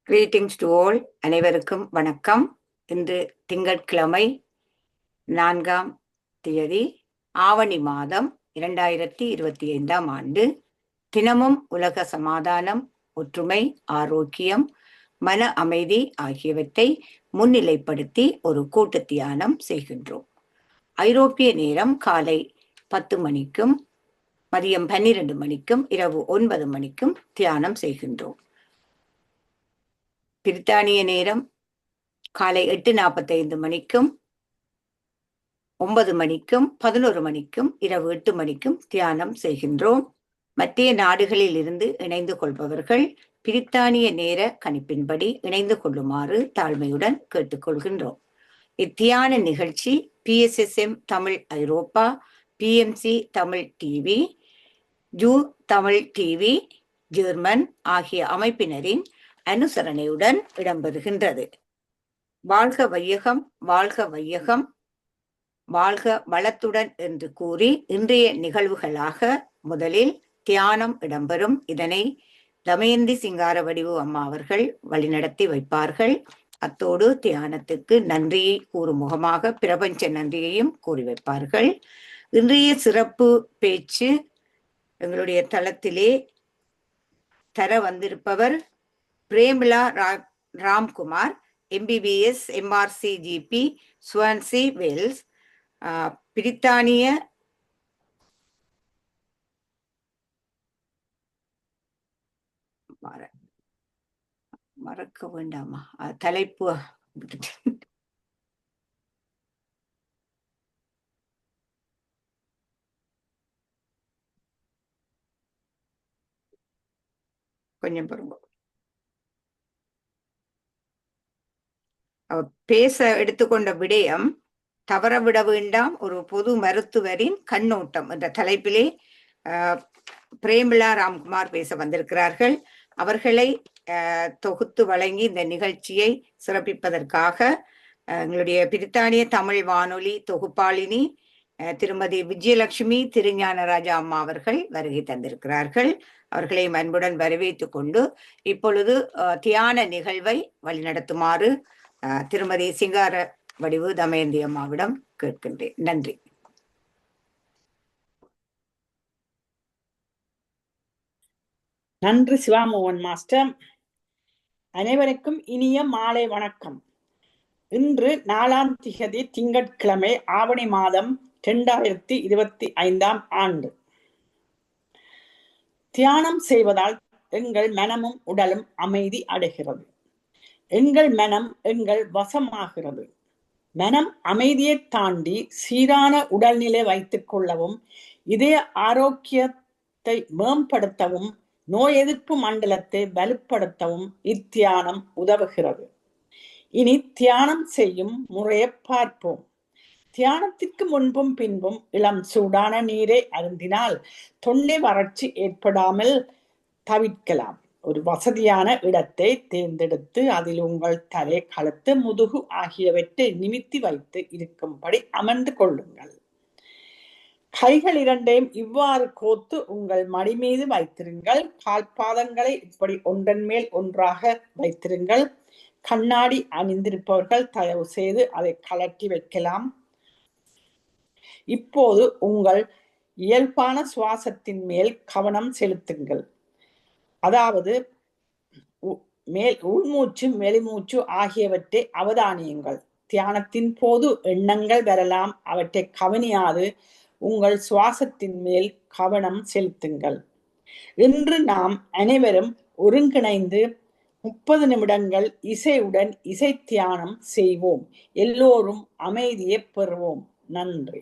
Greetings to all. அனைவருக்கும் வணக்கம். இன்று திங்கட்கிழமை 4ஆம் தேதி ஆவணி மாதம் 2025ஆம் ஆண்டு. தினமும் உலக சமாதானம், ஒற்றுமை, ஆரோக்கியம், மன அமைதி ஆகியவற்றை முன்னிலைப்படுத்தி ஒரு கூட்டு தியானம் செய்கின்றோம். ஐரோப்பிய நேரம் காலை 10 மணிக்கும் மதியம் 12 மணிக்கும் இரவு 9 மணிக்கும் தியானம் செய்கின்றோம். பிரித்தானிய நேரம் காலை 8:45 மணிக்கும் 9 மணிக்கும் 11 மணிக்கும் இரவு 8 மணிக்கும் தியானம் செய்கின்றோம். மத்திய நாடுகளில் இருந்து இணைந்து கொள்பவர்கள் பிரித்தானிய நேர கணிப்பின்படி இணைந்து கொள்ளுமாறு தாழ்மையுடன் கேட்டுக்கொள்கின்றோம். இத்தியான நிகழ்ச்சி PSSM Tamil Europe, PMC Tamil TV, ஜூ தமிழ் டிவி ஜெர்மன் ஆகிய அமைப்பினரின் அனுசரணையுடன் இடம்பெறுகின்றது. வாழ்க வையகம், வாழ்க வையகம், வாழ்க வளத்துடன் என்று கூறி இன்றைய நிகழ்வுகளாக முதலில் தியானம் இடம்பெறும். இதனை தமயந்தி சிங்காரவடிவு அம்மா அவர்கள் வழிநடத்தி வைப்பார்கள். அத்தோடு தியானத்துக்கு நன்றியை கூறும் முகமாக பிரபஞ்ச நன்றியையும் கூறி வைப்பார்கள். இன்றைய சிறப்பு பேச்சு எங்களுடைய தளத்திலே தர வந்திருப்பவர் Premila Ramkumar, MBBS MRCGP, Swansea Wales, பிரித்தானிய மறக்க வேண்டாமா தலைப்பு கொஞ்சம் பொறுங்க. பேச எடுத்துக்கொண்ட விடயம் தவறவிட வேண்டாம், ஒரு பொது மருத்துவரின் கண்ணோட்டம் என்ற தலைப்பிலே பிரேமிளா ராம்குமார் பேச வந்திருக்கிறார்கள். அவர்களை தொகுத்து வழங்கி இந்த நிகழ்ச்சியை சிறப்பிப்பதற்காக எங்களுடைய பிரித்தானிய தமிழ் வானொலி தொகுப்பாளினி திருமதி விஜயலட்சுமி திருஞானராஜா அம்மா அவர்கள் வருகை தந்திருக்கிறார்கள். அவர்களை அன்புடன் வரவேற்றுக் கொண்டு இப்பொழுது தியான நிகழ்வை வழிநடத்துமாறு திருமதி சிங்கார வடிவு தமயந்தி அம்மாவிடம் கேட்கின்றேன். நன்றி. நன்றி சிவாமோகன் மாஸ்டர். அனைவருக்கும் இனிய மாலை வணக்கம். இன்று 4ஆம் திகதி திங்கட்கிழமை ஆவணி மாதம் 2025ஆம் ஆண்டு. தியானம் செய்வதால் எங்கள் மனமும் உடலும் அமைதி அடைகிறது. எங்கள் மனம் எங்கள் வசமாகிறது. மனம் அமைதியை தாண்டி சீரான உடல்நிலை வைத்துக் கொள்ளவும் இதய ஆரோக்கியத்தை மேம்படுத்தவும் நோய் எதிர்ப்பு மண்டலத்தை வலுப்படுத்தவும் இத்தியானம் உதவுகிறது. இனி தியானம் செய்யும் முறையை பார்ப்போம். தியானத்திற்கு முன்பும் பின்பும் இளம் சூடான நீரை அருந்தினால் தொண்டை வறட்சி ஏற்படாமல் தவிர்க்கலாம். ஒரு வசதியான இடத்தை தேர்ந்தெடுத்து அதில் உங்கள் தலை, கழுத்து, முதுகு ஆகியவற்றை நிமித்தி வைத்து இருக்கும்படி அமர்ந்து கொள்ளுங்கள். கைகள் இரண்டையும் இவ்வாறு கோத்து உங்கள் மடி மீது வைத்திருங்கள். கால்பாதங்களை இப்படி ஒன்றன் மேல் ஒன்றாக வைத்திருங்கள். கண்ணாடி அணிந்திருப்பவர்கள் தயவு செய்து அதை கழற்றி வைக்கலாம். இப்போது உங்கள் இயல்பான சுவாசத்தின் மேல் கவனம் செலுத்துங்கள். அதாவது உள்மூச்சு வெளிமூச்சு ஆகியவற்றை அவதானியுங்கள். தியானத்தின் போது எண்ணங்கள் வரலாம், அவற்றை கவனியாது உங்கள் சுவாசத்தின் மேல் கவனம் செலுத்துங்கள். இன்று நாம் அனைவரும் ஒருங்கிணைந்து 30 நிமிடங்கள் இசையுடன் இசை தியானம் செய்வோம். எல்லோரும் அமைதியை பெறுவோம். நன்றி.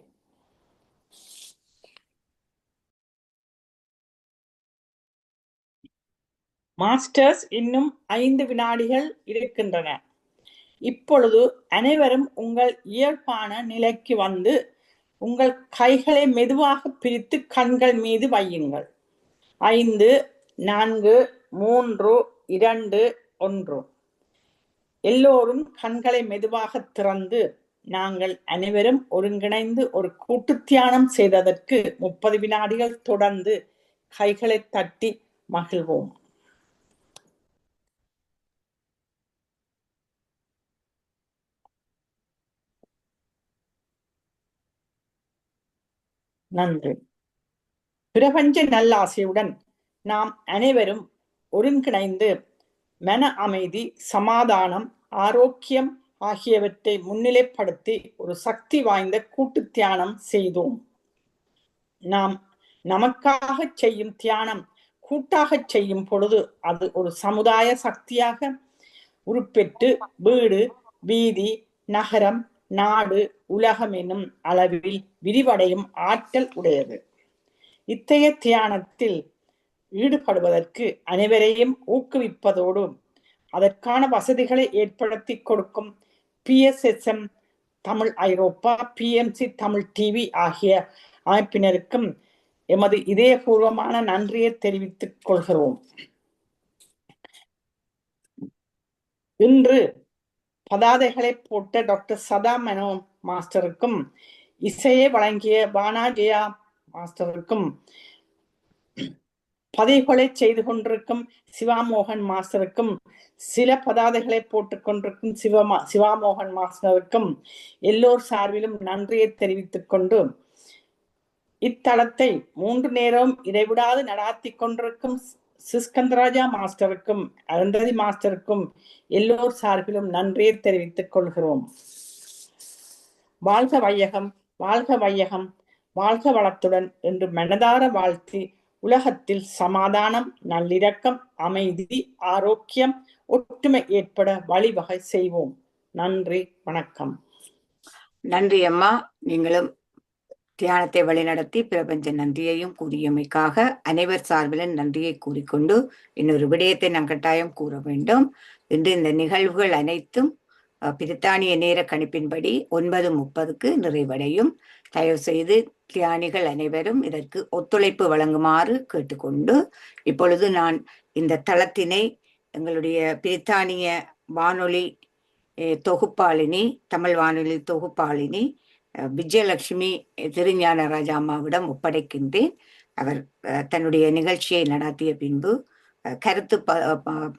மாஸ்டர்ஸ், இன்னும் 5 வினாடிகள் இருக்கின்றன. இப்பொழுது அனைவரும் உங்கள் இயல்பான நிலைக்கு வந்து உங்கள் கைகளை மெதுவாக பிரித்து கண்கள் மீது வையுங்கள். 5, 4, 3, 2, 1. எல்லோரும் கண்களை மெதுவாக திறந்து நாங்கள் அனைவரும் ஒருங்கிணைந்து ஒரு கூட்டு தியானம் செய்ததற்கு 30 வினாடிகள் தொடர்ந்து கைகளை தட்டி மகிழ்வோம். நன்றி. பிரபஞ்ச நல்லாசையுடன் நாம் அனைவரும் ஒருங்கிணைந்து மன அமைதி, சமாதானம், ஆரோக்கியம் ஆகியவற்றை முன்னிலைப்படுத்தி ஒரு சக்தி வாய்ந்த கூட்டு தியானம் செய்தோம். நாம் நமக்காக செய்யும் தியானம் கூட்டாக செய்யும் பொழுது அது ஒரு சமுதாய சக்தியாக உருப்பெற்று வீடு, வீதி, நகரம், நாடு, உலகம் என்னும் அளவில் விரிவடையும் ஆற்றல் உடையது. இத்தகைய தியானத்தில் ஈடுபடுவதற்கு அனைவரையும் ஊக்குவிப்பதோடு அதற்கான வசதிகளை ஏற்படுத்தி கொடுக்கும் PSSM Tamil Europe, PMC Tamil TV ஆகிய அமைப்பினருக்கும் எமது இதயபூர்வமான நன்றியை தெரிவித்துக் கொள்கிறோம். இன்று பதாதைகளை போட்ட டாக்டர் சதா மனோ மாஸ்டருக்கும் இசையை வழங்கிய பானாஜயா மாஸ்டருக்கும் பதிவுகளை செய்து கொண்டிருக்கும் சிவாமோகன் மாஸ்டருக்கும் சில பதாதைகளை போட்டுக் கொண்டிருக்கும் சிவாமோகன் மாஸ்டருக்கும் எல்லோர் சார்பிலும் நன்றியை தெரிவித்துக் கொண்டு இத்தளத்தை 3 நேரம் இடைவிடாது நடாத்தி கொண்டிருக்கும் சிஸ்கந்தராஜா மாஸ்டருக்கும் அருந்ததி மாஸ்டருக்கும் எல்லோர் சார்பிலும் நன்றியை தெரிவித்துக் கொள்கிறோம். வாழ்க வையகம், வாழ்க வையகம், வாழ்க வளத்துடன் என்று மனதார வாழ்த்தி உலகத்தில் சமாதானம், நல்லிரக்கம், அமைதி, ஆரோக்கியம், ஒற்றுமை ஏற்பட வழிவகை செய்வோம். நன்றி, வணக்கம். நன்றி அம்மா. நீங்களும் தியானத்தை வழிநடத்தி பிரபஞ்ச நன்றியையும் கூறியமைக்காக அனைவர் சார்பிலும் நன்றியை கூறிக்கொண்டு இன்னொரு விடயத்தை நான் கட்டாயம் கூற வேண்டும். இன்று இந்த நிகழ்வுகள் அனைத்தும் பிரித்தானிய நேர கணிப்பின்படி 9:30 நிறைவடையும். தயவு செய்து தியானிகள் அனைவரும் இதற்கு ஒத்துழைப்பு வழங்குமாறு கேட்டுக்கொண்டு இப்பொழுது நான் இந்த தளத்தினை எங்களுடைய பிரித்தானிய வானொலி தொகுப்பாளினி, தமிழ் வானொலி தொகுப்பாளினி விஜயலட்சுமி திருஞான ராஜா அம்மாவிடம் ஒப்படைக்கின்றேன். அவர் தன்னுடைய நிகழ்ச்சியை நடாத்திய பின்பு கருத்து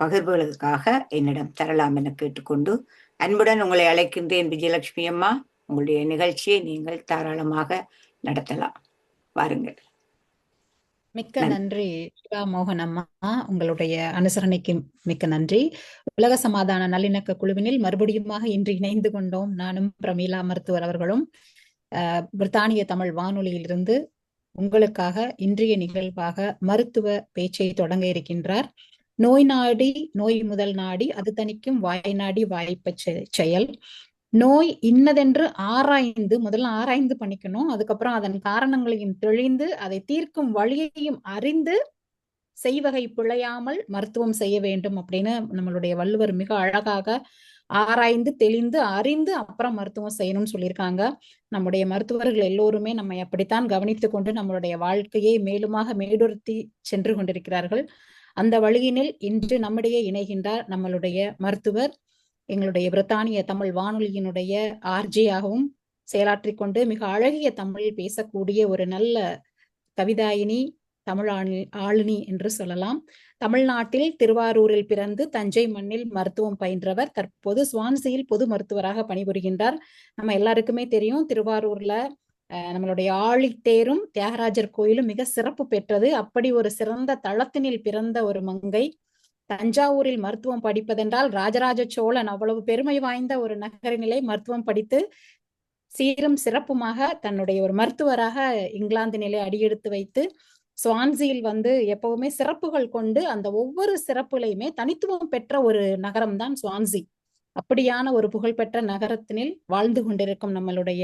பகிர்வுகளுக்காக என்னிடம் தரலாம் என கேட்டுக்கொண்டு அன்புடன் உங்களை அழைக்கின்றேன். விஜயலட்சுமி அம்மா, உங்களுடைய நிகழ்ச்சியை நீங்கள் தாராளமாக நடத்தலாம். வாருங்கள். மிக்க நன்றி சிவா மோகன் அம்மா, உங்களுடைய அனுசரணைக்கு மிக்க நன்றி. உலக சமாதான நல்லிணக்க குழுவினில் மறுபடியுமாக இன்று இணைந்து கொண்டோம். நானும் பிரமீளா மருத்துவர் அவர்களும் பிரித்தானிய தமிழ் வானொலியிலிருந்து உங்களுக்காக இன்றைய நிகழ்வாக மருத்துவ பேச்சை தொடங்க இருக்கின்றார். நோய் நாடி நோய் முதல் நாடி அது தணிக்கும் வாய் நாடி வாய்ப்ப செயல். நோய் இன்னதென்று ஆராய்ந்து முதல்ல ஆராய்ந்து பண்ணிக்கணும். அதுக்கப்புறம் அதன் காரணங்களையும் தெளிந்து அதை தீர்க்கும் வழியையும் அறிந்து செய்வகை பிழையாமல் மருத்துவம் செய்ய வேண்டும் அப்படின்னு நம்மளுடைய வள்ளுவர் மிக அழகாக ஆராய்ந்து தெளிந்து அறிந்து அப்புறம் மருத்துவம் செய்யணும்னு சொல்லியிருக்காங்க. நம்முடைய மருத்துவர்கள் எல்லோருமே நம்மை அப்படித்தான் கவனித்து கொண்டு நம்மளுடைய வாழ்க்கையை மேலுமாக மேடுறுத்தி சென்று கொண்டிருக்கிறார்கள். அந்த வழியினில் இன்று நம்மிடையே இணைகின்றார் நம்மளுடைய மருத்துவர், எங்களுடைய பிரித்தானிய தமிழ் வானொலியினுடைய ஆர்ஜியாகவும் செயலாற்றிக் கொண்டு மிக அழகிய தமிழில் பேசக்கூடிய ஒரு நல்ல கவிதாயினி, தமிழ் ஆளுநி என்று சொல்லலாம். தமிழ்நாட்டில் திருவாரூரில் பிறந்து தஞ்சை மண்ணில் மருத்துவம் பயின்றவர். தற்போது ஸ்வான்சியில் பொது மருத்துவராக பணிபுரிகின்றார். நம்ம எல்லாருக்குமே தெரியும், திருவாரூர்ல நம்மளுடைய ஆழித்தேரும் தியாகராஜர் கோயிலும் மிக சிறப்பு பெற்றது. அப்படி ஒரு சிறந்த தளத்தினில் பிறந்த ஒரு மங்கை தஞ்சாவூரில் மருத்துவம் படிப்பதென்றால் ராஜராஜ சோழன் அவ்வளவு பெருமை வாய்ந்த ஒரு நகரினிலே மருத்துவம் படித்து சீரும் சிறப்புமாக தன்னுடைய ஒரு மருத்துவராக இங்கிலாந்தினிலே அடியெடுத்து வைத்து ஸ்வான்சியில் எப்பவுமே சிறப்புகள் கொண்டு அந்த ஒவ்வொரு சிறப்புலையுமே தனித்துவம் பெற்ற ஒரு நகரம் தான் ஸ்வான்சி. அப்படியான ஒரு புகழ்பெற்ற நகரத்தினில் வாழ்ந்து கொண்டிருக்கும் நம்மளுடைய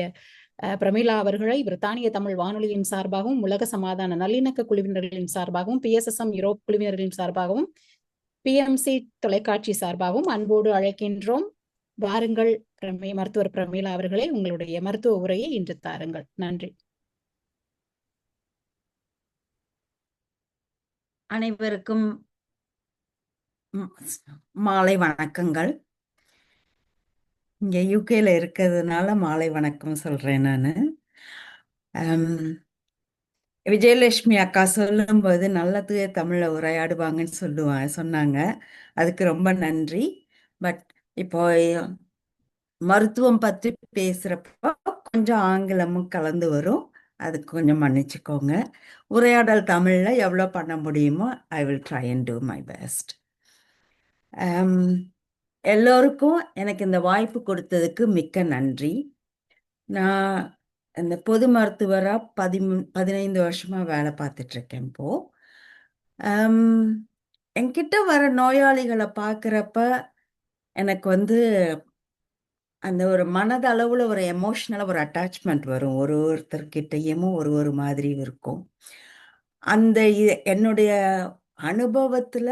பிரமீளா அவர்களை பிரித்தானிய தமிழ் வானொலியின் சார்பாகவும் உலக சமாதான நல்லிணக்க குழுவினர்களின் சார்பாகவும் PSSM யூரோப் குழுவினர்களின் சார்பாகவும் PMC தொலைக்காட்சி சார்பாகவும் அன்போடு அழைக்கின்றோம். வாருங்கள் மருத்துவர் பிரமீளா அவர்களே, உங்களுடைய மருத்துவ உரையை இன்று தாருங்கள். நன்றி. அனைவருக்கும் மாலை வணக்கங்கள். இங்க யூகேல இருக்கிறதுனால மாலை வணக்கம் சொல்றேன் நான். விஜயலட்சுமி அக்கா சொல்லும்போது நல்லது தமிழ்ல உரையாடுவாங்கன்னு சொன்னாங்க. அதுக்கு ரொம்ப நன்றி. பட் இப்போ மருத்துவம் பற்றி பேசுறப்போ கொஞ்சம் ஆங்கிலமும் கலந்து வரும். அதுக்கு கொஞ்சம் மன்னிச்சுக்கோங்க. உரையாடல் தமிழ்ல எவ்வளோ பண்ண முடியுமோ I will try and do my best. எல்லோருக்கும் எனக்கு இந்த வாய்ப்பு கொடுத்ததுக்கு மிக்க நன்றி. நான் இந்த பொது மருத்துவரா 15 வருஷமா வேலை பார்த்துட்டு இருக்கேன் இப்போ. என்கிட்ட வர நோயாளிகளை பார்க்குறப்ப எனக்கு வந்து அந்த ஒரு மனதளவுல ஒரு எமோஷனலா ஒரு அட்டாச்மெண்ட் வரும். ஒருத்தர்கிட்டயும் ஒரு மாதிரி இருக்கும். அந்த என்னுடைய அனுபவத்துல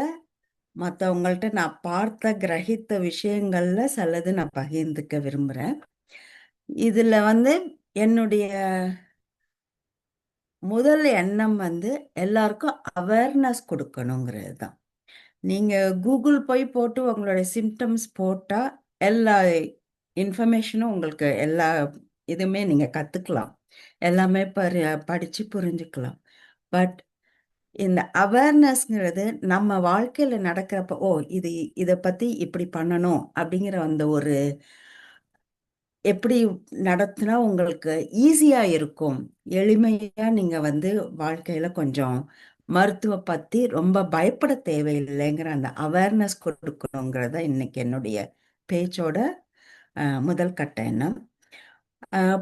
மற்றவங்கள்ட்ட நான் பார்த்த கிரகித்த விஷயங்கள்ல சிலது நான் பகிர்ந்துக்க விரும்புறேன். இதுல வந்து என்னுடைய முதல் எண்ணம் வந்து எல்லாருக்கும் அவேர்னஸ் கொடுக்கணுங்கிறது தான். நீங்க கூகுள் போய் போட்டு உங்களுடைய சிம்டம்ஸ் போட்டா எல்லா இன்ஃபர்மேஷனும் உங்களுக்கு எல்லா இதுவுமே நீங்க கத்துக்கலாம். எல்லாமே படிச்சு புரிஞ்சுக்கலாம். பட் இந்த அவேர்னஸ்ங்கிறது நம்ம வாழ்க்கையில நடக்கிறப்ப இதை பத்தி இப்படி பண்ணணும் அப்படிங்கிற அந்த ஒரு எப்படி நடத்தினா உங்களுக்கு ஈஸியா இருக்கும், எளிமையா நீங்க வந்து வாழ்க்கையில கொஞ்சம் மருத்துவ பத்தி ரொம்ப பயப்பட தேவையில்லைங்கிற அந்த அவேர்னஸ் கொடுக்கணுங்கிறத இன்னைக்கு என்னுடைய பேச்சோட முதல் கட்ட எண்ணம்.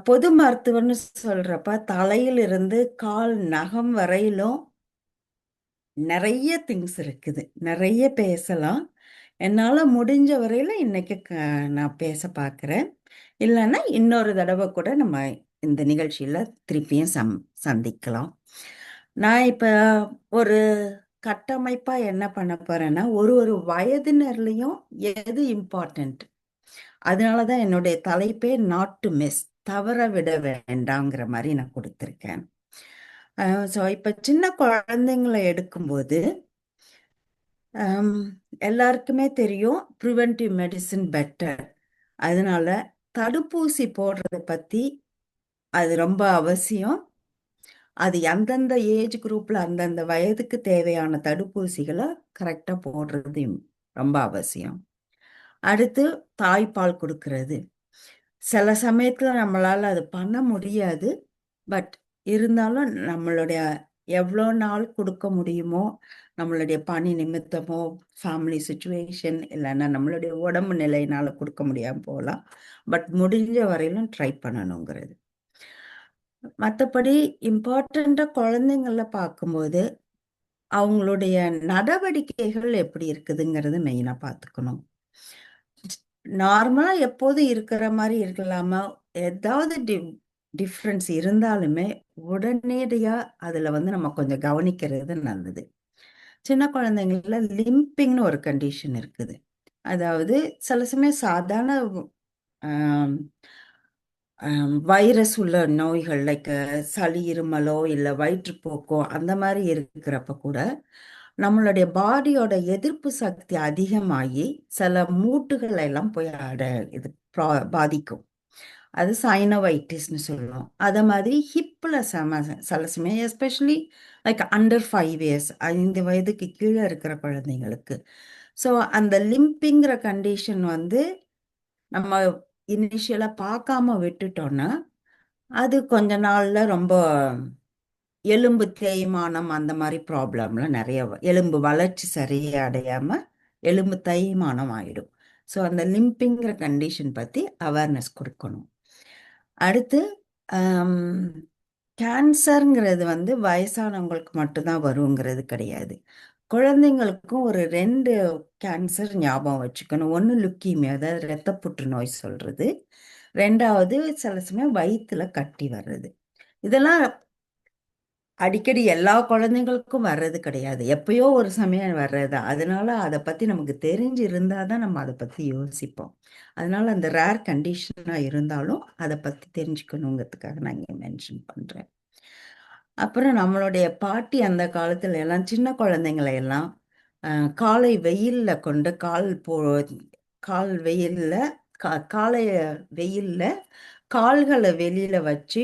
பொது மருத்துவம்னு சொல்றப்ப தலையிலிருந்து கால் நகம் வரையிலும் நிறைய திங்ஸ் இருக்குது, நிறைய பேசலாம். என்னால முடிஞ்ச வரையில இன்னைக்கு நான் பேச பார்க்குறேன். இல்லைன்னா இன்னொரு தடவை கூட நம்ம இந்த நிகழ்ச்சியில திருப்பியும் சந்திக்கலாம். நான் இப்ப ஒரு கட்டமைப்பா என்ன பண்ண போறேன்னா, ஒரு வயதினர்லையும் எது இம்பார்ட்டன்ட், அதனாலதான் என்னுடைய தலைப்பே நாட் டு மிஸ், தவற விட வேண்டாங்கிற மாதிரி நான் கொடுத்துருக்கேன். ஸோ இப்ப சின்ன குழந்தைங்களை எடுக்கும்போது எல்லாருக்குமே தெரியும் ப்ரிவென்டிவ் மெடிசின் பெட்டர். அதனால தடுப்பூசி போடுறத பத்தி அது ரொம்ப அவசியம். அது அந்தந்த ஏஜ் குரூப்ல அந்தந்த வயதுக்கு தேவையான தடுப்பூசிகளை கரெக்டா போடுறது ரொம்ப அவசியம். அடுத்து தாய்ப்பால் கொடுக்கறது. சில சமயத்துல நம்மளால அது பண்ண முடியாது. பட் இருந்தாலும் நம்மளுடைய எவ்வளோ நாள் கொடுக்க முடியுமோ, நம்மளுடைய பணி நிமித்தமோ, ஃபேமிலி சுச்சுவேஷன், இல்லைன்னா நம்மளுடைய உடம்பு நிலையினால கொடுக்க முடியாம போகலாம். பட் முடிஞ்ச வரையிலும் ட்ரை பண்ணணுங்கிறது. மற்றபடி இம்பார்ட்டண்டா குழந்தைங்கள பார்க்கும்போது அவங்களுடைய நடவடிக்கைகள் எப்படி இருக்குதுங்கிறது மெயினா பார்த்துக்கணும். நார்மலா எப்போதும் இருக்கிற மாதிரி இருக்கலாமா, ஏதாவது டிஃப்ரென்ஸ் இருந்தாலுமே உடனடியா அதுல வந்து நம்ம கொஞ்சம் கவனிக்கிறது நல்லது. சின்ன குழந்தைங்கள லிம்பிங்னு ஒரு கண்டிஷன் இருக்குது. அதாவது சில சமயம் சாதாரண வைரஸ் உள்ள நோய்கள் லைக் சளி, இருமலோ இல்லை வயிற்றுப்போக்கோ அந்த மாதிரி இருக்கிறப்ப கூட நம்மளுடைய பாடியோட எதிர்ப்பு சக்தி அதிகமாகி சில மூட்டுகளை எல்லாம் போய் இது பாதிக்கும். அது சைனோவைட்டிஸ்னு சொல்லுவோம். அதை மாதிரி ஹிப்பில் சில சமயம் எஸ்பெஷலி லைக் அண்டர் 5 years 5 வயதுக்கு கீழே இருக்கிற குழந்தைங்களுக்கு. ஸோ அந்த லிம்பிங்கிற கண்டிஷன் வந்து நம்ம இனிஷியலாக பார்க்காம விட்டுட்டோன்னா அது கொஞ்ச நாள்ல ரொம்ப எலும்பு தேய்மானம் அந்த மாதிரி ப்ராப்ளம்லாம் நிறைய எலும்பு வளர்ச்சி சரியாடையாம எலும்பு தேய்மானம் ஆயிடும். ஸோ அந்த லிம்பிங்கிற கண்டிஷன் பற்றி அவேர்னஸ் கொடுக்கணும். அடுத்து கேன்சருங்கிறது வந்து வயசானவங்களுக்கு மட்டும்தான் வருங்கிறது கிடையாது. குழந்தைங்களுக்கும் ஒரு 2 கேன்சர் ஞாபகம் வச்சுக்கணும். ஒன்று லுக்கீமியா, அதாவது இரத்த புற்றுநோய் சொல்றது. 2வது சில சமயம் வயிற்றுல கட்டி வர்றது. இதெல்லாம் அடிக்கடி எல்லா குழந்தைங்களுக்கும் வர்றது கிடையாது, எப்பயோ ஒரு சமயம் வர்றது. அதனால அதை பத்தி நமக்கு தெரிஞ்சு இருந்தாதான் நம்ம அதை பத்தி யோசிப்போம். அதனால அந்த ரேர் கண்டிஷனா இருந்தாலும் அதை பத்தி தெரிஞ்சுக்கணுங்கிறதுக்காக நான் இங்க மென்ஷன் பண்றேன். அப்புறம் நம்மளுடைய பாட்டி அந்த காலத்துல எல்லாம் சின்ன குழந்தைங்களை எல்லாம் காலை வெயில்ல கொண்டு கால் வெயில்ல காலை வெயில்ல கால்களை வெளியில வச்சு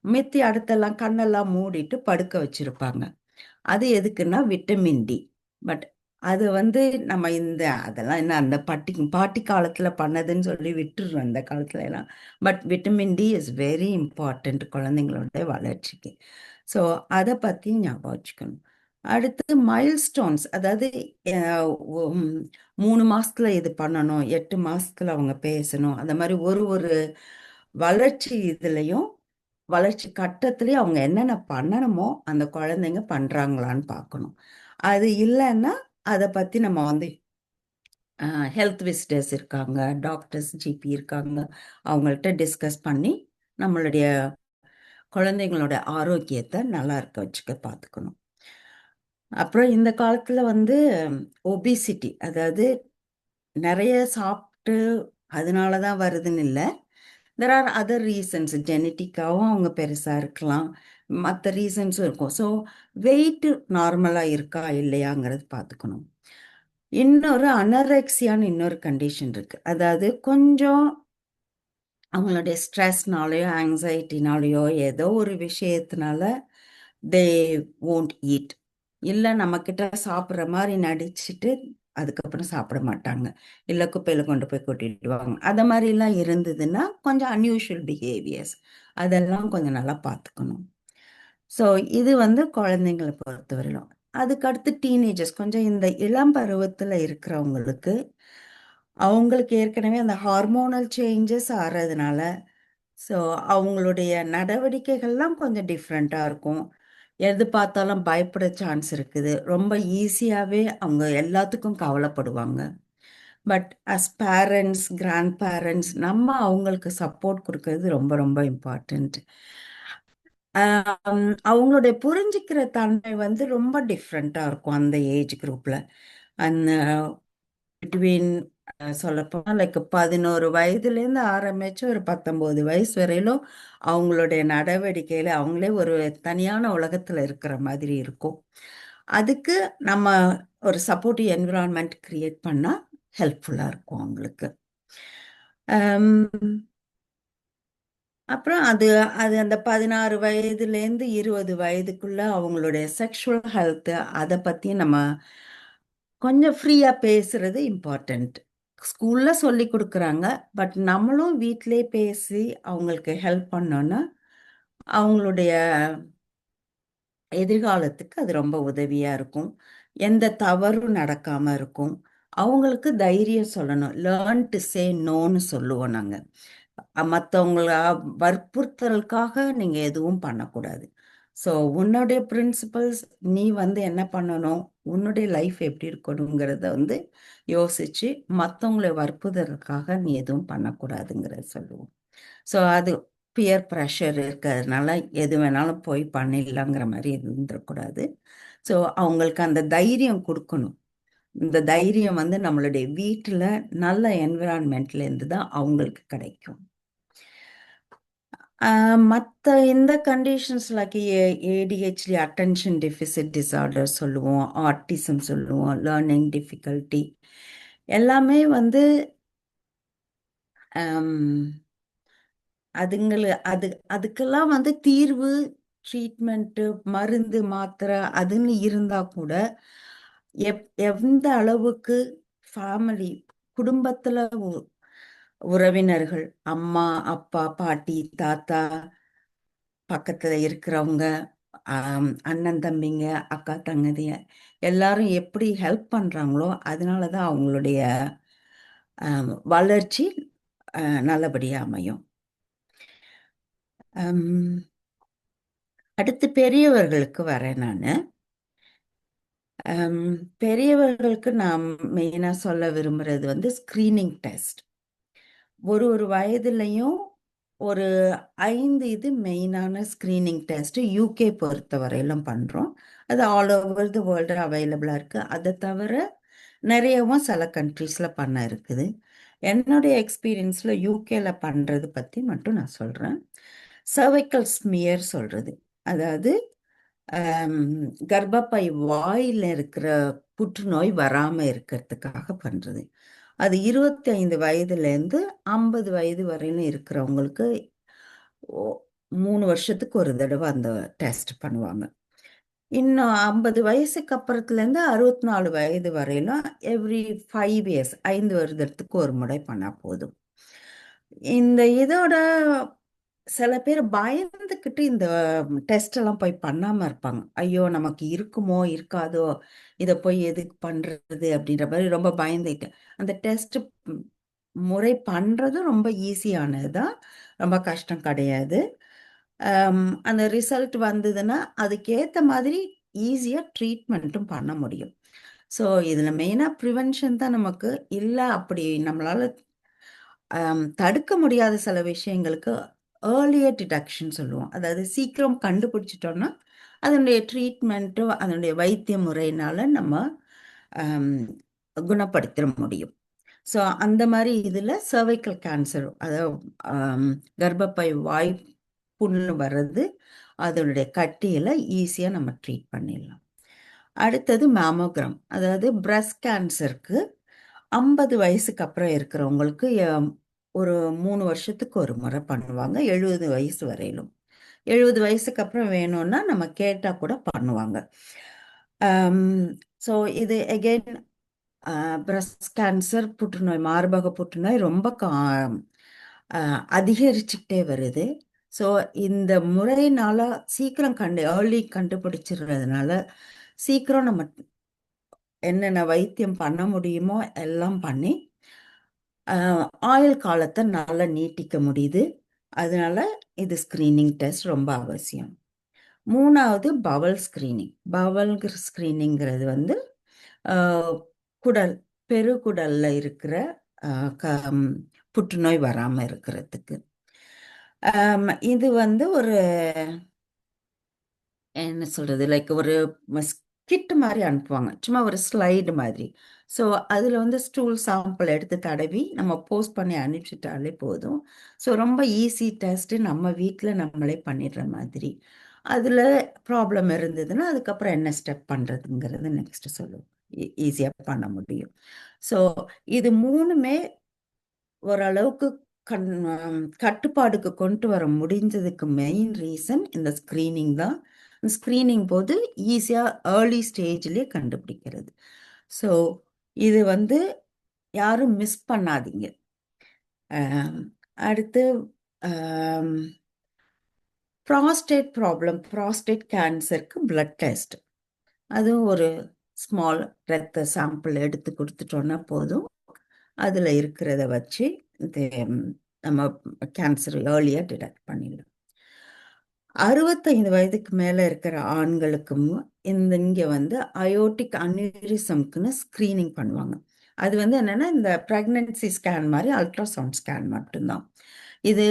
மித்தி அடுத்தெல்லாம் கண்ணெல்லாம் மூடிட்டு படுக்க வச்சிருப்பாங்க. அது எதுக்குன்னா விட்டமின் டி. பட் அது நம்ம அதெல்லாம் என்ன அந்த பாட்டி காலத்துல பண்ணதுன்னு சொல்லி விட்டுடுறோம் அந்த காலத்துல எல்லாம். But vitamin D is very important குழந்தைங்களோட வளர்ச்சிக்கு. ஸோ அதை பத்தி ஞாபகம் வச்சுக்கணும். அடுத்து மைல்ஸ்டோன்ஸ், அதாவது 3 மாசத்துல இது பண்ணணும், 8 மாசத்துல அவங்க பேசணும், அந்த மாதிரி ஒரு ஒரு வளர்ச்சி இதுலயும் வளர்ச்சி கட்டத்துலயும் அவங்க என்னென்ன பண்ணணுமோ அந்த குழந்தைங்க பண்றாங்களான்னு பார்க்கணும். அது இல்லைன்னா அதை பத்தி நம்ம ஹெல்த் விசிட்டர்ஸ் இருக்காங்க, டாக்டர்ஸ், ஜிபி இருக்காங்க, அவங்கள்ட்ட டிஸ்கஸ் பண்ணி நம்மளுடைய குழந்தைங்களோட ஆரோக்கியத்தை நல்லா இருக்க வச்சுக்க பார்த்துக்கணும். அப்புறம் இந்த காலத்துல ஒபிசிட்டி, அதாவது நிறைய சாப்பிட்டு அதனால தான் வருதுன்னு இல்லை. தெர் ஆர் அதர் ரீசன்ஸ், ஜெனட்டிக்காவும் அவங்க பெருசாக இருக்கலாம், மற்ற ரீசன்ஸும் இருக்கும். ஸோ வெயிட் நார்மலாக இருக்கா இல்லையாங்கிறது பார்த்துக்கணும். இன்னொரு அனரெக்சியான்னு இன்னொரு கண்டிஷன் இருக்கு. அதாவது கொஞ்சம் அவங்களுடைய ஸ்ட்ரெஸ்னாலேயோ ஆங்ஸைட்டினாலேயோ ஏதோ ஒரு விஷயத்தினால தே won't eat. இல்லை நம்மக்கிட்ட சாப்பிட்ற மாதிரி நடிச்சுட்டு அதுக்கப்புறம் சாப்பிட மாட்டாங்க, இல்லை குப்பையில் கொண்டு போய் கொட்டிடுவாங்க. அந்த மாதிரிலாம் இருந்ததுன்னா கொஞ்சம் அன்யூஷுவல் பிஹேவியர்ஸ், அதெல்லாம் கொஞ்சம் நல்லா பார்த்துக்கணும். ஸோ இது குழந்தைங்களை பொறுத்தவரையிலும். அதுக்கடுத்து டீனேஜர்ஸ், கொஞ்சம் இந்த இளம் பருவத்தில் இருக்கிறவங்களுக்கு அவங்களுக்கு ஏற்கனவே அந்த ஹார்மோனல் சேஞ்சஸ் ஆகிறதுனால ஸோ அவங்களுடைய நடவடிக்கைகள்லாம் கொஞ்சம் டிஃப்ரெண்ட்டாக இருக்கும். எது பார்த்தாலும் பயப்பட சான்ஸ் இருக்குது. ரொம்ப ஈஸியாகவே அவங்க எல்லாத்துக்கும் கவலைப்படுவாங்க. But as parents, grandparents நம்ம அவங்களுக்கு சப்போர்ட் கொடுக்கறது ரொம்ப ரொம்ப இம்பார்ட்டண்ட். அவங்களுடைய புரிஞ்சுக்கிற தன்மை ரொம்ப டிஃப்ரெண்ட்டாக இருக்கும் அந்த ஏஜ் குரூப்பில். அந்த பிட்வீன் சொல்லப்போனால் லைக் 11 வயதுலேருந்து ஆரம்பித்து ஒரு 19 வயசு வரையிலும் அவங்களுடைய நடவடிக்கையில் அவங்களே ஒரு தனியான உலகத்தில் இருக்கிற மாதிரி இருக்கும். அதுக்கு நம்ம ஒரு சப்போர்ட்டிவ் என்விரான்மெண்ட் கிரியேட் பண்ணால் ஹெல்ப்ஃபுல்லாக இருக்கும் அவங்களுக்கு. அப்புறம் அது அது அந்த 16 வயதுலேருந்து 20 வயதுக்குள்ள அவங்களுடைய செக்ஷுவல் ஹெல்த்து அதை பற்றி நம்ம கொஞ்சம் ஃப்ரீயாக பேசுறது இம்பார்ட்டண்ட். ஸ்கூலில் சொல்லி கொடுக்குறாங்க, பட் நம்மளும் வீட்டிலே பேசி அவங்களுக்கு ஹெல்ப் பண்ணோன்னா அவங்களுடைய எதிர்காலத்துக்கு அது ரொம்ப உதவியாக இருக்கும். எந்த தவறும் நடக்காமல் இருக்கும். அவங்களுக்கு தைரியம் சொல்லணும். லேர்ன் டு சே நோன்னு சொல்லுவோம் நாங்கள். மற்றவங்கள வற்புறுத்தலுக்காக நீங்கள் எதுவும் பண்ணக்கூடாது. ஸோ உன்னுடைய பிரின்சிபல்ஸ், நீ என்ன பண்ணணும், உன்னுடைய லைஃப் எப்படி இருக்கணுங்கிறத யோசிச்சு மற்றவங்களை வற்புறுத்தலுக்காக நீ எதுவும் பண்ணக்கூடாதுங்கிறத சொல்லுவோம். ஸோ அது பியர் ப்ரெஷர் இருக்கிறதுனால எது வேணாலும் போய் பண்ணிடலாங்கிற மாதிரி இருந்துடக்கூடாது. ஸோ அவங்களுக்கு அந்த தைரியம் கொடுக்கணும். இந்த தைரியம் நம்மளுடைய வீட்டில் நல்ல என்விரான்மெண்ட்லேருந்து தான் அவங்களுக்கு கிடைக்கும். மற்ற இந்த conditions like ADHD, attention deficit disorder சொல்லுவோம், ஆட்டிசம் சொல்லுவோம், லேர்னிங் டிஃபிகல்ட்டி, எல்லாமே அதுக்கெல்லாம் தீர்வு, ட்ரீட்மெண்ட்டு, மருந்து, மாத்திரை அதுன்னு இருந்தால் கூட எந்த அளவுக்கு ஃபேமிலி, குடும்பத்தில் உறவினர்கள், அம்மா, அப்பா, பாட்டி, தாத்தா, பக்கத்தில் இருக்கிறவங்க, அண்ணன் தம்பிங்க, அக்கா தங்கதிங்க எல்லாரும் எப்படி ஹெல்ப் பண்ணுறாங்களோ அதனால தான் அவங்களுடைய வளர்ச்சி நல்லபடியாக அமையும். அடுத்து பெரியவர்களுக்கு வரேன் நான். பெரியவர்களுக்கு நான் மெயினாக சொல்ல விரும்புகிறது ஸ்க்ரீனிங் டெஸ்ட். ஒரு வயதுலையும் ஒரு 5 இது மெயினான ஸ்க்ரீனிங் டெஸ்ட் யூகே பொறுத்த வரையிலும் பண்ணுறோம். அது ஆல் ஓவர் த வேர்ல்டு அவைலபிளாக இருக்குது. அதை தவிர நிறையவும் சில கண்ட்ரீஸில் பண்ண இருக்குது. என்னுடைய எக்ஸ்பீரியன்ஸில் யூகேல பண்ணுறது பற்றி மட்டும் நான் சொல்கிறேன். சர்வைக்கல் ஸ்மியர் சொல்கிறது, அதாவது கர்ப்பப்பை வாயில் இருக்கிற புற்றுநோய் வராமல் இருக்கிறதுக்காக பண்ணுறது. அது 25 வயதுலேருந்து 50 வயது வரையிலும் இருக்கிறவங்களுக்கு 3 வருஷத்துக்கு ஒரு தடவை அந்த டெஸ்ட் பண்ணுவாங்க. இன்னும் 50 வயசுக்கு அப்புறத்துலேருந்து 64 வயது வரையிலும் எவ்ரி 5 இயர்ஸ் 5 வருடத்துக்கு ஒரு முறை பண்ணா போதும். இந்த இதோட சில பேர் பயந்துக்கிட்டு இந்த டெஸ்ட் எல்லாம் போய் பண்ணாம இருப்பாங்க. ஐயோ நமக்கு இருக்குமோ இருக்காதோ, இதை போய் எதுக்கு பண்றது அப்படின்ற மாதிரி ரொம்ப பயந்துட்டு அந்த டெஸ்ட் முறை பண்றது ரொம்ப ஈஸியானதுதான், ரொம்ப கஷ்டம் கிடையாது. அந்த ரிசல்ட் வந்ததுன்னா அதுக்கேற்ற மாதிரி ஈஸியாக ட்ரீட்மெண்ட்டும் பண்ண முடியும். ஸோ இதில் மெயினாக ப்ரிவென்ஷன் தான் நமக்கு இல்லை. அப்படி நம்மளால் தடுக்க முடியாத சில விஷயங்களுக்கு ஏர்லியர் டிடெக்ஷன் சொல்லுவோம். அதாவது சீக்கிரம் கண்டுபிடிச்சிட்டோம்னா அதனுடைய ட்ரீட்மெண்ட்டும் அதனுடைய வைத்திய முறையினால நம்ம குணப்படுத்த முடியும். ஸோ அந்த மாதிரி இதில் சர்வைக்கல் கேன்சர், அதாவது கர்ப்பப்பை வாய் புண்ணு வர்றது, அதனுடைய கட்டியில் ஈஸியாக நம்ம ட்ரீட் பண்ணிடலாம். அடுத்தது மேமோகிராம், அதாவது பிரஸ்ட் கேன்சருக்கு 50 வயசுக்கு அப்புறம் இருக்கிறவங்களுக்கு ஒரு 3 வருஷத்துக்கு ஒரு முறை பண்ணுவாங்க, 70 வயசு வரையிலும். 70 வயசுக்கு அப்புறம் வேணும்னா நம்ம கேட்டால் கூட பண்ணுவாங்க. ஸோ இது எகெயின் பிரஸ்ட் கேன்சர், புற்றுநோய், மார்பக புற்றுநோய் ரொம்ப அதிகரிச்சுக்கிட்டே வருது. ஸோ இந்த முறையினால சீக்கிரம் ஏர்லி கண்டுபிடிச்சிடுறதுனால சீக்கிரம் நம்ம என்னென்ன வைத்தியம் பண்ண முடியுமோ எல்லாம் பண்ணி ஆயுள் காலத்தை நல்லா நீட்டிக்க முடியுது. அதனால இது ஸ்க்ரீனிங் டெஸ்ட் ரொம்ப அவசியம். மூணாவது பவல் ஸ்க்ரீனிங். பவல் ஸ்க்ரீனிங்கிறது வந்து குடல், பெருகுடல்ல இருக்கிற புற்றுநோய் வராமல் இருக்கிறதுக்கு. இது வந்து ஒரு என்ன சொல்றது, லைக் ஒரு கிட் மாதிரி அனுப்புவாங்க, சும்மா ஒரு ஸ்லைடு மாதிரி. ஸோ அதில் வந்து ஸ்டூல் சாம்பிள் எடுத்து தடவி நம்ம போஸ்ட் பண்ணி அனுப்பிச்சிட்டாலே போதும். ஸோ ரொம்ப ஈஸி டெஸ்ட்டு, நம்ம வீட்டில் நம்மளே பண்ணிடுற மாதிரி. அதில் ப்ராப்ளம் இருந்ததுன்னா அதுக்கப்புறம் என்ன ஸ்டெப் பண்ணுறதுங்கிறது நெக்ஸ்ட் சொல்லுவோம், ஈஸியாக பண்ண முடியும். ஸோ இது மூணுமே ஓரளவுக்கு கட்டுப்பாடுக்கு கொண்டு வர முடிஞ்சதுக்கு மெயின் ரீசன் இந்த ஸ்க்ரீனிங் தான். ஸ்க்ரீனிங் போது ஈஸியாக ஏர்லி ஸ்டேஜ்லேயே கண்டுபிடிக்கிறது. ஸோ இது வந்து யாரும் மிஸ் பண்ணாதீங்க. அடுத்து ப்ராஸ்டேட் ப்ராப்ளம், ப்ராஸ்டேட் கேன்சருக்கு பிளட் டெஸ்ட். அதுவும் ஒரு ஸ்மால் ரத்த சாம்பிள் எடுத்து கொடுத்துட்டோன்னா போதும். அதில் இருக்கிறத வச்சு நம்ம கேன்சர் ஏர்லியாக டிடெக்ட் பண்ணிடலாம். 65 வயதுக்கு மேலே இருக்கிற ஆண்களுக்கும் இங்கே வந்து அயோட்டிக் அனியூரிசம்க்குன்னு ஸ்க்ரீனிங் பண்ணுவாங்க. அது வந்து என்னென்னா இந்த ப்ரெக்னன்சி ஸ்கேன் மாதிரி அல்ட்ராசவுண்ட் ஸ்கேன் மட்டும்தான். இது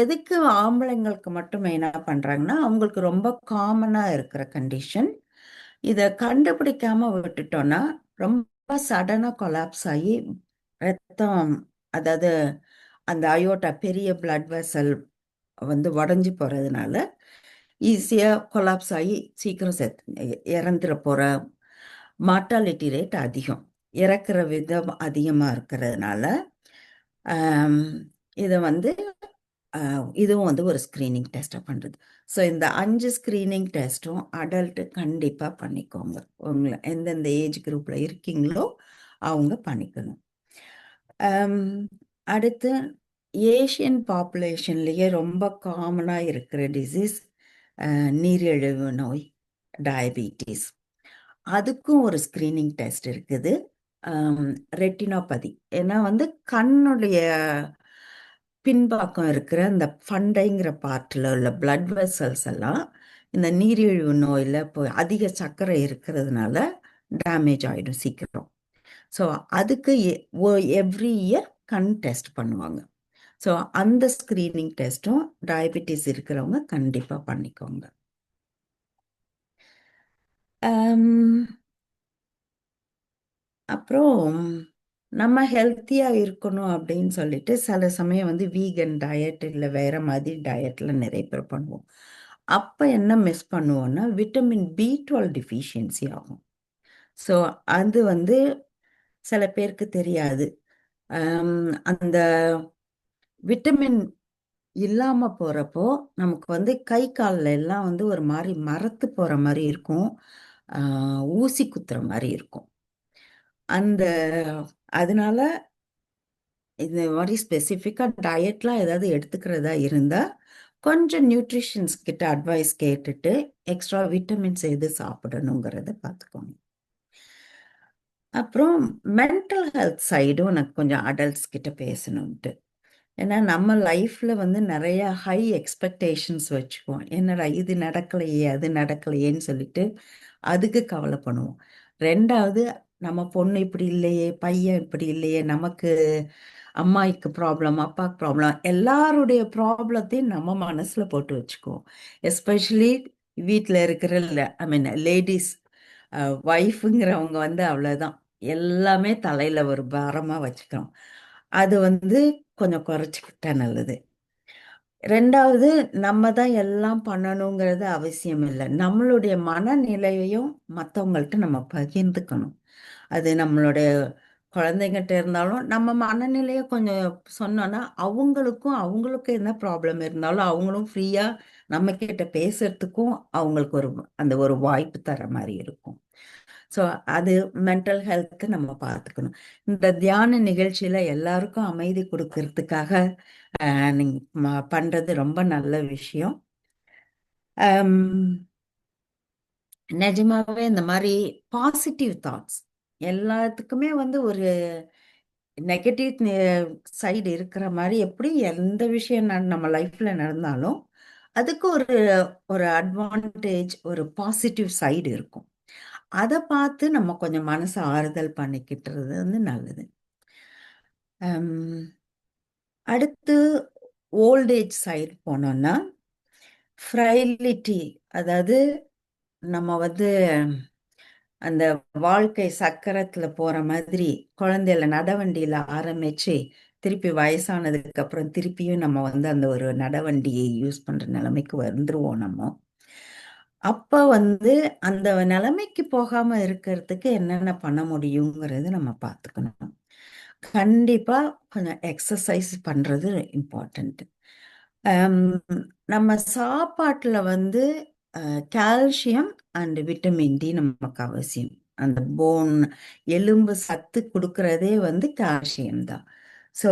எதுக்கு ஆம்பளைங்களுக்கு மட்டும் மெயினாக பண்ணுறாங்கன்னா, அவங்களுக்கு ரொம்ப காமனாக இருக்கிற கண்டிஷன். இதை கண்டுபிடிக்காம விட்டுட்டோன்னா ரொம்ப சடனாக கொலாப்ஸ் ஆகி ரத்தம், அதாவது அந்த அயோட்டா பெரிய பிளட் வெசல் வந்து உடஞ்சி போகிறதுனால ஈஸியாக கொலாப்ஸ் ஆகி சீக்கிரம் இறந்துட போகிற மார்ட்டாலிட்டி ரேட் அதிகம், இறக்குற விதம் அதிகமாக இருக்கிறதுனால இதை வந்து இதுவும் வந்து ஒரு ஸ்க்ரீனிங் டெஸ்ட்டாக பண்ணுறது. ஸோ இந்த 5 ஸ்க்ரீனிங் டெஸ்ட்டும் அடல்ட்டு கண்டிப்பாக பண்ணிக்கோங்க. உங்களை எந்தெந்த ஏஜ் குரூப்பில் இருக்கீங்களோ அவங்க பண்ணிக்கணும். அடுத்து ஏஷியன் பாப்புலேஷன்லேயே ரொம்ப காமனாக இருக்கிற டிசீஸ் நீரிழிவு நோய், டயபிட்டிஸ். அதுக்கும் ஒரு ஸ்க்ரீனிங் டெஸ்ட் இருக்குது, ரெட்டினோபதி. ஏன்னா வந்து கண்ணுடைய பின்பக்கம் இருக்கிற இந்த ஃபண்டைங்கிற பார்ட்டில் உள்ள பிளட் வெசல்ஸ் எல்லாம் இந்த நீரிழிவு நோயில் போய் அதிக சர்க்கரை இருக்கிறதுனால டேமேஜ் ஆகிடும் சீக்கிரம். ஸோ அதுக்கு எவ்ரி இயர் கண் டெஸ்ட் பண்ணுவாங்க. ஸோ அந்த ஸ்க்ரீனிங் டெஸ்ட்டும் டயபிட்டிஸ் இருக்கிறவங்க கண்டிப்பாக பண்ணிக்கோங்க. அப்புறம் நம்ம ஹெல்த்தியாக இருக்கணும் அப்படின்னு சொல்லிட்டு சில சமயம் வந்து வீகன் டயட் இல்லை வேறு மாதிரி டயட்டில் நிறைய பேர் பண்ணுவோம். அப்போ என்ன மிஸ் பண்ணுவோன்னா விட்டமின் B12 டிஃபிஷியன்சி ஆகும். ஸோ அது வந்து சில பேருக்கு தெரியாது. அந்த விட்டமின் இல்லாம போறப்போ நமக்கு வந்து கை கால்ல எல்லாம் வந்து ஒரு மாதிரி மரத்து போற மாதிரி இருக்கும். ஊசி குத்துற மாதிரி இருக்கும். அந்த அதனால இந்த மாதிரி ஸ்பெசிஃபிக்கா டயட்லாம் ஏதாவது எடுத்துக்கிறதா இருந்தா கொஞ்சம் நியூட்ரிஷன்ஸ் கிட்ட அட்வைஸ் கேட்டுட்டு எக்ஸ்ட்ரா விட்டமின்ஸ் எது சாப்பிடணுங்கிறத பார்த்துக்கோங்க. அப்புறம் மென்டல் ஹெல்த் சைடும் எனக்கு கொஞ்சம் அடல்ட்ஸ் கிட்ட பேசணும்ட்டு. ஏன்னா நம்ம லைஃப்ல வந்து நிறைய ஹை எக்ஸ்பெக்டேஷன்ஸ் வச்சுக்குவோம். என்னடா இது நடக்கலையே அது நடக்கலையேன்னு சொல்லிட்டு அதுக்கு கவலை பண்ணுவோம். ரெண்டாவது, நம்ம பொண்ணு இப்படி இல்லையே, பையன் இப்படி இல்லையே, நமக்கு அம்மாய்க்கு ப்ராப்ளம், அப்பாவுக்கு ப்ராப்ளம், எல்லாருடைய ப்ராப்ளத்தையும் நம்ம மனசுல போட்டு வச்சுக்குவோம். எஸ்பெஷலி வீட்டில் இருக்கிற ஐ மீன் லேடிஸ் ஒய்ஃபுங்கிறவங்க வந்து அவ்வளோதான், எல்லாமே தலையில ஒரு பாரமா வச்சுக்கிறோம். அது வந்து கொஞ்சம் குறைச்சிக்கிட்டா நல்லது. ரெண்டாவது, நம்ம தான் எல்லாம் பண்ணணுங்கிறது அவசியம் இல்லை. நம்மளுடைய மனநிலையையும் மற்றவங்கள்ட்ட நம்ம பகிர்ந்துக்கணும். அது நம்மளுடைய குழந்தைங்கிட்ட இருந்தாலும் நம்ம மனநிலையை கொஞ்சம் சொன்னோன்னா அவங்களுக்கு என்ன ப்ராப்ளம் இருந்தாலும் அவங்களும் ஃப்ரீயாக நம்ம கிட்ட பேசுறதுக்கும் அவங்களுக்கு அந்த ஒரு வாய்ப்பு தர மாதிரி இருக்கும். ஸோ அது மென்டல் ஹெல்த்து நம்ம பார்த்துக்கணும். இந்த தியான நிகழ்ச்சியில் எல்லாருக்கும் அமைதி கொடுக்கறதுக்காக நீங்கள் பண்ணுறது ரொம்ப நல்ல விஷயம். நிஜமாவே இந்த மாதிரி பாசிட்டிவ் தாட்ஸ் எல்லாத்துக்குமே வந்து ஒரு நெகட்டிவ் சைடு இருக்கிற மாதிரி, எப்படி எந்த விஷயம் நம்ம லைஃப்ல நடந்தாலும் அதுக்கு ஒரு ஒரு அட்வான்டேஜ், ஒரு பாசிட்டிவ் சைடு இருக்கும். அதை பார்த்து நம்ம கொஞ்சம் மனசை ஆறுதல் பண்ணிக்கிட்டுறது வந்து நல்லது. அடுத்து ஓல்டேஜ் சைடு போனோம்னா ஃப்ரைலிட்டி, அதாவது நம்ம வந்து அந்த வாழ்க்கை சக்கரத்துல போற மாதிரி குழந்தையில நடவண்டியில ஆரம்பிச்சு திருப்பி வயசானதுக்கு அப்புறம் திருப்பியும் நம்ம வந்து அந்த ஒரு நடவண்டியை யூஸ் பண்ற நிலைமைக்கு வந்துருவோம் நம்ம. அப்ப வந்து அந்த நிலைமைக்கு போகாம இருக்கிறதுக்கு என்னென்ன பண்ண முடியுங்கிறது நம்ம பார்த்துக்கணும். கண்டிப்பா கொஞ்சம் எக்ஸசைஸ் பண்றது இம்பார்ட்டன்ட். நம்ம சாப்பாட்டுல வந்து கால்சியம் அண்ட் விட்டமின் டி நமக்கு அவசியம். அந்த போன் எலும்பு சத்து கொடுக்கறதே வந்து கால்சியம் தான். ஸோ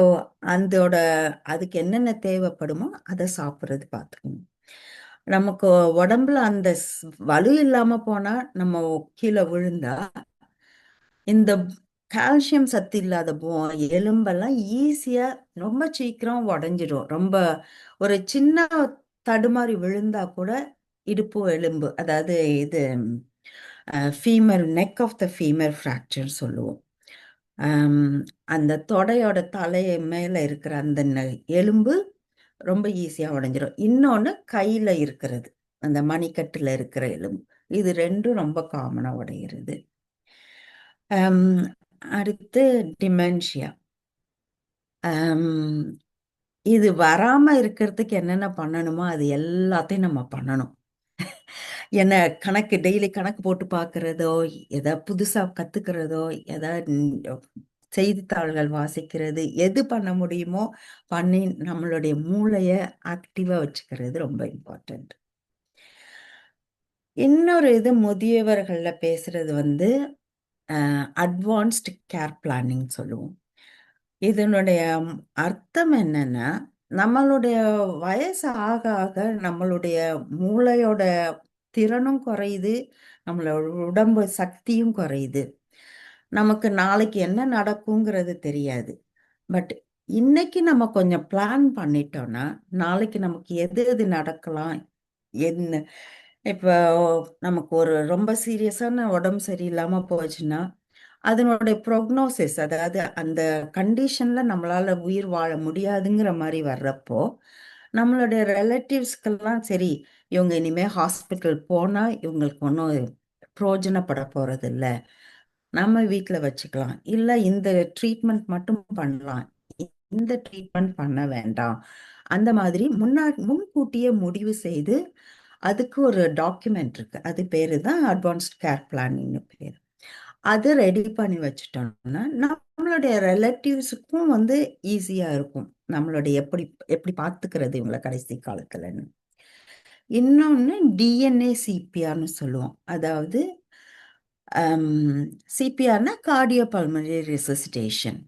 அதுக்கு என்னென்ன தேவைப்படுமோ அதை சாப்பிட்றது பார்த்துக்கணும். நமக்கு உடம்புல அந்த வலு இல்லாம போனா நம்ம கீழே விழுந்தா இந்த கால்சியம் சத்து இல்லாத எலும்பெல்லாம் ஈஸியா ரொம்ப சீக்கிரம் உடஞ்சிடும். ரொம்ப ஒரு சின்ன தடுமாறி விழுந்தா கூட இடுப்பு எலும்பு, அதாவது இது femur neck of the femur fracture சொல்லுவோம். அந்த தொடையோட தலையை மேல இருக்கிற அந்த எலும்பு ரொம்ப ஈஸியா உடைஞ்சிரும். இன்னொன்னு கையில இருக்கிறது, அந்த மணிக்கட்டுல இருக்கிற எலும்பு, இது ரெண்டும் ரொம்ப காமனா உடைகிறது. அடுத்து டிமென்ஷியா. இது வராம இருக்கிறதுக்கு என்னென்ன பண்ணணுமோ அது எல்லாத்தையும் நம்ம பண்ணணும். என்ன டெய்லி கணக்கு போட்டு பார்க்கறதோ, எதாவது புதுசா கத்துக்கிறதோ, எதாவது செய்தித்தாள்கள் வாசிக்கிறது, எது பண்ண முடியுமோ பண்ணி நம்மளுடைய மூளைய ஆக்டிவா வச்சுக்கிறது ரொம்ப இம்பார்ட்டன்ட். இன்னொரு இது முதியவர்கள்ல பேசுறது வந்து அட்வான்ஸ்டு கேர் பிளானிங் சொல்லுவோம். இதனுடைய அர்த்தம் என்னன்னா, நம்மளுடைய வயசு ஆக ஆக நம்மளுடைய மூளையோட திறனும் குறையுது, நம்மளோட உடம்பு சக்தியும் குறையுது. நமக்கு நாளைக்கு என்ன நடக்குங்கிறது தெரியாது. பட் இன்னைக்கு நம்ம கொஞ்சம் பிளான் பண்ணிட்டோம்னா நாளைக்கு நமக்கு எது எது நடக்கலாம், என்ன இப்போ நமக்கு ஒரு ரொம்ப சீரியஸான உடம்பு சரியில்லாம போச்சுன்னா அதனுடைய ப்ரோக்னோசிஸ், அதாவது அந்த கண்டிஷன்ல நம்மளால உயிர் வாழ முடியாதுங்கிற மாதிரி வர்றப்போ நம்மளுடைய ரிலேட்டிவ்ஸ்க்கெல்லாம் சரி, இவங்க இனிமே ஹாஸ்பிட்டல் போனா இவங்களுக்கு ஒன்றும் பிரயோஜனப்பட போறது இல்லை, நம்ம வீட்டில் வச்சுக்கலாம், இல்லை இந்த ட்ரீட்மெண்ட் மட்டும் பண்ணலாம், இந்த ட்ரீட்மெண்ட் பண்ண வேண்டாம், அந்த மாதிரி முன்கூட்டியே முடிவு செய்து அதுக்கு ஒரு டாக்குமெண்ட் இருக்கு. அது பேரு தான் அட்வான்ஸ்ட் கேர் பிளானிங்னு பேர். அது ரெடி பண்ணி வச்சுட்டோம்னா நம்மளுடைய ரிலேட்டிவ்ஸுக்கும் வந்து ஈஸியா இருக்கும். நம்மளுடைய எப்படி எப்படி பார்த்துக்கிறது இவங்களை கடைசி காலத்துலன்னு. இன்னொன்னு டிஎன்ஏ சிபிஆர்னு சொல்லுவோம். அதாவது சிபிஆர்னா கார்டியோ பல்மனரி ரெசிசிடேஷன்.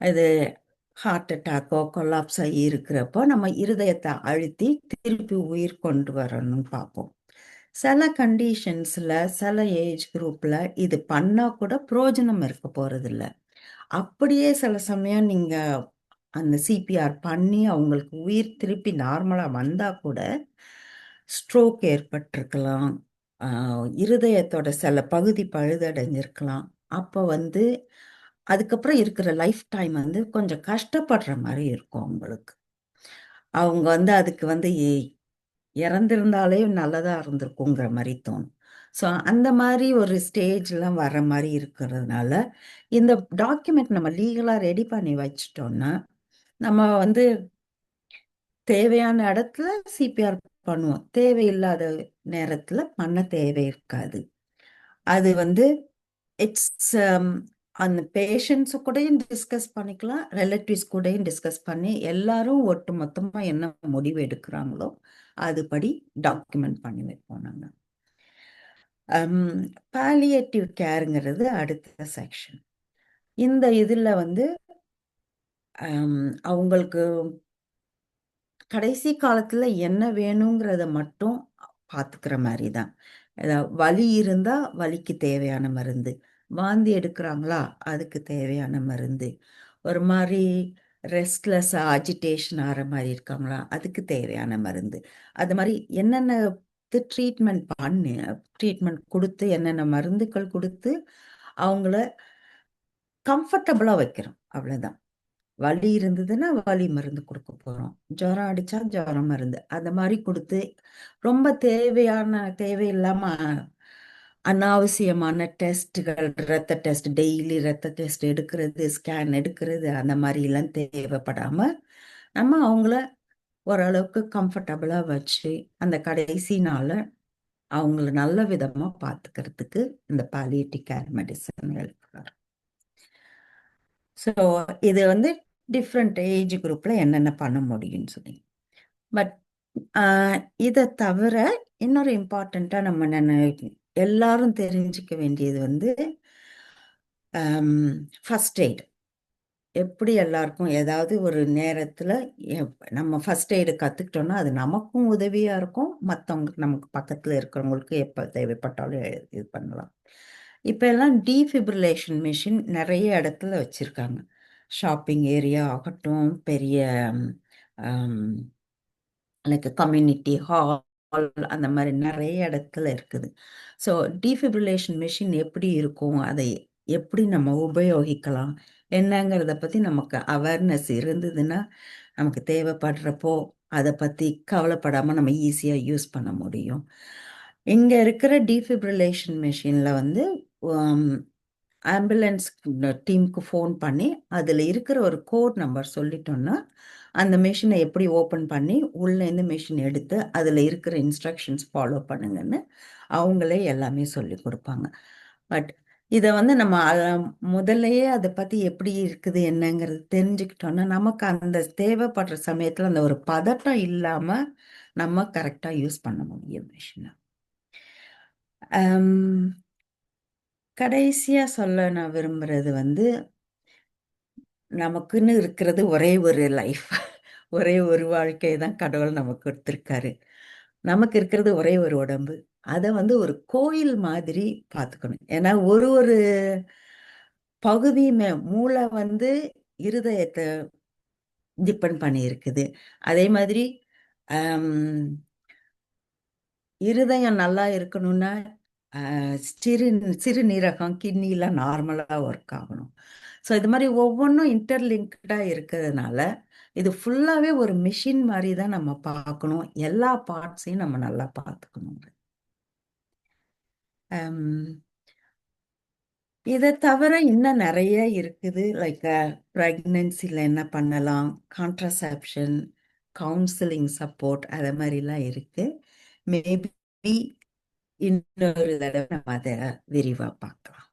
அது ஹார்ட் அட்டாக்கோ கொலாப்ஸ் ஆகி இருக்கிறப்போ நம்ம இருதயத்தை அழுத்தி திருப்பி உயிர் கொண்டு வரணும்னு பார்ப்போம். சில கண்டிஷன்ஸ்ல சில ஏஜ் குரூப்ல இது பண்ணா கூட பிரயோஜனம் இருக்க போறதில்ல. அப்படியே சில சமயம் நீங்க அந்த சிபிஆர் பண்ணி அவங்களுக்கு உயிர் திருப்பி நார்மலா வந்தா கூட ஸ்ட்ரோக் ஏற்பட்டிருக்கலாம், இருதயத்தோட சில பகுதி பழுதடைஞ்சிருக்கலாம். அப்போ வந்து அதுக்கப்புறம் இருக்கிற லைஃப் டைம் வந்து கொஞ்சம் கஷ்டப்படுற மாதிரி இருக்கும் அவங்களுக்கு. அவங்க வந்து அதுக்கு வந்து இறந்திருந்தாலே நல்லதா இருந்திருக்குங்கிற மாதிரி தோணும். ஸோ அந்த மாதிரி ஒரு ஸ்டேஜ்லாம் வர மாதிரி இருக்கிறதுனால இந்த டாக்குமெண்ட் நம்ம லீகலாக ரெடி பண்ணி வச்சிட்டோம்னா நம்ம வந்து தேவையான இடத்துல சிபிஆர் பண்ணுவோம், தேவையில்லாத நேரத்தில் பண்ண தேவை இருக்காது. அது வந்து இட்ஸ் அந்த பேஷண்ட்ஸு கூடயும் டிஸ்கஸ் பண்ணிக்கலாம், ரிலேட்டிவ்ஸ் கூடயும் டிஸ்கஸ் பண்ணி எல்லாரும் ஒட்டு மொத்தமாக என்ன முடிவு எடுக்கிறாங்களோ அதுபடி டாக்குமெண்ட் பண்ணி வைப்போம் நாங்கள். பாலியேட்டிவ் கேருங்கிறது அடுத்த செக்ஷன். இந்த இதில் வந்து அவங்களுக்கு கடைசி காலத்தில் என்ன வேணுங்கிறத மட்டும் பார்த்துக்கிற மாதிரி தான். வலி இருந்தால் வலிக்கு தேவையான மருந்து, வாந்தி எடுக்கிறாங்களா அதுக்கு தேவையான மருந்து, ஒரு மாதிரி ரெஸ்ட்லெஸ் அஜிடேஷன் ஆகிற மாதிரி இருக்காங்களா அதுக்கு தேவையான மருந்து, அது மாதிரி என்னென்ன ட்ரீட்மெண்ட் கொடுத்து என்னென்ன மருந்துகள் கொடுத்து அவங்கள கம்ஃபர்டபுளாக வைக்கிறோம், அவ்வளோதான். வலி இருந்ததுன்னா வலி மருந்து கொடுக்க போகிறோம், ஜுரம் அடித்தா ஜுரம் மருந்து, அந்த மாதிரி கொடுத்து ரொம்ப தேவையில்லாமல் அனாவசியமான டெஸ்ட்டுகள், ரத்த டெஸ்ட், டெய்லி ரத்த டெஸ்ட் எடுக்கிறது, ஸ்கேன் எடுக்கிறது, அந்த மாதிரிலாம் தேவைப்படாமல் நம்ம அவங்கள ஓரளவுக்கு கம்ஃபர்டபுளாக வச்சு அந்த கடைசி நாளை அவங்கள நல்ல விதமாக பார்த்துக்கிறதுக்கு இந்த palliative care medicine help. So இது வந்து டிஃப்ரெண்ட் ஏஜ் குரூப்பில் என்னென்ன பண்ண முடியும்னு சொல்லி. பட் இதை தவிர இன்னொரு இம்பார்ட்டண்ட்டாக நம்ம எல்லாரும் தெரிஞ்சுக்க வேண்டியது வந்து ஃபஸ்ட் எய்ட். எப்படி எல்லாருக்கும் ஏதாவது ஒரு நேரத்தில் நம்ம ஃபஸ்ட் எய்டு கற்றுக்கிட்டோன்னா அது நமக்கும் உதவியாக இருக்கும், மற்றவங்களுக்கு நமக்கு பக்கத்தில் இருக்கிறவங்களுக்கு எப்போ தேவைப்பட்டாலும் இது பண்ணலாம். இப்போ எல்லாம் டீஃபிப்ரிலேஷன் மிஷின் நிறைய இடத்துல வச்சுருக்காங்க. ஷாப்பிங் ஏரியா ஆகட்டும், பெரிய லைக் கம்யூனிட்டி ஹால், அந்த மாதிரி நிறைய இடத்துல இருக்குது. ஸோ டீஃபிப்ரிலேஷன் மிஷின் எப்படி இருக்கும், அதை எப்படி நம்ம உபயோகிக்கலாம் என்னங்கிறத பற்றி நமக்கு அவேர்னஸ் இருந்ததுன்னா நமக்கு தேவைப்படுறப்போ அதை பற்றி கவலைப்படாமல் நம்ம ஈஸியாக யூஸ் பண்ண முடியும். இங்கே இருக்கிற டீஃபிப்ரிலேஷன் மிஷினில் வந்து ஆம்புலன்ஸ் டீமுக்கு ஃபோன் பண்ணி அதில் இருக்கிற ஒரு கோட் நம்பர் சொல்லிட்டோன்னா அந்த மிஷினை எப்படி ஓப்பன் பண்ணி உள்ளேருந்து மிஷின் எடுத்து அதில் இருக்கிற இன்ஸ்ட்ரக்ஷன்ஸ் ஃபாலோ பண்ணுங்கன்னு அவங்களே எல்லாமே சொல்லி கொடுப்பாங்க. பட் இதை வந்து நம்ம முதல்லையே அதை பற்றி எப்படி இருக்குது என்னங்கிறது தெரிஞ்சுக்கிட்டோன்னா நமக்கு அந்த தேவைப்படுற சமயத்தில் அந்த ஒரு பதட்டம் இல்லாமல் நம்ம கரெக்டாக யூஸ் பண்ண முடியும் மிஷினை. கடைசியாக சொல்ல நான் விரும்புகிறது வந்து நமக்குன்னு இருக்கிறது ஒரே ஒரு லைஃப், ஒரே ஒரு வாழ்க்கை தான் கடவுள் நமக்கு கொடுத்துருக்காரு. நமக்கு இருக்கிறது ஒரே ஒரு உடம்பு, அதை வந்து ஒரு கோயில் மாதிரி பார்த்துக்கணும். ஏன்னா ஒரு பகுதியுமே மூளை வந்து இருதயத்தை டிபெண்ட் பண்ணி இருக்குது. அதே மாதிரி இருதயம் நல்லா இருக்கணும்னா சிறுநீரகம், கிட்னிலாம் நார்மலாக ஒர்க் ஆகணும். ஸோ இது மாதிரி ஒவ்வொன்றும் இன்டர்லிங்க்டாக இருக்கிறதுனால இது ஃபுல்லாகவே ஒரு மிஷின் மாதிரி தான் நம்ம பார்க்கணும், எல்லா பார்ட்ஸையும் நம்ம நல்லா பார்த்துக்கணும். இதை தவிர இன்னும் நிறைய இருக்குது. லைக் ப்ரெக்னென்சியில் என்ன பண்ணலாம், கான்ட்ரசெப்ஷன், கவுன்சிலிங் சப்போர்ட், அதை மாதிரிலாம் இருக்குது. மேபி இன்னொரு தடவை நம்ம அதை விரிவாக பார்க்கலாம்.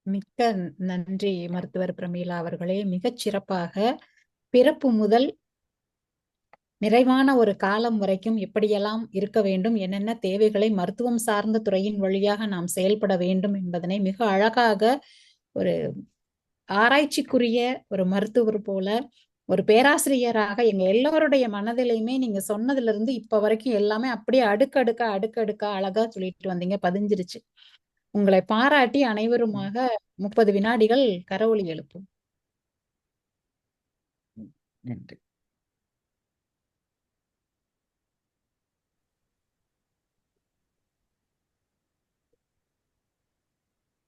மிக்க நன்றி மருத்துவர் பிரமீளா அவர்களே. மிகச் சிறப்பாக பிறப்பு முதல் நிறைவான ஒரு காலம் வரைக்கும் எப்படியெல்லாம் இருக்க வேண்டும், என்னென்ன தேவைகளை மருத்துவம் சார்ந்த துறையின் வழியாக நாம் செயல்பட வேண்டும் என்பதனை மிக அழகாக ஒரு ஆராய்ச்சிக்குரிய ஒரு மருத்துவர் போல, ஒரு பேராசிரியராக எங்க எல்லோருடைய மனதிலையுமே நீங்க சொன்னதுல இருந்து இப்ப வரைக்கும் எல்லாமே அப்படியே அடுக்கடுக்கா அழகா சொல்லிட்டு வந்தீங்க, பதிஞ்சிருச்சு. உங்களை பாராட்டி அனைவருமாக 30 வினாடிகள் கரவொலி எழுப்பும். நன்றி.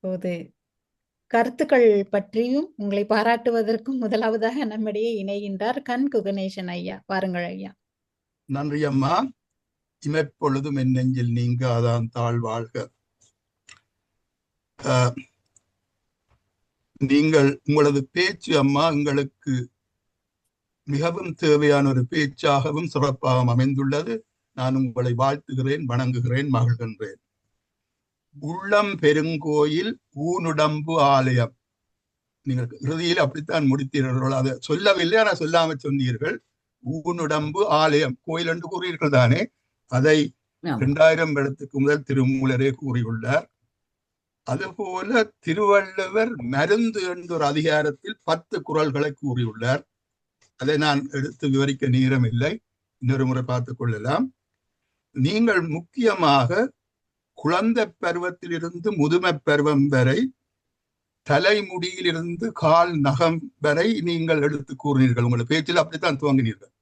போது கருத்துக்கள் பற்றியும் உங்களை பாராட்டுவதற்கும் முதலாவதாக நம்மிடையே இணைகின்றார் கண் குகணேசன் ஐயா. வாருங்கள் ஐயா. நன்றி அம்மா. இமைப்பொழுதும் என் நெஞ்சில் நீங்காதான் தாழ்வாழ்க. நீங்கள் உங்களது பேச்சு அம்மா எங்களுக்கு மிகவும் தேவையான ஒரு பேச்சாகவும் சிறப்பாகவும் அமைந்துள்ளது. நான் உங்களை வாழ்த்துகிறேன், வணங்குகிறேன், மகிழ்கின்றேன். உள்ளம் பெருங்கோயில் ஊனுடம்பு ஆலயம். நீங்கள் இறுதியில் அப்படித்தான் முடித்தீர்கள். அதை சொல்லவில்லை, ஆனால் சொல்லாம சொன்னீர்கள். ஊனுடம்பு ஆலயம், கோயில் என்று கூறீர்கள் தானே? அதை 2000 வருடத்துக்கு முதல் திருமூலரே கூறியுள்ளார். அதுபோல திருவள்ளுவர் மருந்து என்ற ஒரு அதிகாரத்தில் 10 குறள்களை கூறியுள்ளார். அதை நான் எடுத்து விவரிக்க நேரம் இல்லை, இன்னொரு முறை பார்த்துக் கொள்ளலாம். நீங்கள் முக்கியமாக குழந்தை பருவத்திலிருந்து முதுமை பருவம் வரை, தலைமுடியிலிருந்து கால் நகம் வரை நீங்கள் எடுத்து கூறினீர்கள். உங்கள் பேச்சில் அப்படித்தான் துவங்கினீர்கள்.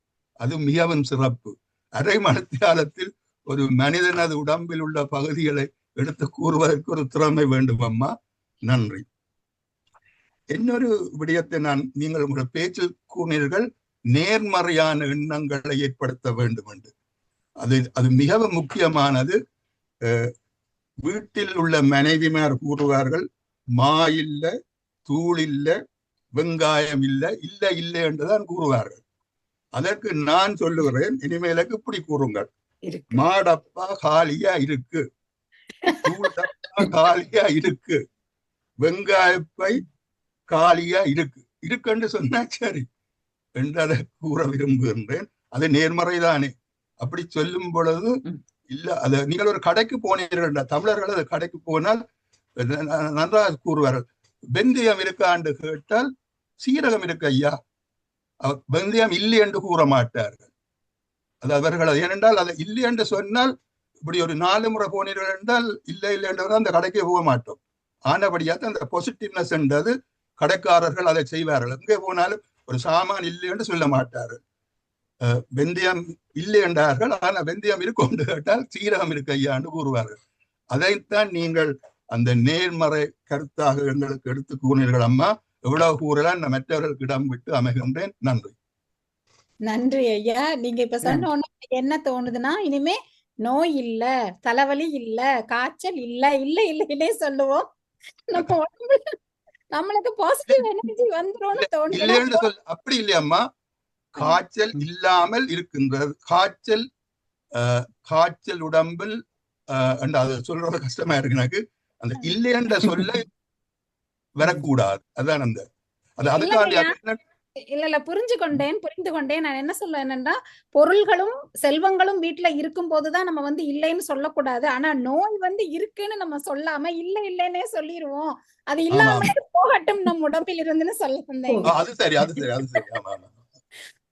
அது மிகவும் சிறப்பு. அரை மணித்தியாலத்தில் ஒரு மனிதனது உடம்பில் உள்ள பகுதிகளை எடுத்து கூறுவதற்கு ஒரு திறமை வேண்டும் அம்மா. நன்றி. இன்னொரு விடயத்தை நீங்கள் உங்கள் பேச்சில் கூறினீர்கள், நேர்மறையான எண்ணங்களை ஏற்படுத்த வேண்டும் என்று. அது மிகவும் முக்கியமானது. வீட்டில் உள்ள மனைவிமார் கூறுவார்கள், மா இல்ல, தூள் இல்ல, வெங்காயம் இல்ல, இல்லை இல்லை என்றுதான் கூறுவார்கள். அதற்கு நான் சொல்லுகிறேன், இனிமேலுக்கு இப்படி கூறுங்கள். மாடப்பா காலியா இருக்கு, தூள் டப்பா காலியா இருக்கு, வெங்காயப்பை காலியா இருக்குன்னு சொன்னா சரி என்று அதை கூற விரும்புகின்றேன். அது நேர்மறைதானே. அப்படி சொல்லும் பொழுது இல்ல, அதை நீங்கள் ஒரு கடைக்கு போனீர்கள், தமிழர்கள் அது கடைக்கு போனால் நன்றாக கூறுவார்கள். வெந்தயம் இருக்காண்டு கேட்டால் சீரகம் இருக்கு ஐயா, வெந்தயம் இல்லை என்று கூற மாட்டார்கள். அது அவர்கள் ஏனென்றால் அதை இல்லை என்று சொன்னால், இப்படி ஒரு 4 முறை போனீர்கள் என்றால் இல்லை என்றவர் அந்த கடைக்கே போக மாட்டோம். ஆனபடியாக அந்த பாசிட்டிவ்னஸ் என்றது கடைக்காரர்கள் அதை செய்வார்கள். எங்கே போனாலும் ஒரு சாமான் இல்லை என்று சொல்ல மாட்டார்கள். வெந்தயம் இல்லை என்றார்கள், ஆனா வெந்தயம் இருக்கும் கேட்டால் சீரகம் இருக்கு ஐயான்னு கூறுவார்கள். அதைத்தான் நீங்கள் அந்த நேர்மறை கருத்தாக எங்களுக்கு எடுத்து கூறினீர்கள் அம்மா. எவ்வளவு கூறலாம், நான் மற்றவர்களுக்கு இடம் விட்டு அமைகின்றேன். நன்றி. நன்றி ஐயா. நீங்க இப்ப சொன்ன உடனே என்ன தோணுதுன்னா, இனிமே நோய் இல்ல, தலைவலி இல்ல, காய்ச்சல் இல்ல, இல்ல சொல்லுவோம். நம்ம உடம்புல நம்மளுக்கு பாசிட்டிவ் எனர்ஜி வந்துரும்னு தோணுது. அப்படி இல்லையம்மா, காய்ச்சல் இல்லாமல் இருக்கின்றது. காய்ச்சல் உடம்பில் அது சொல்றது கஷ்டமா இருக்கு எனக்கு. அந்த இல்லை என்ற சொல்ல வரக்கூடாது. அதான் அந்த அதுக்காக இல்ல புரிந்து கொண்டேன். நான் என்ன சொல்ல என்னன்னா, பொருள்களும் செல்வங்களும் வீட்டுல இருக்கும் போதுதான் நம்ம இல்லைன்னு சொல்லக்கூடாது. ஆனா நோய் இருக்குன்னு நம்ம சொல்லாம இல்லைன்னே சொல்லிடுவோம். அது இல்லாம போகட்டும் நம் உடம்பில் இருந்துன்னு சொல்ல வந்தேன். அது சரி.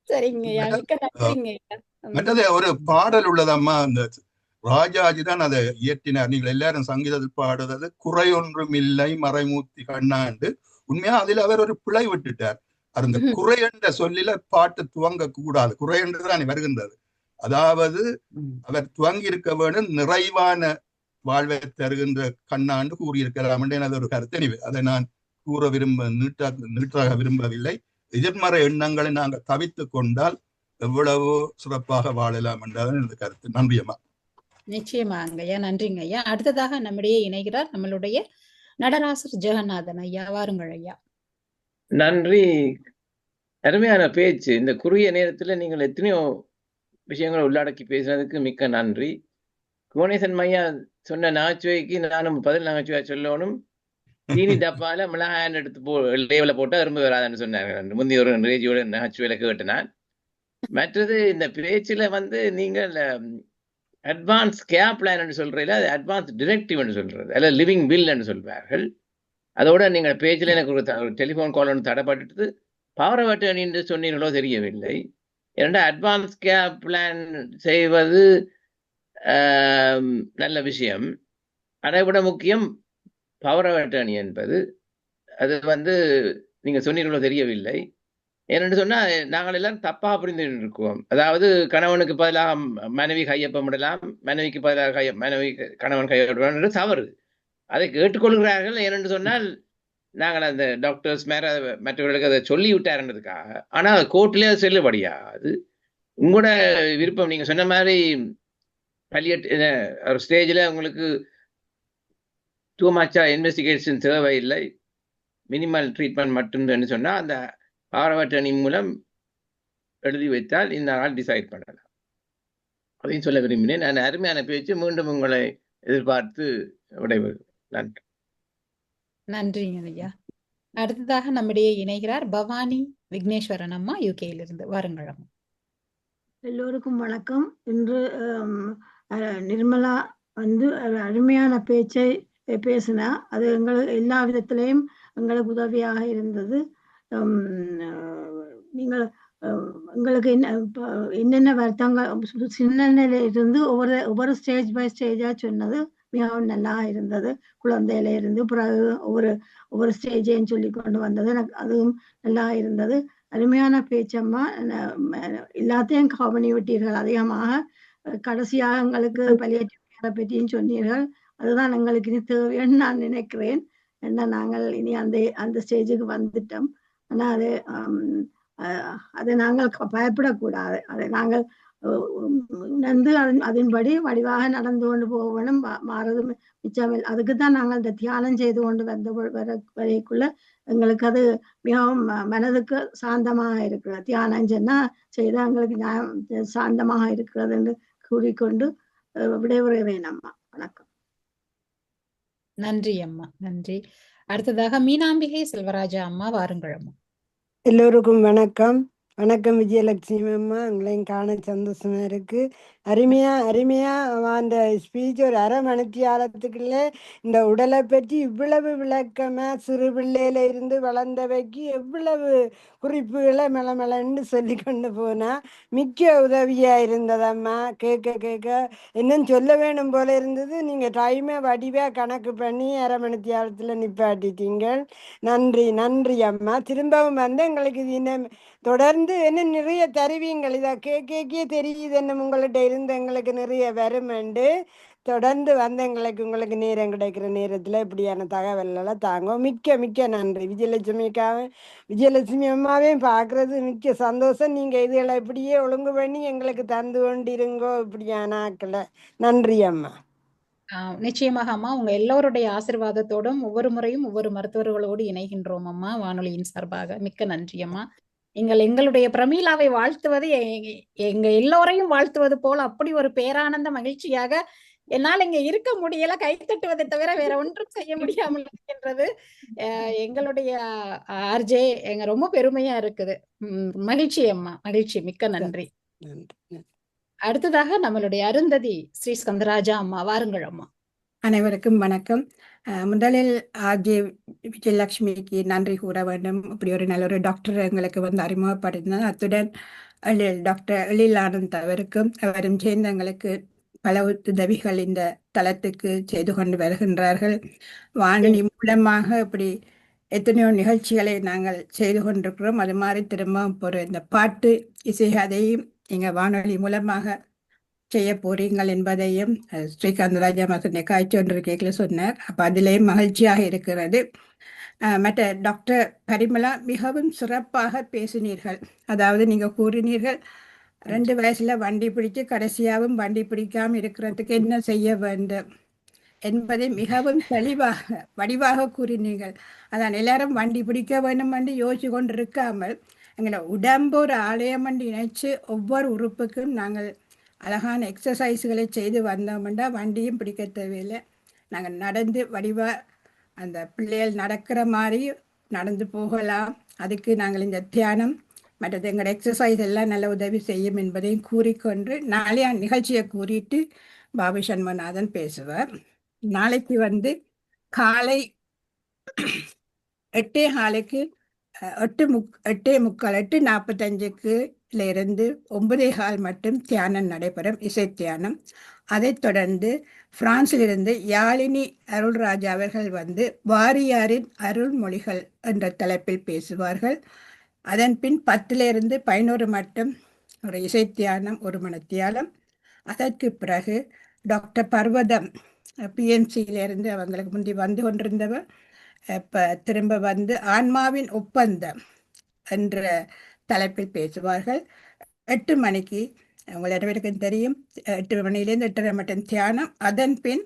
சரிங்கய்யா, மிக்க நன்றிங்கய்யா. மற்றது ஒரு பாடல் உள்ளதம்மா, அந்த ராஜாஜி தான் அதை இயற்றினார். நீங்கள் எல்லாரும் சங்கீதத்தில் பாடுறது குறையொன்றும் இல்லை மறைமூர்த்தி கண்ணாண்டு. உண்மையா அதில் அவர் ஒரு பிழை விட்டுட்டார். அந்த குறை என்ற சொல்லில பாட்டு துவங்க கூடாது, குறை என்றுதான் வருகின்றது. அதாவது அவர் துவங்கி இருக்க வேண்டும், நிறைவான வாழ்வை தருகின்ற கண்ணாண்டு கூறியிருக்கலாம் என்று எனது ஒரு கருத்து. அதை நான் கூற நீட்டாக விரும்பவில்லை. எதிர்மறை எண்ணங்களை நாங்கள் தவித்து கொண்டால் எவ்வளவோ சிறப்பாக வாழலாம் என்றால் எனது கருத்து. நன்றி அம்மா. நிச்சயமாங்க ஐயா, நன்றிங்க ஐயா. அடுத்ததாக நம்மிடையே இணைகிறார் நம்மளுடைய நடராசர் ஜெகநாதன் ஐயா. வாருங்கள் ஐயா. நன்றி. அருமையான பேச்சு. இந்த குறுகிய நேரத்துல நீங்கள் எத்தனையோ விஷயங்களை உள்ளடக்கி பேசுனதுக்கு மிக்க நன்றி. குகணேசன் ஐயா சொன்ன நகைச்சுவைக்கு நானும் பதில் நகைச்சுவை சொல்லணும். சீனி டப்பால மிளகாய் எடுத்து லேவல போட்டா திரும்ப வராதுன்னு சொன்னாங்க. முந்தைய ஒரு ரேஜியோட நகைச்சுவையில கேட்டேன். மற்றது இந்த பேச்சுல நீங்கள் அட்வான்ஸ் கேர் பிளான் சொல்றீங்களா, அது அட்வான்ஸ் டிரெக்டிவ் சொல்றது, அல்ல லிவிங் பில் சொல்வார்கள். அதோட நீங்கள் பேச்சில் எனக்கு ஒரு டெலிஃபோன் கால் ஒன்று தடைப்பட்டு பவர் ஆஃப் அட்டர்னி என்று சொன்னீங்களோ தெரியவில்லை. ஏன்னா அட்வான்ஸ் கேர் பிளான் செய்வது நல்ல விஷயம். அதை விட முக்கியம் பவர் ஆஃப் அட்டர்னி என்பது. அது நீங்க சொன்னீங்களோ தெரியவில்லை. ஏனென்று சொன்னால் நாங்கள் எல்லாரும் தப்பாக புரிந்து இருக்கோம். அதாவது கணவனுக்கு பதிலாக மனைவி கையொப்பமிடலாம், மனைவிக்கு பதிலாக கணவன் கையொப்பமிடலாம் என்று தவறு. அதை கேட்டுக்கொள்கிறார்கள். ஏனென்று சொன்னால் நாங்கள் அந்த டாக்டர்ஸ் மற்றவர்களுக்கு அதை சொல்லி விட்டாருன்றதுக்காக. ஆனால் கோர்ட்லேயே அது செல்லுபடியாது. உங்களோட விருப்பம். நீங்க சொன்ன மாதிரி ஒரு ஸ்டேஜில் உங்களுக்கு டூ மச்சா இன்வெஸ்டிகேஷன் தேவையில்லை, மினிமல் ட்ரீட்மெண்ட் மட்டும் சொன்னால் அந்த பவர் ஆஃப் அட்டர்னி மூலம் எழுதி வைத்தால் இந்த நாள் டிசைட் பண்ணலாம். அதையும் சொல்ல விரும்பினேன். நான் அருமையான பேச்சு. மீண்டும் உங்களை எதிர்பார்த்து விடைபெறுகிறேன். நன்றி. நன்றி ஐயா. அடுத்ததாக நம்மிடையே இணைகிறார் பவானி விக்னேஸ்வரன் அம்மா, யூகேயிலிருந்து. வாருங்கள் அம்மா. எல்லோருக்கும் வணக்கம். இன்று நிர்மலா அருமையான பேச்சை பேசினா. அது எங்களுக்கு எல்லா விதத்திலையும் எங்களுக்கு உதவியாக இருந்தது. நீங்கள் எங்களுக்கு என்னென்ன வருத்தங்கள் சின்னல இருந்து ஒவ்வொரு ஸ்டேஜ் பை ஸ்டேஜா சொன்னது மிகவும் நல்லா இருந்தது. குழந்தையில இருந்து பிறகு ஒவ்வொரு ஸ்டேஜையும் சொல்லி கொண்டு வந்தது. எனக்கு அதுவும் நல்லா இருந்தது. அருமையான பேச்சம்மா. எல்லாத்தையும் கவனி விட்டீர்கள். அதிகமாக கடைசியாக எங்களுக்கு பலியேற்ற பற்றியும் சொன்னீர்கள். அதுதான் எங்களுக்கு இனி தேவைன்னு நான் நினைக்கிறேன். ஏன்னா நாங்கள் இனி அந்த ஸ்டேஜுக்கு வந்துட்டோம். ஆனா அதை நாங்கள் பயப்படக்கூடாது. அதை நாங்கள் உணர்ந்து அதன்படி வடிவாக நடந்து கொண்டு போகணும். மாறது மிச்சமில்லை. அதுக்குதான் நாங்கள் இந்த தியானம் செய்து கொண்டு வரைக்குள்ள எங்களுக்கு அது மிகவும் மனதுக்கு சாந்தமாக இருக்கிறது. தியானம் செய்தா எங்களுக்கு சாந்தமாக இருக்கிறது என்று கூறிக்கொண்டு விடைபெறுகிறேன் அம்மா. வணக்கம். நன்றி அம்மா, நன்றி. அடுத்ததாக மீனாம்பிகை செல்வராஜா அம்மா, வாருங்கள் அம்மா. எல்லோருக்கும் வணக்கம். வணக்கம் விஜயலட்சுமி அம்மா, உங்களையும் காண சந்தோஷமா இருக்கு. அருமையா அந்த ஸ்பீச் ஒரு அரை மணித்தியாலத்துக்குள்ளே இந்த உடலை பற்றி இவ்வளவு விளக்கமா சிறு பிள்ளையில இருந்து வளர்ந்தவைக்கு எவ்வளவு குறிப்புகளை மெலமெலன்னு சொல்லி கொண்டு போனா மிக்க உதவியா இருந்ததம்மா. கேட்க இன்னும் சொல்ல வேணும் போல இருந்தது. நீங்க டைமை வடிவா கணக்கு பண்ணி அரை மணித்தியாலத்துல நிப்பாட்டிட்டீங்க. நன்றி அம்மா. திரும்பவும் எங்களுக்கு இது தொடர்ந்து என்ன நிறைய தருவீங்கள். இதை கேட்கே தெரியுது என்ன உங்கள்கிட்ட இருந்து எங்களுக்கு நிறைய வருமெண்டு. தொடர்ந்து எங்களுக்கு உங்களுக்கு நேரம் கிடைக்கிற நேரத்தில் இப்படியான தகவல்களை தாங்க. மிக்க நன்றி. விஜயலட்சுமி அம்மாவையும் பார்க்கறது மிக்க சந்தோஷம். நீங்கள் இதுகளை இப்படியே ஒழுங்கு பண்ணி எங்களுக்கு தந்து கொண்டிருங்கோ இப்படியான ஆக்களை. நன்றி அம்மா. நிச்சயமாக அம்மா, உங்க எல்லோருடைய ஆசீர்வாதத்தோடும் ஒவ்வொரு முறையும் ஒவ்வொரு மருத்துவர்களோடு இணைகின்றோம் அம்மா, வானொலியின் சார்பாக. மிக்க நன்றி அம்மா. எங்களுடைய பிரமீளாவை வாழ்த்துவது எங்க எல்லோரையும் வாழ்த்துவது போல அப்படி ஒரு பேரானந்த மகிழ்ச்சியாக என்னால் இங்க இருக்க முடியல. கைத்தட்டுவதை தவிர வேற ஒன்றும் செய்ய முடியாமல் இருக்கின்றது. எங்களுடைய ஆர்ஜே ரொம்ப பெருமையா இருக்குது. மகிழ்ச்சி அம்மா, மகிழ்ச்சி. மிக்க நன்றி. அடுத்ததாக நம்மளுடைய அருந்ததி ஸ்ரீ ஸ்கந்தராஜா அம்மா, வாருங்கள் அம்மா. அனைவருக்கும் வணக்கம். முதலில் ஆர்ஜே விஜயலட்சுமிக்கு நன்றி கூற வேண்டும். இப்படி ஒரு நல்ல ஒரு டாக்டர் எங்களுக்கு அறிமுகப்படுத்தினார். அத்துடன் டாக்டர் எழில் ஆனந்த் அவருக்கும் அவரும் சேர்ந்து எங்களுக்கு பல உதவிகள் இந்த தளத்துக்கு செய்து கொண்டு வருகின்றார்கள். வானொலி மூலமாக இப்படி எத்தனையோ நிகழ்ச்சிகளை நாங்கள் செய்து கொண்டிருக்கிறோம். அது மாதிரி திரும்ப இந்த பாட்டு இசை அதையும் நீங்கள் வானொலி மூலமாக செய்ய போறீங்கள் என்பதையும் ஸ்ரீகாந்த் ராஜா மசனை காய்ச்சொன்றிருக்கையில் சொன்னார். அப்போ அதிலேயும் மகிழ்ச்சியாக இருக்கிறது. மற்ற டாக்டர் பரிமளா மிகவும் சிறப்பாக பேசினீர்கள். அதாவது நீங்கள் கூறினீர்கள் 2 வயசுல வண்டி பிடிச்சு கடைசியாகவும் வண்டி பிடிக்காமல் இருக்கிறதுக்கு என்ன செய்ய வேண்டும் என்பதை மிகவும் வடிவாக கூறினீர்கள். அதான் எல்லாரும் வண்டி பிடிக்க வேண்டும் என்று யோசிச்சு கொண்டு இருக்காமல் எங்களை உடம்பு ஒரு ஆலயம் என்று இணைச்சு ஒவ்வொரு உறுப்புக்கும் நாங்கள் அழகான எக்ஸசைஸ்களை செய்து வந்தோம்னா வண்டியும் பிடிக்க தேவையில்லை. நாங்கள் நடந்து வடிவாக அந்த பிள்ளைகள் நடக்கிற மாதிரி நடந்து போகலாம். அதுக்கு நாங்கள் இந்த தியானம் மற்றது எங்களோட எக்ஸசைஸ் எல்லாம் நல்ல உதவி செய்யும் என்பதையும் கூறிக்கொண்டு நாளைய நிகழ்ச்சியை கூறிட்டு பாபு சண்முகநாதன் பேசுவார். நாளைக்கு காலை 8:15 8:45 8:45 இருந்து 9:15 மட்டும் தியானம் நடைபெறும், இசை தியானம். அதைத் தொடர்ந்து பிரான்சிலிருந்து யாழினி அருள்ராஜா அவர்கள் வாரியாரின் அருள்மொழிகள் என்ற தலைப்பில் பேசுவார்கள். அதன் பின் 10 11 மட்டும் ஒரு இசை தியானம், 1 மணி தியானம். அதற்கு பிறகு டாக்டர் பர்வதம் பிஎன்சியிலிருந்து அவங்களுக்கு முந்தி வந்து கொண்டிருந்தவர் இப்போ திரும்ப ஆன்மாவின் ஒப்பந்தம் என்ற தலைப்பில் பேசுவார்கள். 8 மணிக்கு உங்கள் அனைவருக்கும் தெரியும், 8 மணியிலிருந்து 8:30 மட்டும் தியானம். அதன் பின்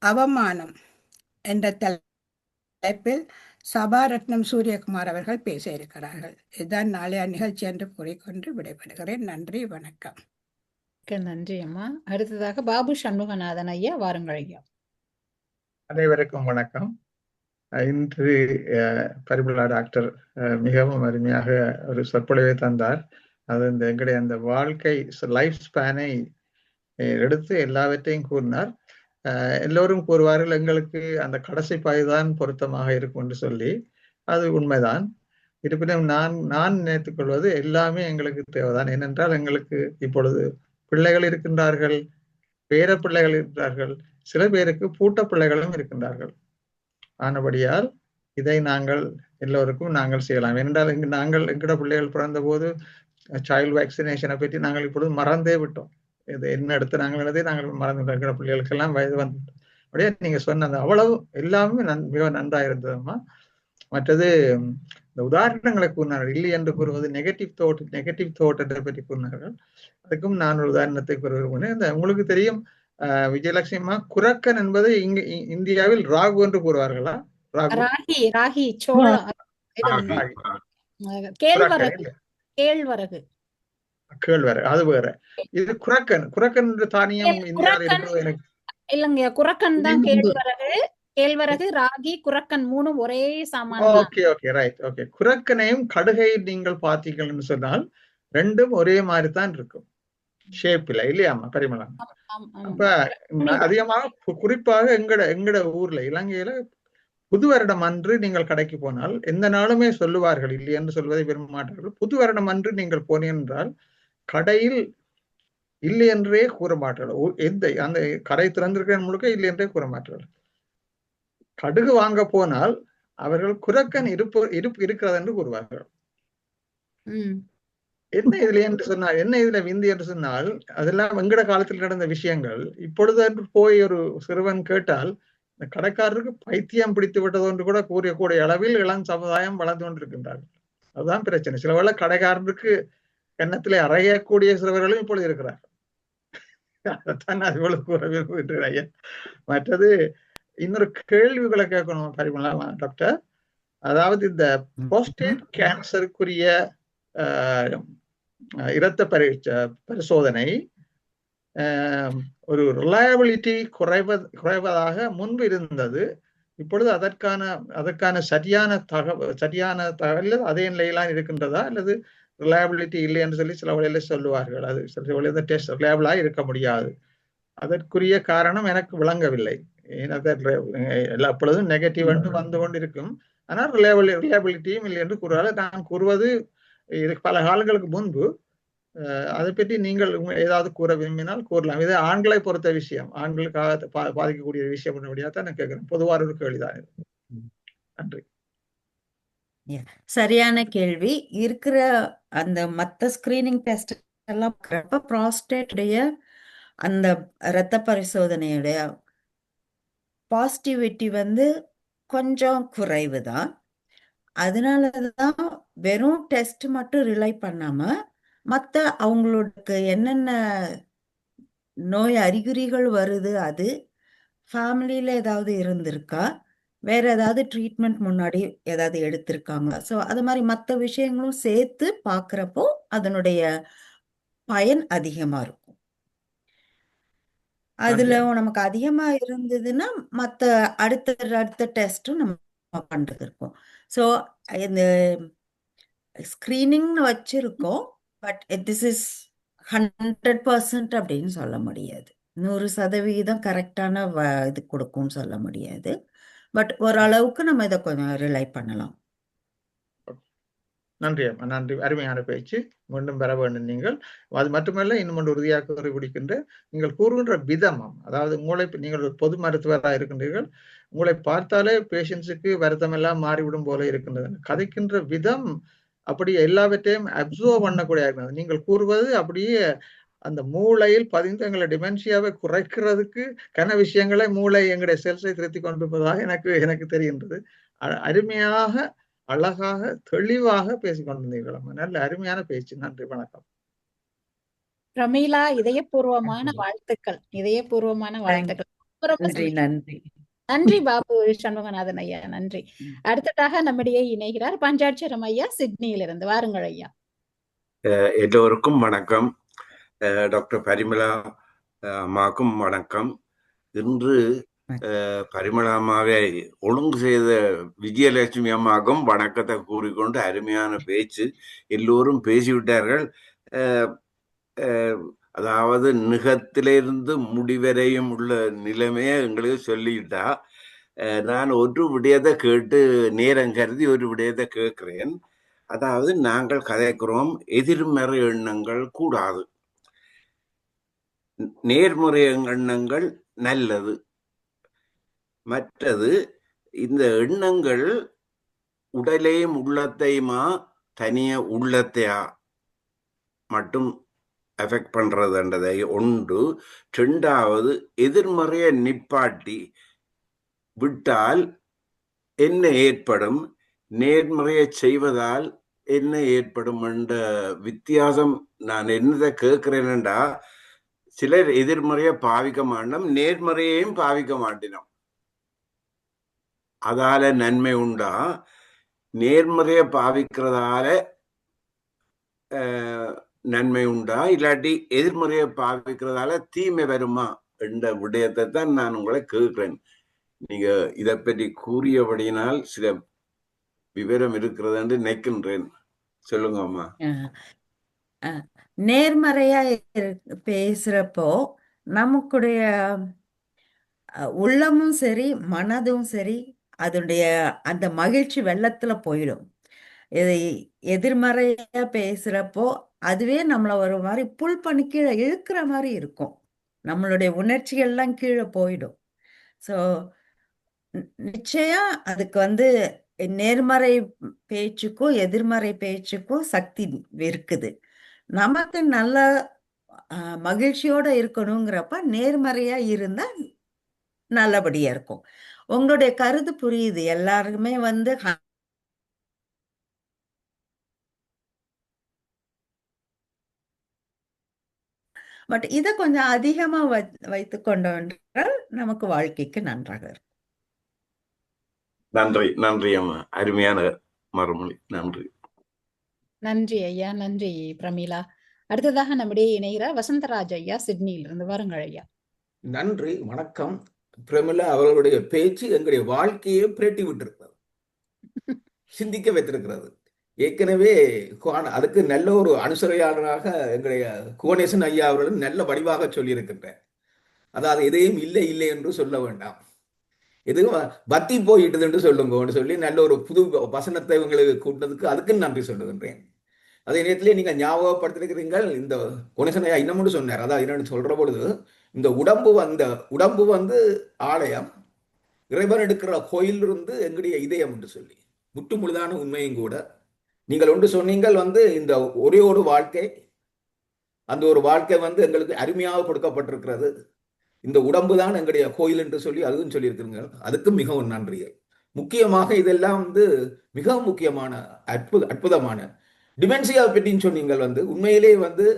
அவமானம் என்ற தலைப்பில் சபாரத்னம் சூரியகுமார் அவர்கள் பேச இருக்கிறார்கள். இதுதான் நாளைய நிகழ்ச்சி என்று கூறிக்கொண்டு விடைபெறுகிறேன். நன்றி, வணக்கம். நன்றி அம்மா. அடுத்ததாக பாபு சண்முகநாதன் ஐயா, வாருங்கள் ஐயா. அனைவருக்கும் வணக்கம். இன்று பரிமளா டாக்டர் மிகவும் அருமையாக ஒரு சொற்பொழிவை தந்தார். அது எங்களுடைய அந்த வாழ்க்கை லைஃப் ஸ்பேனை எடுத்து எல்லாவற்றையும் கூறினார். எல்லோரும் கூறுவார்கள் எங்களுக்கு அந்த கடைசி பாய்தான் பொருத்தமாக இருக்கும் என்று சொல்லி. அது உண்மைதான். இருப்பினும் நான் நினைத்துக் கொள்வது எல்லாமே எங்களுக்கு தேவைதான். ஏனென்றால் எங்களுக்கு இப்பொழுது பிள்ளைகள் இருக்கின்றார்கள், பேர பிள்ளைகள் இருக்கிறார்கள், சில பேருக்கு பூட்ட பிள்ளைகளும் இருக்கின்றார்கள். ஆனபடியால் இதை எல்லோருக்கும் நாங்கள் செய்யலாம். ஏனென்றால் நாங்கள் எங்கட பிள்ளைகள் பிறந்த போது சைல்டு வேக்சினேஷனை பற்றி நாங்கள் இப்பொழுது மறந்தே விட்டோம். இது என்ன எடுத்து நாங்கள் மறந்து எங்கட பிள்ளைகளுக்கெல்லாம் வயது வந்துட்டோம். அப்படியே நீங்க சொன்ன அவ்வளவு எல்லாமே மிக நன்றாக இருந்ததும்மா. மற்றது இந்த உதாரணங்களை கூறினார்கள். இல்லை என்று கூறுவது நெகட்டிவ் தோட் என்ற பற்றி கூறினார்கள். அதுக்கும் நான் ஒரு உதாரணத்தை கூறுவேன். உங்களுக்கு தெரியும் விஜயலட்சுமிமா, குரக்கன் என்பது இங்க இந்தியாவில் ராகு என்று கூறுவார்களா? ராகி சோளம், கேழ்வரகு அது வேற. இது குரக்கன் தானியம் இந்தியாவில் இருக்கிறது. எனக்கு இல்லங்க, குரக்கன் தான் கேழ்வரகு, ராகி, குரக்கன் 3 ஒரே சாமான். Okay right. ஓகே, குரக்கனையும் கடுகை நீங்கள் பார்த்தீங்கன்னு சொன்னால் 2ம் ஒரே மாதிரி தான் இருக்கும் ஷேப்ல, இல்லையாமா பரிமளா? அப்ப அதிகமாக குறிப்பாக எங்கட ஊர்ல இலங்கையில புது வருடம் அன்று நீங்கள் கடைக்கு போனால் எந்த நாளுமே சொல்லுவார்கள், இல்லை என்று சொல்வதை விரும்ப மாட்டார்கள். புது வருடம் அன்று நீங்கள் போனீர்கள் என்றால் கடையில் இல்லை என்றே கூற மாட்டார்கள். அந்த கடை திறந்திருக்கிற முழுக்க இல்லை என்றே கூற மாட்டார்கள். கடுகு வாங்க போனால் அவர்கள் குரக்கன் இருக்கிறது என்று கூறுவார்கள். என்ன இதுல என்று சொன்னால், என்ன இதுல விந்தி என்று சொன்னால், அதெல்லாம் வெங்கட காலத்தில் நடந்த விஷயங்கள். இப்பொழுது போய் ஒரு சிறுவன் கேட்டால் இந்த கடைக்காரருக்கு பைத்தியம் பிடித்து விட்டது என்று கூட கூறியக்கூடிய அளவில் இளம் சமுதாயம் வளர்ந்து கொண்டிருக்கின்றார்கள். அதுதான் பிரச்சனை. சில வேளை கடைக்காரருக்கு எண்ணத்திலே அறையக்கூடிய சிறுவர்களும் இப்பொழுது இருக்கிறார்கள். அதைத்தான் அது இவ்வளவு கூற விரும்புகின்றேன் ஐயா. மற்றது இன்னொரு கேள்விகளை கேட்கணும் பரிமளா டாக்டர். அதாவது இந்த புரோஸ்டேட் கேன்சருக்குரிய இரத்த பரிசோதனை ஒரு ரிலையபிலிட்டி குறைவதாக முன்பு இருந்தது. இப்பொழுது அதற்கான சரியான தகவல் அதே நிலையிலாம் இருக்கின்றதா, அல்லது ரிலையபிலிட்டி இல்லை என்று சொல்லி சில வழியில சொல்லுவார்கள். அது சில வழியில டெஸ்ட் ரிலையபிளா இருக்க முடியாது. அதற்குரிய காரணம் எனக்கு விளங்கவில்லை. எப்பொழுதும் நெகட்டிவ் என்று வந்து கொண்டிருக்கும், ஆனால் ரிலையபிலிட்டியும் இல்லை என்று கூறுவார்கள். நான் கூறுவது இது பல காலங்களுக்கு முன்பு. அதை பற்றி நீங்கள் ஏதாவது கூற விரும்பினால் கூறலாம். இது ஆண்களை பொறுத்த விஷயம், ஆண்களுக்காக பாதிக்கக்கூடிய விஷயம் தான் நான் கேட்கிறேன். பொதுவான ஒரு கேள்விதான் இது. நன்றி. சரியான கேள்வி. இருக்கிற அந்த மற்ற ஸ்கிரீனிங் டெஸ்ட் எல்லாம் ப்ராஸ்டேட்டுடைய அந்த இரத்த பரிசோதனையுடைய பாசிட்டிவிட்டி கொஞ்சம் குறைவு தான். அதனாலதான் வெறும் டெஸ்ட் மட்டும் ரிலை பண்ணாம மற்ற அவங்களுக்கு என்னென்ன நோய் அறிகுறிகள் வருது, அது ஃபேமிலியில ஏதாவது இருந்திருக்கா, வேற ஏதாவது ட்ரீட்மெண்ட் முன்னாடி ஏதாவது எடுத்திருக்காங்க, ஸோ அது மாதிரி மற்ற விஷயங்களும் சேர்த்து பார்க்குறப்போ அதனுடைய பயன் அதிகமா இருக்கும். அதுல நமக்கு அதிகமா இருந்ததுன்னா மத்த அடுத்த டெஸ்ட்டும் நம்ம பண்றது இருக்கோம். ஸோ இந்த ஸ்கிரீனிங்னு வச்சிருக்கோம். பட் திஸ் இஸ் 100% அப்படின்னு சொல்ல முடியாது. 100% கரெக்டான இது கொடுக்கும்னு சொல்ல முடியாது. பட் ஓரளவுக்கு நம்ம இதை கொஞ்சம் ரிலை பண்ணலாம். நன்றி அம்மா, நன்றி. அருமையான பேச்சு. மீண்டும் பெற வேண்டும் நீங்கள். அது மட்டுமல்ல, இன்னும் ஒன்று உறுதியாக கூறிபிடிக்கின்ற நீங்கள் கூறுகின்ற விதம், அதாவது உங்களை நீங்கள் ஒரு பொது மருத்துவராக இருக்கின்றீர்கள். உங்களை பார்த்தாலே பேஷண்ட்ஸுக்கு வருத்தம் எல்லாம் மாறிவிடும் போல இருக்கின்றது. கதைக்கின்ற விதம் அப்படி எல்லாவற்றையும் அப்சர்வ் பண்ணக்கூடிய இருக்கிறது. நீங்கள் கூறுவது அப்படியே அந்த மூளையில் பதிந்து எங்களை டிமென்ஷியாவை குறைக்கிறதுக்கு கன விஷயங்களை மூளை எங்களுடைய செல்ஸை திருத்தி கொண்டிருப்பதாக எனக்கு தெரிகின்றது. அருமையாக, அழகாக, தெளிவாக பேசிக் கொண்டிருந்தீர்கள். நல்ல அருமையான பேச்சு. நன்றி, வணக்கம். பிரமீளா, இதயபூர்வமான வாழ்த்துக்கள். இதயபூர்வமான வாழ்த்துக்கள். நன்றி, நன்றி. நன்றி பாபு சண்முகநாதன் ஐயா, நன்றி. அடுத்ததாக நம்மிடையே இணைகிறார் பஞ்சாட்சரம் ஐயா, சிட்னியிலிருந்து. வாருங்கள் ஐயா. எல்லோருக்கும் வணக்கம். டாக்டர் பரிமளா அம்மாவுக்கும் வணக்கம். இன்று பரிமளா அம்மாவை ஒழுங்கு செய்த விஜயலட்சுமி அம்மாவுக்கும் வணக்கத்தை கூறிக்கொண்டு அருமையான பேச்சு. எல்லோரும் பேசிவிட்டார்கள். அதாவது நிகத்திலிருந்து முடிவரையும் உள்ள நிலைமையை எங்களுக்கு சொல்லிட்டா. நான் ஒரு விடயத்தை கேட்டு நேரம் கருதி ஒரு விடயத்தை கேட்கிறேன். அதாவது நாங்கள் கதைக்கிறோம் எதிர்மறை எண்ணங்கள் கூடாது, நேர்முறை எண்ணங்கள் நல்லது. மற்றது இந்த எண்ணங்கள் உடலையும் உள்ளத்தையுமா தனிய உள்ளத்தையா மட்டும் அஃபெக்ட் பண்றதுன்றதை ஒன்று. ரெண்டாவது, எதிர்மறையை நிப்பாட்டி விட்டால் என்ன ஏற்படும், நேர்மறையை செய்வதால் என்ன ஏற்படும் என்ற வித்தியாசம். நான் என்னதை கேட்கிறேன்டா, சிலர் எதிர்மறையை பாவிக்க மாட்டோம், நேர்மறையையும் பாவிக்க மாட்டினோம். அதால நன்மை உண்டா, நேர்மறையை பாவிக்கிறதால நன்மை உண்டா, இல்லாட்டி எதிர்மறையை பாவிக்கிறதால தீமை வருமா என்ற விடயத்தை தான் நான் உங்களை கேட்கிறேன். நீங்க இதை பற்றி கூறியபடியினால் சில விவரம் இருக்கிறது என்று நினைக்கின்றேன். சொல்லுங்க அம்மா. நேர்மறையா பேசுறப்போ நமக்குடைய உள்ளமும் சரி மனதும் சரி அதனுடைய அந்த மகிழ்ச்சி வெள்ளத்துல போயிடும். இதை எதிர்மறையா பேசுறப்போ அதுவே நம்மளை ஒரு மாதிரி புல் பண்ணி கீழே இழுக்கிற மாதிரி இருக்கும். நம்மளுடைய உணர்ச்சிகள்லாம் கீழே போயிடும். ஸோ நிச்சயம் அதுக்கு நேர்மறை பேச்சுக்கும் எதிர்மறை பேச்சுக்கும் சக்தி இருக்குது. நமக்கு நல்ல மகிழ்ச்சியோட இருக்கணுங்கிறப்ப நேர்மறையா இருந்தா நல்லபடியா இருக்கும். உங்களுடைய கருத்து புரியுது. எல்லாருக்குமே பட் இதை கொஞ்சம் அதிகமா வைத்து கொண்டோன்றால் நமக்கு வாழ்க்கைக்கு நன்றாக இருக்கும். நன்றி, நன்றி அம்மா. அருமையான மறுமொழி. நன்றி. நன்றி ஐயா, நன்றி பிரமீளா. அடுத்ததாக நம்முடைய இணைகிறார் வசந்தராஜ் ஐயா, சிட்னியிலிருந்து. வாருங்கள் ஐயா. நன்றி, வணக்கம். பிரமிளா அவர்களுடைய பேச்சு எங்களுடைய வாழ்க்கையை பிரட்டி விட்டிருக்கிறது, சிந்திக்க வைத்திருக்கிறது. ஏற்கனவே அதுக்கு நல்ல ஒரு அனுசரையாளராக எங்களுடைய குவனேசன் ஐயா அவர்களும் நல்ல வடிவாக சொல்லியிருக்கின்றேன். அதாவது எதையும் இல்லை இல்லை என்று சொல்ல வேண்டாம், எதுவும் பத்தி போயிட்டது என்று சொல்லுங்கன்னு சொல்லி நல்ல ஒரு புது வசனத்தை உங்களுக்கு கூட்டினதுக்கு அதுக்கு நன்றி சொல்லுகின்றேன். அதே நேரத்திலே நீங்கள் ஞாபகப்படுத்திருக்கிறீர்கள், இந்த குவனேசன் ஐயா இன்னமும் சொன்னார். அதாவது என்னன்னு சொல்ற பொழுது, இந்த உடம்பு ஆலயம், இறைவன் எடுக்கிற கோயிலிருந்து எங்களுடைய இதயம் என்று சொல்லி முற்று முழுதான உண்மையும் கூட. நீங்கள் ஒன்று சொன்னீங்கள், இந்த ஒரே ஒரு வாழ்க்கை, அந்த ஒரு வாழ்க்கை எங்களுக்கு அருமையாக கொடுக்கப்பட்டிருக்கிறது, இந்த உடம்பு தான் எங்களுடைய கோயில் என்று சொல்லி அதுவும் சொல்லியிருக்கிறீர்கள். அதுக்கும் மிகவும் நன்றிகள். முக்கியமாக இதெல்லாம் மிகவும் முக்கியமான அற்புதமான டிமென்சியா பற்றின்னு சொன்னீங்கள். உண்மையிலே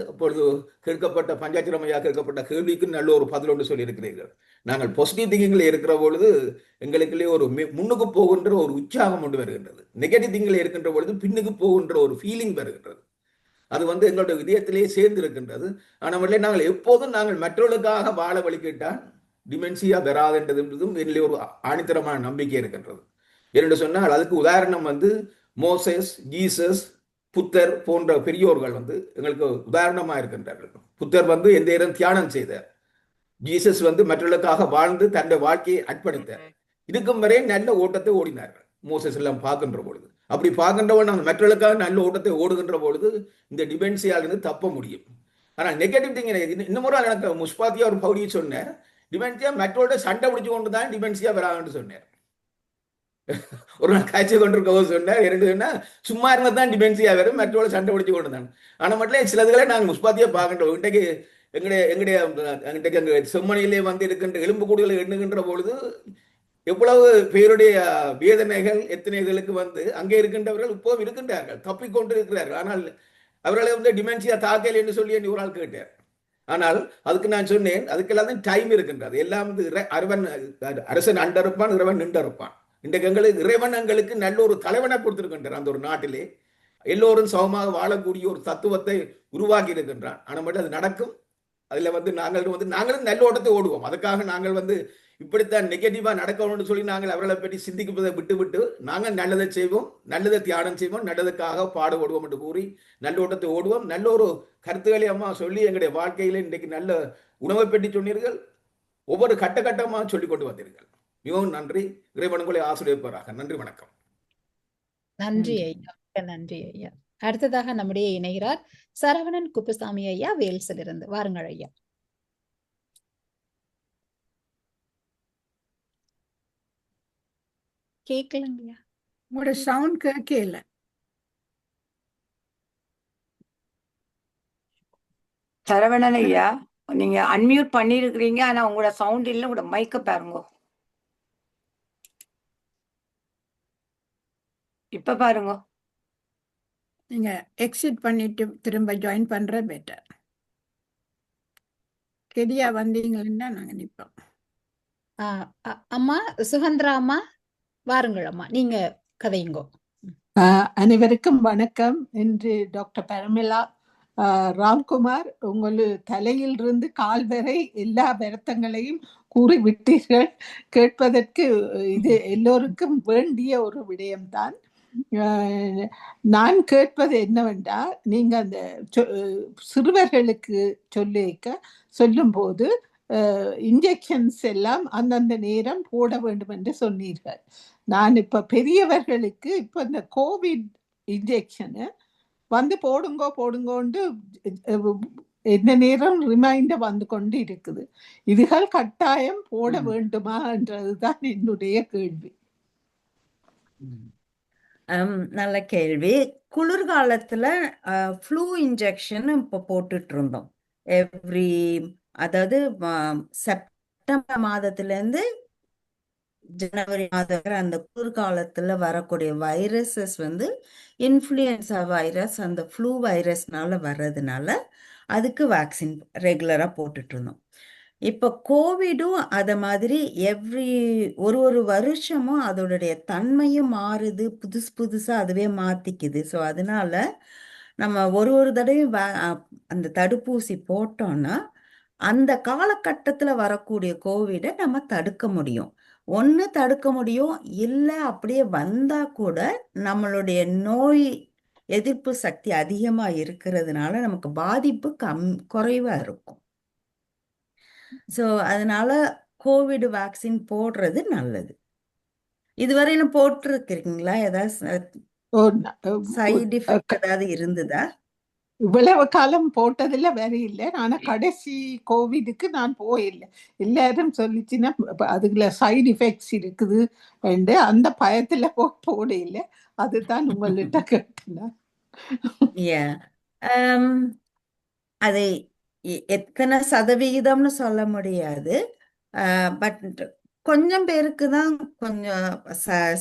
அப்பொழுது கேட்கப்பட்ட பஞ்சாட்சரமையாக கேட்கப்பட்ட கேள்விக்கு நல்ல ஒரு பதில் ஒன்று சொல்லியிருக்கிறீர்கள். நாங்கள் பாசிட்டிவ் திங்கிங்கில் இருக்கிற பொழுது எங்களுக்குள்ளே ஒரு முன்னுக்கு போகின்ற ஒரு உற்சாகம் ஒன்று வருகின்றது, நெகட்டிவ் திங்கில் இருக்கின்ற பொழுது பின்னுக்கு போகின்ற ஒரு ஃபீலிங் வருகின்றது. அது வந்து எங்களுடைய இதயத்திலேயே சேர்ந்து இருக்கின்றது. ஆனால் நாங்கள் எப்போதும் நாங்கள் மற்றவர்களுக்காக வாழ வழிகிட்டால் டிமென்சியா வராதுன்றதும் என்னிலே ஒரு ஆணித்தரமான நம்பிக்கை இருக்கின்றது. என்று சொன்னால் அதுக்கு உதாரணம் வந்து மோசஸ், ஜீசஸ், புத்தர் போன்ற பெரியோர்கள் வந்து எங்களுக்கு உதாரணமாக இருக்கின்றார்கள். புத்தர் வந்து எந்த நேரம் தியானம் செய்தார். ஜீசஸ் வந்து மற்றவர்களுக்காக வாழ்ந்து தன்னுடைய வாழ்க்கையை அர்ப்பணித்தார். இதுக்கும் வரை நல்ல ஓட்டத்தை ஓடினார்கள் மோசஸ் எல்லாம் பார்க்கின்ற பொழுது. அப்படி பார்க்கின்றவன் அந்த மற்றவர்களுக்காக நல்ல ஓட்டத்தை ஓடுகின்ற பொழுது இந்த டிமென்சியாலிருந்து தப்ப முடியும். ஆனால் நெகட்டிவ் திங் இன்னும் ஒரு எனக்கு முஸ்பாத்தியா ஒரு பகுதியை சொன்னார், டிமென்சியா மற்றவர்களோட சண்டை பிடிச்சு கொண்டு தான் டிமென்சியா வராதுன்னு சொன்னார். ஒரு நாள் காய்ச்சி கொண்டிருக்க சொன்னார், இரண்டு சொன்னா சும்மா இருந்தால் டிமென்சியா வரும், மற்றவர்கள் சண்டை பிடிச்சு கொண்டு தான். ஆனால் மட்டும் சிலதுகளை நாங்கள் முஸ்பாத்தியா பார்க்கின்றோம். இன்றைக்கு எங்களுடைய செம்மணியிலே வந்து இருக்கின்ற எலும்பு கூடுகளை எண்ணுகின்ற பொழுது எவ்வளவு பேருடைய வேதனைகள் எத்தனைகளுக்கு வந்து அங்கே இருக்கின்றவர்கள் இப்போவும் இருக்கின்றார்கள், தப்பிக்கொண்டு இருக்கிறார்கள். ஆனால் அவர்களை வந்து டிமென்சியா தாக்கல் என்று சொல்லி ஒரு ஆள் கேட்டார். ஆனால் அதுக்கு நான் சொன்னேன், அதுக்கெல்லாம் தான் டைம் இருக்கின்றது. எல்லாம் வந்து அரசன் அண்டறுப்பான், இறைவன் நின்றறுப்பான். இன்றைக்கு இறைவன் எங்களுக்கு நல்ல ஒரு தலைவனை கொடுத்திருக்கின்றார். அந்த ஒரு நாட்டிலே எல்லோரும் சமமாக வாழக்கூடிய ஒரு தத்துவத்தை உருவாக்கி இருக்கின்றான். ஆனால் மட்டும் அது நடக்கும். அதுல வந்து நாங்களும் நல்ல ஓட்டத்தை ஓடுவோம். அதுக்காக நாங்கள் வந்து இப்படித்தான் நெகட்டிவா நடக்கணும்னு சொல்லி நாங்கள் அவர்களை பற்றி சிந்திப்பதை விட்டு நாங்கள் நல்லதை செய்வோம், நல்லதை தியானம் செய்வோம், நல்லதுக்காக பாடுபடுவோம் என்று கூறி நல்ல ஓட்டத்தை ஓடுவோம். நல்ல ஒரு கருத்துக்களை அம்மா சொல்லி எங்களுடைய வாழ்க்கையில இன்றைக்கு நல்ல உணவை பற்றி சொன்னீர்கள். ஒவ்வொரு கட்டமா சொல்லிக் கொண்டு வந்தீர்கள். மிகவும் நன்றி. இறைவன் உங்களை ஆசிரியப்பாராக. நன்றி, வணக்கம். நன்றி ஐயா, நன்றி ஐயா. அடுத்ததாக நம்முடைய இணைகிறார் சரவணன் குப்புசாமி ஐயா, வேல்ஸில் இருந்து. வாருங்கள் ஐயா. கேட்கலங்கய்யா, உங்களோட சவுண்ட் கேட்கல. சரவணன் ஐயா, நீங்க அன்மியூட் பண்ணிருக்கிறீங்க, ஆனா உங்களோட சவுண்ட் இல்ல. உங்களோட மைக்க பாருங்க. இப்ப பாருங்க. நீங்க எக்ஸிட் பண்ணிட்டு திரும்ப ஜாயின் பண்ற பெட்டர். கெதியா வந்தீங்கன்னா நாங்க நிப்போம். அம்மா சுகந்திரா அம்மா, வாருங்கள் அம்மா, நீங்க கதையுங்கோ. அனைவருக்கும் வணக்கம். இன்று டாக்டர் பரமிளா ராம்குமார் உங்களு தலையிலிருந்து கால் வரை எல்லா வருத்தங்களையும் கூறிவிட்டீர்கள். கேட்பதற்கு இது எல்லோருக்கும் வேண்டிய ஒரு விடயம்தான். நான் கேட்பது என்னவென்றால், நீங்க அந்த சிறுவர்களுக்கு சொல்லும்போது இன்ஜெக்ஷன்ஸ் எல்லாம் அந்தந்த நேரம் போட வேண்டும் என்று சொன்னீர்கள். நான் இப்ப பெரியவர்களுக்கு இப்ப இந்த கோவிட் இன்ஜெக்ஷனு வந்து போடுங்கோண்டு எந்த நேரம் ரிமைண்டர் வந்து கொண்டு இருக்குது. இதுகள் கட்டாயம் போட வேண்டுமா என்றதுதான் என்னுடைய கேள்வி. நல்ல கேள்வி. குளிர்காலத்துல ஃப்ளூ இன்ஜெக்ஷன் இப்போ போட்டுட்டு இருந்தோம். அதாவது செப்டம்பர் மாதத்துல இருந்து ஜனவரி மாதம் அந்த குளிர்காலத்துல வரக்கூடிய வைரஸஸ் வந்து இன்ஃப்ளூயன்சா வைரஸ், அந்த ஃப்ளூ வைரஸ்னால வர்றதுனால அதுக்கு வேக்சின் ரெகுலரா போட்டுட்டு இருந்தோம். இப்போ கோவிடும் அத மாதிரி ஒரு வருஷமும் அதோடைய தன்மையும் மாறுது, புதுசா அதுவே மாத்திக்குது. ஸோ அதனால நம்ம ஒரு தடவையும் அந்த தடுப்பூசி போட்டோம்னா அந்த காலகட்டத்துல வரக்கூடிய கோவிடை நம்ம தடுக்க முடியும். ஒண்ணு தடுக்க முடியும், இல்ல அப்படியே வந்தா கூட நம்மளுடைய நோய் எதிர்ப்பு சக்தி அதிகமா இருக்கிறதுனால நமக்கு பாதிப்பு குறைவா இருக்கும். ஸோ அதனால கோவிட் வேக்சின் போடுறது நல்லது. இதுவரையிலும் போட்டிருக்கீங்களா? ஏதாவது சைடு எஃபெக்ட் ஏதாவது இருந்ததா? இவ்வளவு காலம் போட்டதில்ல, வேற இல்லை. ஆனா கடைசி கோவிடுக்கு நான் போயில்லை. எல்லாரும் சொல்லிச்சுன்னா அதுல சைடு எஃபெக்ட்ஸ் இருக்குது அந்த பயத்துல போட இல்லை. அதுதான் உங்கள்கிட்ட கேட்டேன். அதை எத்தனை சதவிகிதம்னு சொல்ல முடியாது. பட் கொஞ்சம் பேருக்கு தான் கொஞ்சம்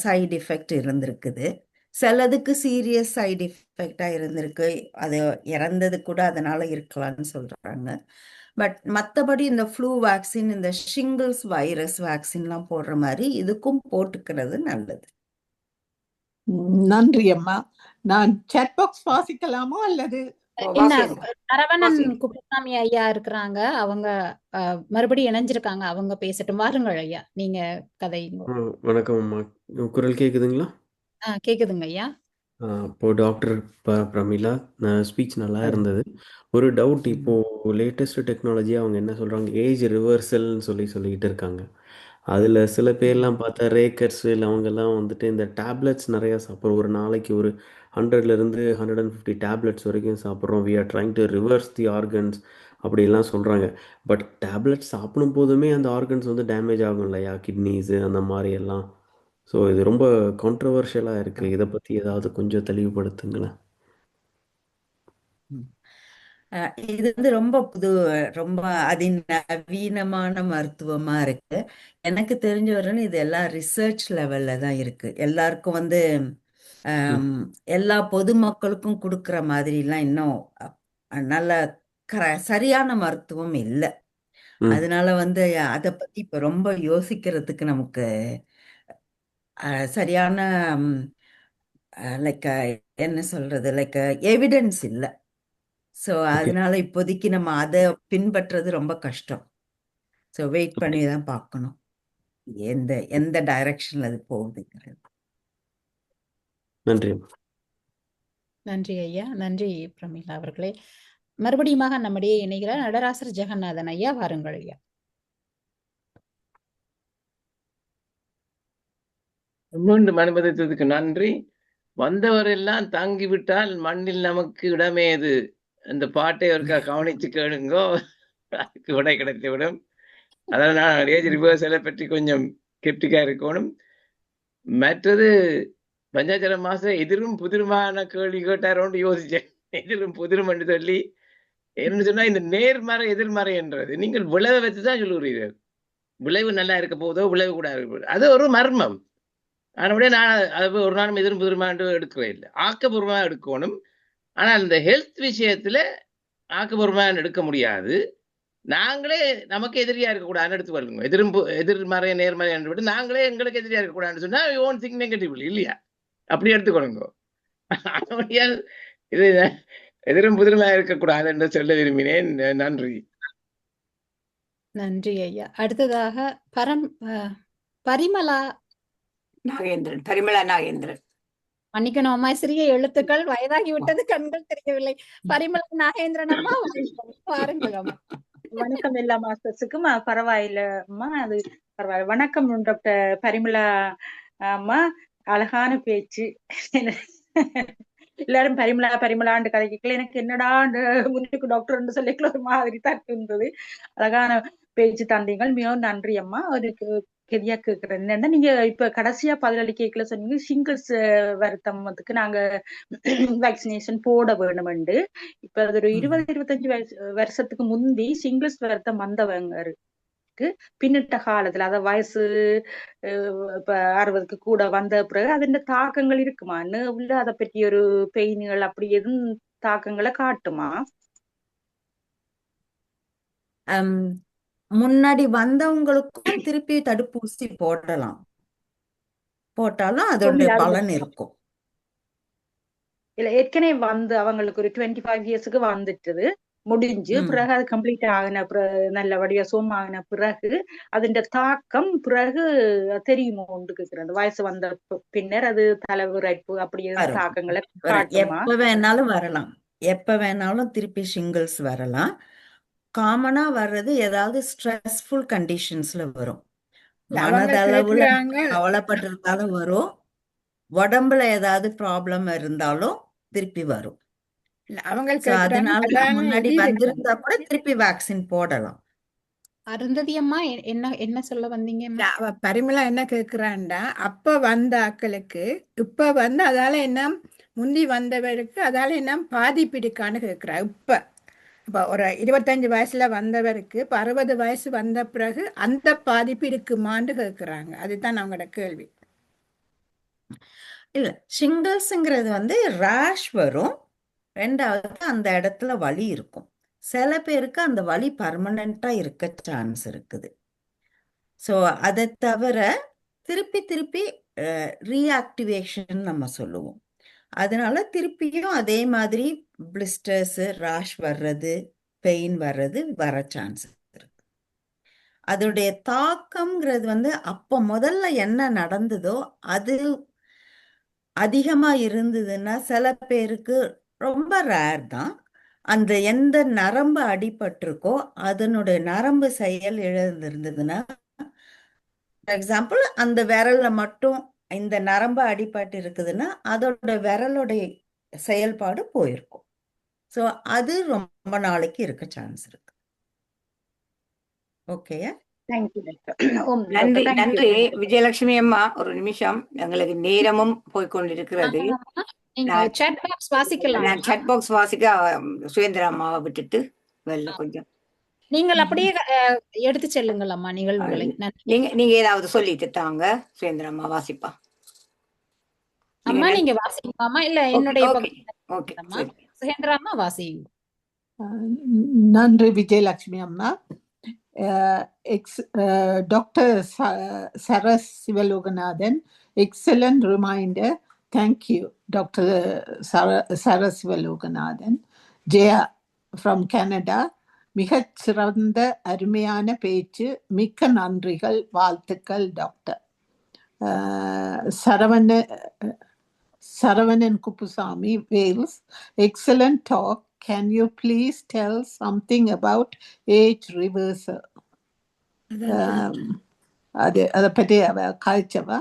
சைடு எஃபெக்ட் இருந்திருக்குது. சிலதுக்கு சீரியஸ் சைடு எஃபெக்டா இருந்திருக்கு. அது இறந்தது கூட அதனால இருக்கலாம்னு சொல்றாங்க. பட் மற்றபடி இந்த ஃப்ளூ வேக்சின், இந்த ஷிங்கிள்ஸ் வைரஸ் வேக்சின்லாம் போடுற மாதிரி இதுக்கும் போட்டுக்கிறது நல்லது. நன்றி அம்மா. நான் சாட் பாக்ஸ் வாசிக்கலாமோ அல்லது என்ன வாசிங்க சரவணன் வாசிங்க. குப்புசாமி ஐயா இருக்கிறாங்க, அவங்க மறுபடியும் இணைஞ்சிருக்காங்க, அவங்க பேசட்டும். வாருங்கள் ஐயா, நீங்க கதைங்க. வணக்கம் அம்மா. குரல் கேக்குதுங்களா? கேக்குதுங்க ஐயா. இப்போ டாக்டர் பிரமிளா ஸ்பீச் நல்லா இருந்தது. ஒரு டவுட், இப்போ லேட்டஸ்ட் டெக்னாலஜி அவங்க என்ன சொல்றாங்க, ஏஜ் ரிவர்சல்னு சொல்லிட்டு இருக்காங்க. அதில் சில பேர்லாம் பார்த்தா ரேக்கர்ஸ் அவங்கெல்லாம் வந்துட்டு இந்த டேப்லெட்ஸ் நிறையா சாப்பிட்றோம். ஒரு நாளைக்கு ஒரு 100லேருந்து 150 டேப்லெட்ஸ் வரைக்கும் சாப்பிட்றோம். We are trying to reverse the organs அப்படிலாம் சொல்கிறாங்க. பட் டேப்லெட்ஸ் சாப்பிடும் போதுமே அந்த ஆர்கன்ஸ் வந்து டேமேஜ் ஆகும் இல்லையா, கிட்னிஸு அந்த மாதிரி எல்லாம். ஸோ இது ரொம்ப கான்ட்ரவர்ஷியலாக இருக்குது. இதை பற்றி ஏதாவது கொஞ்சம் தெளிவுபடுத்துங்களேன். இது வந்து ரொம்ப ரொம்ப அதிநவீனமான மருத்துவமா இருக்கு. எனக்கு தெரிஞ்ச வரைக்கும் இது எல்லாம் ரிசர்ச் லெவல்ல தான் இருக்கு. எல்லாருக்கும் வந்து எல்லா பொதுமக்களுக்கும் கொடுக்குற மாதிரிலாம் இன்னும் நல்ல சரியான மருத்துவம் இல்லை. அதனால வந்து அதை பத்தி இப்ப ரொம்ப யோசிக்கிறதுக்கு நமக்கு சரியான லைக் என்ன சொல்றது, லைக் எவிடன்ஸ் இல்லை. ஸோ அதனால இப்போதைக்கு நம்ம அதை பின்பற்றுறது ரொம்ப கஷ்டம். ஸோ வெயிட் பண்ணி தான் பார்க்கணும் எந்த டைரக்ஷன்ல அது போகுதுங்கிறது. நன்றி. நன்றி ஐயா. நன்றி பிரமிளா அவர்களே. மறுபடியுமாக நம்முடைய இணைகிறார் நடராசர் ஜெகநாதன் ஐயா. வாருங்கள் ஐயா. மீண்டும் அனுமதித்ததுக்கு நன்றி. வந்தவரெல்லாம் தங்கிவிட்டால் மண்ணில் நமக்கு இடமேது, அந்த பாட்டை ஒருக்கா கவனிச்சு கேளுங்கோ, அதுக்கு விடை கிடைத்துவிடும். அதனால நான் ஏஜ் ரிவர்சலை பற்றி கொஞ்சம் கெப்டிக்கா இருக்கணும். மற்றது பஞ்சாச்சர மாசம் எதிரும் புதிருமான கேள்வி கேட்டாரோன்னு யோசிச்சேன். எதிரும் புதிரும் என்று சொல்லி என்ன சொன்னா, இந்த நேர்மறை எதிர்மறை என்றது நீங்கள் விளைவை வச்சுதான் சொல்லுகிறீர்கள். விளைவு நல்லா இருக்க போதோ விளைவு கூட இருக்க போதோ, அது ஒரு மர்மம். அதனுடைய நான் அது ஒரு நாளும் எதிரும் புதிருமாண்டு எடுக்கவே இல்லை, ஆக்கப்பூர்வமா எடுக்கணும். ஆனால் இந்த ஹெல்த் விஷயத்துல ஆக்கப்பூர்வமா எடுக்க முடியாது. நாங்களே நமக்கு எதிரியா இருக்கக்கூடாதுன்னு எடுத்துக்கொள்ளுங்க. எதிர்மறை நேர்மறை என்று விட்டு நாங்களே எங்களுக்கு எதிரியா இருக்கக்கூடாதுன்னு சொன்னா ஓன் திங்க் நெகட்டிவ் இல்லையா, அப்படி எடுத்துக்கொள்ளுங்க. இது எதிரும் புதிருமா இருக்கக்கூடாது என்று சொல்ல விரும்பினேன். நன்றி. நன்றி ஐயா. அடுத்ததாக பரிமளா நாகேந்திரன். மன்னிக்கணும் அம்மா, சிறிய எழுத்துக்கள், வயதாகி விட்டது, கண்கள் தெரியவில்லை. பரிமளா நாகேந்திரன் அம்மா, பாருங்கள் அம்மா. வணக்கம் எல்லா மாஸ்டர்ஸுக்கும். பரவாயில்லம்மா, அது பரவாயில்ல. வணக்கம் டாக்டர் பரிமளா அம்மா, அழகான பேச்சு. எல்லாரும் பரிமளாண்டு கதைக்கல, எனக்கு என்னடா முன்னுக்கு டாக்டர் சொல்லிக்கல ஒரு மாதிரி தான் இருந்தது. அழகான பேச்சு தந்தீங்கள், மிகவும் நன்றி அம்மா. ஒரு கெதியா கேட்கிறேன் என்னன்னா, நீங்க இப்ப கடைசியா பதிலளி கேட்கல சொன்னீங்க சிங்கிள்ஸ் வருத்தத்துக்கு நாங்க வேக்சினேஷன் போட வேணும்ண்டு. இப்ப அது ஒரு 20-25 வருஷத்துக்கு முந்தி சிங்கிள்ஸ் வருத்தம் வந்தவங்க பின்னிட்ட காலத்துல, அத வயசு இப்ப 60க்கு கூட வந்த பிறகு அதன் தாக்கங்கள் இருக்குமா, உள்ள அதை பற்றி ஒரு பெயின்கள் அப்படி எதுவும் தாக்கங்களை காட்டுமா? முன்னாடி வந்தவங்களுக்கும் திருப்பி தடுப்பூசி போட்டாலும் அதோட பலன் இருக்கும். இல்ல, ஏற்கனவே வந்து அவங்களுக்கு ஒரு 25 இயர்ஸுக்கு வந்துட்டது முடிஞ்சு பிறகு அது கம்ப்ளீட் ஆகின நல்லபடியா சோமாகின பிறகு அதன் தாக்கம் பிறகு தெரியுமோன்னு கேக்குறேன். அந்த வயசு வந்த பின்னர் அது தலைவிரைப்பு அப்படி தாக்கங்களை எப்ப வேணாலும் வரலாம், எப்ப வேணாலும் திருப்பி ஷிங்கிள்ஸ் வரலாம். காமனா வர்றது ஏதாவது ஸ்ட்ரெஸ்ஃபுல் கண்டிஷன்ஸ்ல வரும். மனதளவுல கவலைப்பட்டிருந்தாலும் வரும், உடம்புல ஏதாவது ப்ராப்ளம் இருந்தாலும் திருப்பி வரும். அதனால முன்னாடி வந்திருந்தா கூட திருப்பி வேக்சின் போடலாம். அருந்ததி அம்மா என்ன சொல்ல வந்தீங்க? பரிமளா என்ன கேக்குறான்டா, அப்ப வந்த ஆக்களுக்கு இப்ப வந்து அதால என்ன முந்தி வந்தவருக்கு அதால என்ன பாதிப்பு இருக்கான்னு கேக்குறா. இப்ப ஒரு 25 வயசுல வந்தவருக்கு இப்ப 60 வயசு வந்த பிறகு அந்த பாதிப்பு இருக்குமான்னு கேக்குறாங்க. அதுதான் அவங்களோட கேள்வி. இல்ல, ஷிங்கிள்ஸ்ங்கிறது வந்து ரேஷ் வரும், ரெண்டாவது அந்த இடத்துல வலி இருக்கும். சில பேருக்கு அந்த வலி பர்மனண்டா இருக்க சான்ஸ் இருக்குது. ஸோ அதை தவிர திருப்பி ரீஆக்டிவேஷன் நம்ம சொல்லுவோம். அதனால திருப்பியும் அதே மாதிரி பிளிஸ்டர்ஸ், ராஷ் வர்றது, பெயின் வர்றது வர சான்ஸ் இருக்கு. அதோடைய தாக்கம்ங்கிறது வந்து அப்போ முதல்ல என்ன நடந்ததோ அது அதிகமா இருந்ததுன்னா சில பேருக்கு ரொம்ப ரேர் தான். அந்த எந்த நரம்பு அடிபட்டிருக்கோ அதனுடைய நரம்பு செயல் இழந்திருந்ததுன்னா, ஃபார் எக்ஸாம்பிள் அந்த விரல்ல மட்டும் இந்த நரம்பு அடிபட்டு இருக்குதுன்னா அதோட விரலுடைய செயல்பாடு போயிருக்கும். ஸோ அது ரொம்ப நாளைக்கு இருக்க சான்ஸ் இருக்கு. ஓகேயா? Thank you doctor. ஓம் நன்றி டாக்டர், தேங்க்யூ. நன்றி விஜயலட்சுமி அம்மா. ஒரு நிமிஷம், எங்களுக்கு நேரமும் போய்கொண்டிருக்கிறது. நீங்க நான் chat box வாசிக்கலாம். நான் chat box வாசிக்க சுயேந்திர அம்மாவை விட்டுட்டு வெளில கொஞ்சம் நீங்கள் அப்படியே எடுத்து செல்லுங்கள் அம்மா நிகழ்வுகளை. நன்றி. நீங்க ஏதாவது சொல்லிட்டு தாங்க. சுயேந்திர அம்மா வாசிப்பா. அம்மா நீங்க வாசிக்கலாமா? இல்ல என்னுடைய ஓகே ஓகே அம்மா சுகேந்திரா அம்மா வாசி. நன்றி விஜயலட்சுமி அம்மா. Doctor Saras Sivaloganathan, excellent reminder. Thank you doctor Saras Sivaloganathan. Jaya from Canada, மிகச் சிறந்த அருமையான பேச்சு, மிக்க நன்றிகள், வாழ்த்துக்கள் doctor. Saravanan Kupusamy, Wales, excellent talk. Can you please tell something about age reversal? அதை பற்றி காய்ச்சவா.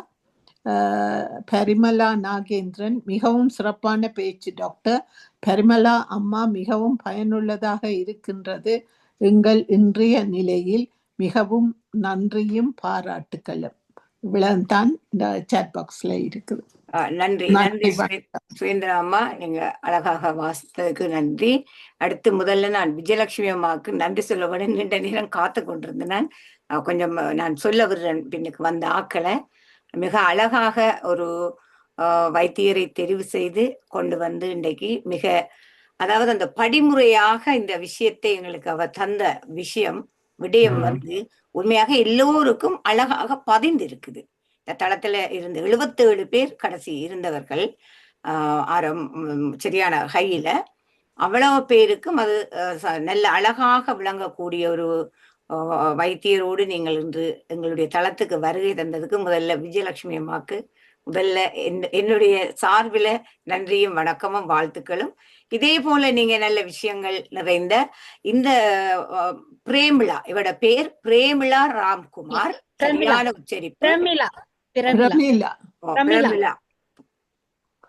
பரிமலா நாகேந்திரன், மிகவும் சிறப்பான பேச்சு டாக்டர். பரிமலா அம்மா மிகவும் பயனுள்ளதாக இருக்கின்றது. எங்கள் இன்றைய நிலையில் மிகவும் நன்றியும் பாராட்டுகளும். இவ்வளவுதான் இந்த சாட் பாக்ஸ்ல இருக்குது. நன்றி நன்றி சுரேந்திரா அம்மா, நீங்க அழகாக வாசித்ததுக்கு நன்றி. அடுத்து முதல்ல நான் விஜயலட்சுமி அம்மாவுக்கு நன்றி சொல்ல வேண்டும். நீண்ட நேரம் காத்து கொண்டிருந்தேன். கொஞ்சம் நான் சொல்ல விடுறேன் பின்னுக்கு வந்த ஆக்களை. மிக அழகாக ஒரு வைத்தியரை தெரிவு செய்து கொண்டு வந்து இன்றைக்கு மிக அதாவது அந்த படிமுறையாக இந்த விஷயத்தை எங்களுக்கு அவ தந்த விடயம் வந்து உண்மையாக எல்லோருக்கும் அழகாக பதிந்திருக்குது. இந்த தளத்துல இருந்து 77 பேர் கடைசி இருந்தவர்கள் சரியான ஹையில அவ்வளவு பேருக்கும் அது நல்ல அழகாக விளங்கக்கூடிய ஒரு வைத்தியரோடு நீங்கள் இன்று எங்களுடைய தளத்துக்கு வருகை தந்ததுக்கு முதல்ல விஜயலட்சுமி அம்மாக்கு முதல்ல என்னுடைய சார்பில நன்றியும் வணக்கமும் வாழ்த்துக்களும். இதே போல நீங்க நல்ல விஷயங்கள் நிறைந்த இந்த பிரேமிளா, இவட பேர் பிரேமிளா ராம்குமார், சரியான உச்சரிப்பு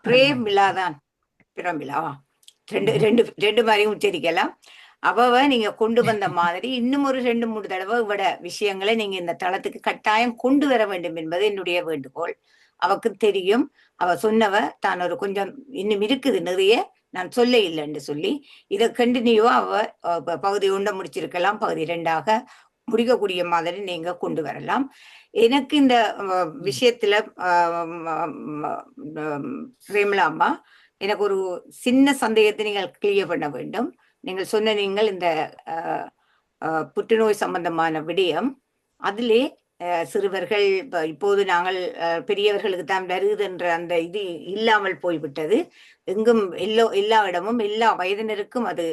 பிரேமிளா தான், பிரமிளா ரெண்டு மாதிரியும் உச்சரிக்கலாம். அவ நீங்க கொண்டு வந்த மாதிரி இன்னும் ஒரு 2-3 தடவை இவட விஷயங்களை நீங்க இந்த தளத்துக்கு கட்டாயம் கொண்டு வர வேண்டும் என்பது என்னுடைய வேண்டுகோள். அவக்கு தெரியும், அவ சொன்னவ தான் ஒரு கொஞ்சம் இன்னும் இருக்குது நிறைய, நான் சொல்ல இல்லைன்னு சொல்லி இதை கண்டினியூவா அவ பகுதி 1 முடிச்சிருக்கலாம், பகுதி 2ஆக முடிக்கக்கூடிய மாதிரி நீங்க கொண்டு வரலாம். எனக்கு இந்த விஷயத்துல பிரேமிளா அம்மா, எனக்கு ஒரு சின்ன சந்தேகத்தை நீங்கள் கிளியர் பண்ண வேண்டும். நீங்கள் சொன்ன நீங்கள் இந்த புற்றுநோய் சம்பந்தமான விடயம், அதிலே சிறுவர்கள் இப்போது நாங்கள் பெரியவர்களுக்கு தான் வருது என்ற அந்த இது இல்லாமல் போய்விட்டது. எங்கும் எல்லா இடமும் எல்லா வயதினருக்கும் அது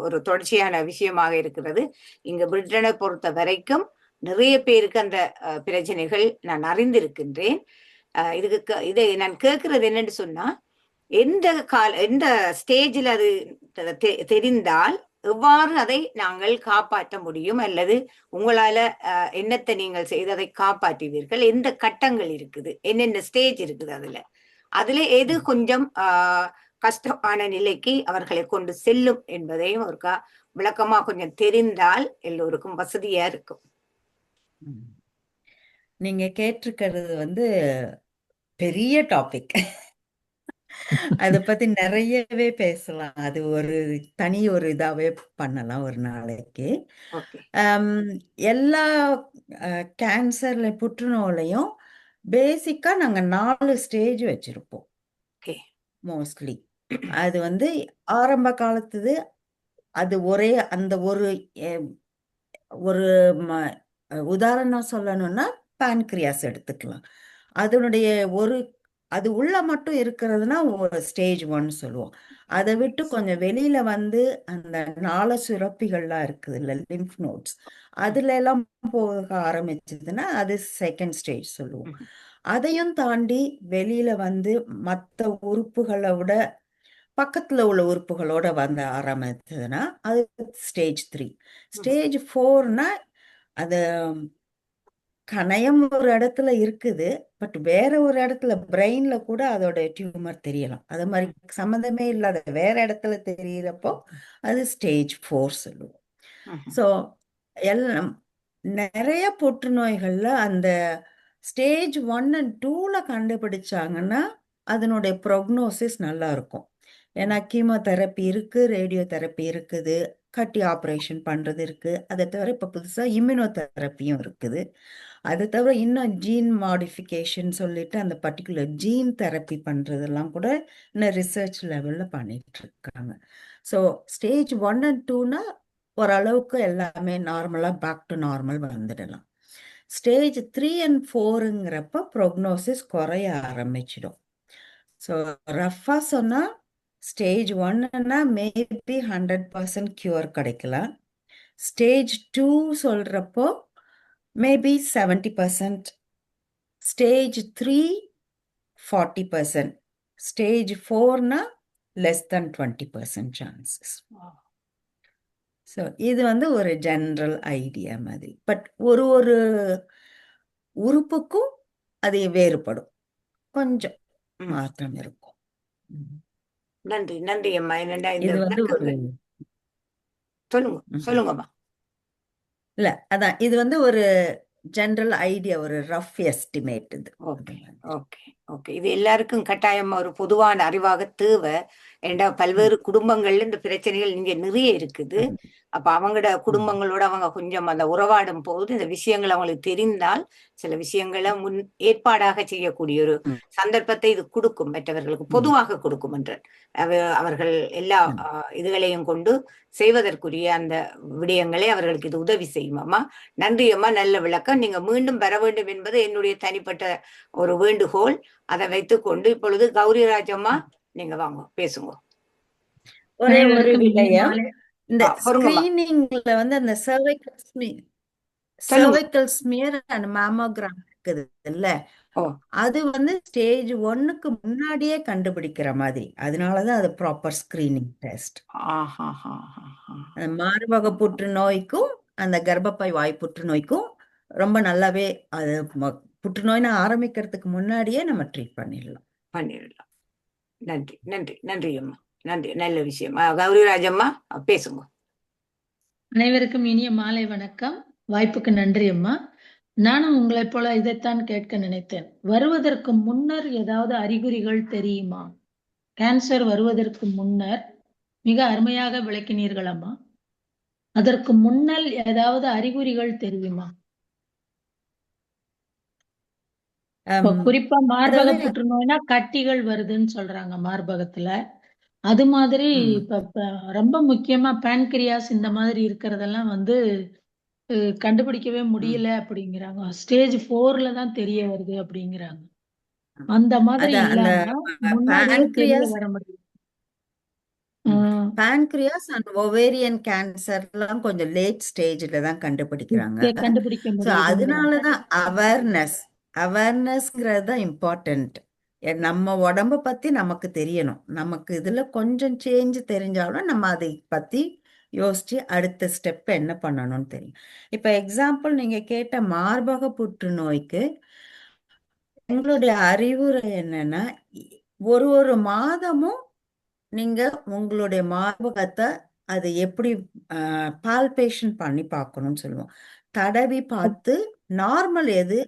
ஒரு தொடர்ச்சியான விஷயமாக இருக்கிறது. இங்கு பிரிட்டனை பொறுத்த வரைக்கும் நிறைய பேருக்கு அந்த பிரச்சனைகள் நான் அறிந்திருக்கின்றேன். இதை நான் கேட்கறது என்னன்னு சொன்னா, எந்த ஸ்டேஜில் அது தெரிந்தால் எவ்வாறு அதை நாங்கள் காப்பாற்ற முடியும், அல்லது உங்களால என்னத்தை நீங்கள் செய்து அதை காப்பாற்றுவீர்கள், எந்த கட்டங்கள் இருக்குது, என்னென்ன ஸ்டேஜ் இருக்குது, அதுல எது கொஞ்சம் கஷ்டமான நிலைக்கு அவர்களை கொண்டு செல்லும் என்பதையும் ஒரு விளக்கமா கொஞ்சம் தெரிந்தால் எல்லோருக்கும் வசதியா இருக்கும். நீங்க கேட்டிருக்கிறது வந்து பெரிய டாபிக். அதை பத்தி நிறையவே பேசலாம். அது ஒரு தனி ஒரு இதாவே பண்ணலாம் ஒரு நாளைக்கு. எல்லா கேன்சர்ல புற்றுநோயிலையும் பேசிக்கா நாங்க 4 ஸ்டேஜ் வச்சிருப்போம் மோஸ்ட்லி. அது வந்து ஆரம்ப காலத்துது. அது ஒரே அந்த ஒரு உதாரணம் சொல்லணும்னா பான்கிரியாஸ் எடுத்துக்கலாம். அதனுடைய ஒரு அது உள்ள மட்டும் இருக்கிறதுனா ஒரு ஸ்டேஜ் 1 சொல்லுவோம். அதை விட்டு கொஞ்சம் வெளியில வந்து அந்த நாள சுரப்பிகள்லாம் இருக்குது இல்ல, லிம்ஃப் நோட்ஸ், அதுல எல்லாம் போக ஆரம்பிச்சதுன்னா அது செகண்ட் ஸ்டேஜ் சொல்லுவோம். அதையும் தாண்டி வெளியில வந்து மற்ற உறுப்புகளை விட பக்கத்துல உள்ள உறுப்புகளோட வந்து ஆரம்பிச்சதுன்னா அது ஸ்டேஜ் 3. ஸ்டேஜ் 4னா அது கணையம் ஒரு இடத்துல இருக்குது, பட் வேற ஒரு இடத்துல பிரெயின்ல கூட அதோட டியூமர் தெரியலாம். அது மாதிரி சம்மந்தமே இல்லாத வேற இடத்துல தெரியறப்போ அது ஸ்டேஜ் 4 சொல்லுவோம். ஸோ எல்லாம் நிறைய புற்றுநோய்கள்ல அந்த ஸ்டேஜ் 1 and 2ல கண்டுபிடிச்சாங்கன்னா அதனுடைய ப்ரொக்னோசிஸ் நல்லா இருக்கும். ஏன்னா கீமோதெரப்பி இருக்கு, ரேடியோ தெரப்பி இருக்குது, கட்டி ஆப்ரேஷன் பண்றது இருக்கு. அதை தவிர இப்ப புதுசா இம்யூனோதெரப்பியும் இருக்குது. அதை தவிர இன்னும் ஜீன் மாடிஃபிகேஷன் சொல்லிட்டு அந்த பர்டிகுலர் ஜீன் தெரப்பி பண்றதெல்லாம் கூட இன்னும் ரிசர்ச் லெவல்ல பண்ணிட்டு இருக்காங்க. ஸோ ஸ்டேஜ் 1 and 2னா ஓரளவுக்கு எல்லாமே நார்மலா பேக் டு நார்மல் வந்துடலாம். ஸ்டேஜ் 3 and 4ங்கிறப்ப ப்ரோக்னோசிஸ் குறைய ஆரம்பிச்சிடும். ஸோ ரஃபா சொன்னா ஸ்டேஜ் 1ன்னா மேபி 100% கியூர் கிடைக்கலாம். ஸ்டேஜ் 2 சொல்றப்போ மேபி 70%, ஸ்டேஜ் 3 40%, ஸ்டேஜ் 4னா less than 20% chances. ஸோ இது வந்து ஒரு ஜெனரல் ஐடியா மாதிரி. பட் ஒரு ஒரு உறுப்புக்கும் அது வேறுபடும், கொஞ்சம் மாற்றம் இருக்கும். நன்றி நன்றி அம்மா. என்னடா இந்த இது வந்து ஒரு சொல்லுங்கம்மா. இல்ல அதான் இது வந்து ஒரு ஜெனரல் ஐடியா, ஒரு ரஃப் எஸ்டிமேட் இது. Okay okay okay. இது எல்லாருக்கும் கட்டாயமா ஒரு பொதுவான அறிவாக தேவை. ஏண்டா பல்வேறு குடும்பங்கள்ல இந்த பிரச்சனைகள் இங்க நிறைய இருக்குது. அப்ப அவங்களோட குடும்பங்களோட அவங்க கொஞ்சம் அந்த உறவாடும் போது இந்த விஷயங்கள் அவங்களுக்கு தெரிந்தால் சில விஷயங்களை முன் ஏற்பாடாக செய்யக்கூடிய ஒரு சந்தர்ப்பத்தை இது கொடுக்கும், மற்றவர்களுக்கு பொதுவாக கொடுக்கும் என்று அவர்கள் எல்லா இதுகளையும் கொண்டு செய்வதற்குரிய அந்த விடயங்களை அவர்களுக்கு இது உதவி செய்யும். அம்மா நன்றி அம்மா, நல்ல விளக்கம். நீங்க மீண்டும் பெற வேண்டும் என்பது என்னுடைய தனிப்பட்ட ஒரு வேண்டுகோள். அதை வைத்துக் கொண்டு இப்பொழுது கௌரிராஜ் அம்மா நீங்க வாங்க பேசுங்க. ஒரே ஒரு விடயம், இந்த ஸ்கிரீனிங்ல வந்து அந்த cervical smear and mammogram இருக்குது இல்ல, அது வந்து ஸ்டேஜ் 1க்கு முன்னாடியே கண்டுபிடிக்கிற மாதிரி. அதனாலதான் அது ப்ராப்பர் ஸ்கிரீனிங் டெஸ்ட். மார்பக புற்றுநோய்க்கும் அந்த கர்ப்பப்பை வாய் புற்றுநோய்க்கும் ரொம்ப நல்லாவே அது புற்றுநோய்னு ஆரம்பிக்கிறதுக்கு முன்னாடியே நம்ம ட்ரீட் பண்ணிடலாம். நன்றி நன்றி நன்றி அம்மா, நன்றி. நல்ல விஷயம். கௌரிராஜ் அம்மா பேசுங்க. அனைவருக்கும் இனிய மாலை வணக்கம். வாய்ப்புக்கு நன்றி அம்மா. நானும் உங்களைப் போல இதைத்தான் கேட்க நினைத்தேன். வருவதற்கு முன்னர் ஏதாவது அறிகுறிகள் தெரியுமா? கேன்சர் வருவதற்கு முன்னர் மிக அருமையாக விளக்கினீர்கள் அம்மா. அதற்கு முன்னால் ஏதாவது அறிகுறிகள் தெரியுமா? குறிப்பா மார்பக புற்றுநோய்னா கட்டிகள் வருதுன்னு சொல்றாங்க மார்பகத்துல. அது மாதிரி இப்ப ரொம்ப முக்கியமா பேன்கிரியாஸ் இந்த மாதிரி இருக்கிறதெல்லாம் வந்து கண்டுபிடிக்கவே முடியல அப்படிங்கிறாங்க. ஸ்டேஜ் 4ல தான் தெரிய வருது அப்படிங்கிறாங்க. அந்த மாதிரி இல்லாம முன்னாடியே தெரிய வர முடியும். pancreas and ovarian cancer எல்லாம் கொஞ்சம் லேட் ஸ்டேஜ்ல தான் கண்டுபிடிக்கிறாங்க. கண்டுபிடிக்க அதனாலதான் அவேர்னஸ்ங்கிறது தான் இம்பார்ட்டன்ட். நம்ம உடம்ப பத்தி நமக்கு தெரியணும். நமக்கு இதுல கொஞ்சம் சேஞ்ச் தெரிஞ்சாலும் நம்ம அதை பத்தி யோசிச்சு அடுத்த ஸ்டெப் என்ன பண்ணணும்னு தெரியும். இப்ப எக்ஸாம்பிள் நீங்க கேட்ட மார்பக புற்றுநோய்க்கு எங்களுடைய அறிவுரை என்னன்னா, ஒரு மாதமும் நீங்க உங்களுடைய மார்பகத்தை அது எப்படி பால்பேஷன் பண்ணி பார்க்கணும்னு சொல்லுவோம். தடவி பார்த்து நார்மல் எது,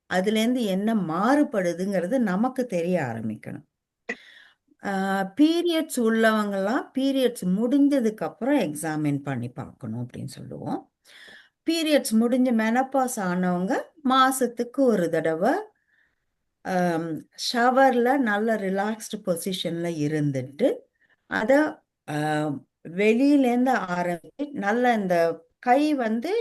அதுல இருந்து என்ன மாறுபடுதுங்கிறது நமக்கு தெரிய ஆரம்பிக்கணும். பீரியட்ஸ் உள்ளவங்கலாம் பீரியட்ஸ் முடிஞ்சதுக்கு அப்புறம் எக்ஸாமின் பண்ணி பார்க்கணும் அப்படின்னு சொல்லுவோம். பீரியட்ஸ் முடிஞ்ச மெனப்பாஸ் ஆனவங்க மாசத்துக்கு ஒரு தடவை ஷவர்ல நல்ல ரிலாக்ஸ்டு பொசிஷன்ல இருந்துட்டு அதை வெளியிலேருந்து ஆரம்பிச்சு நல்ல இந்த கை வந்து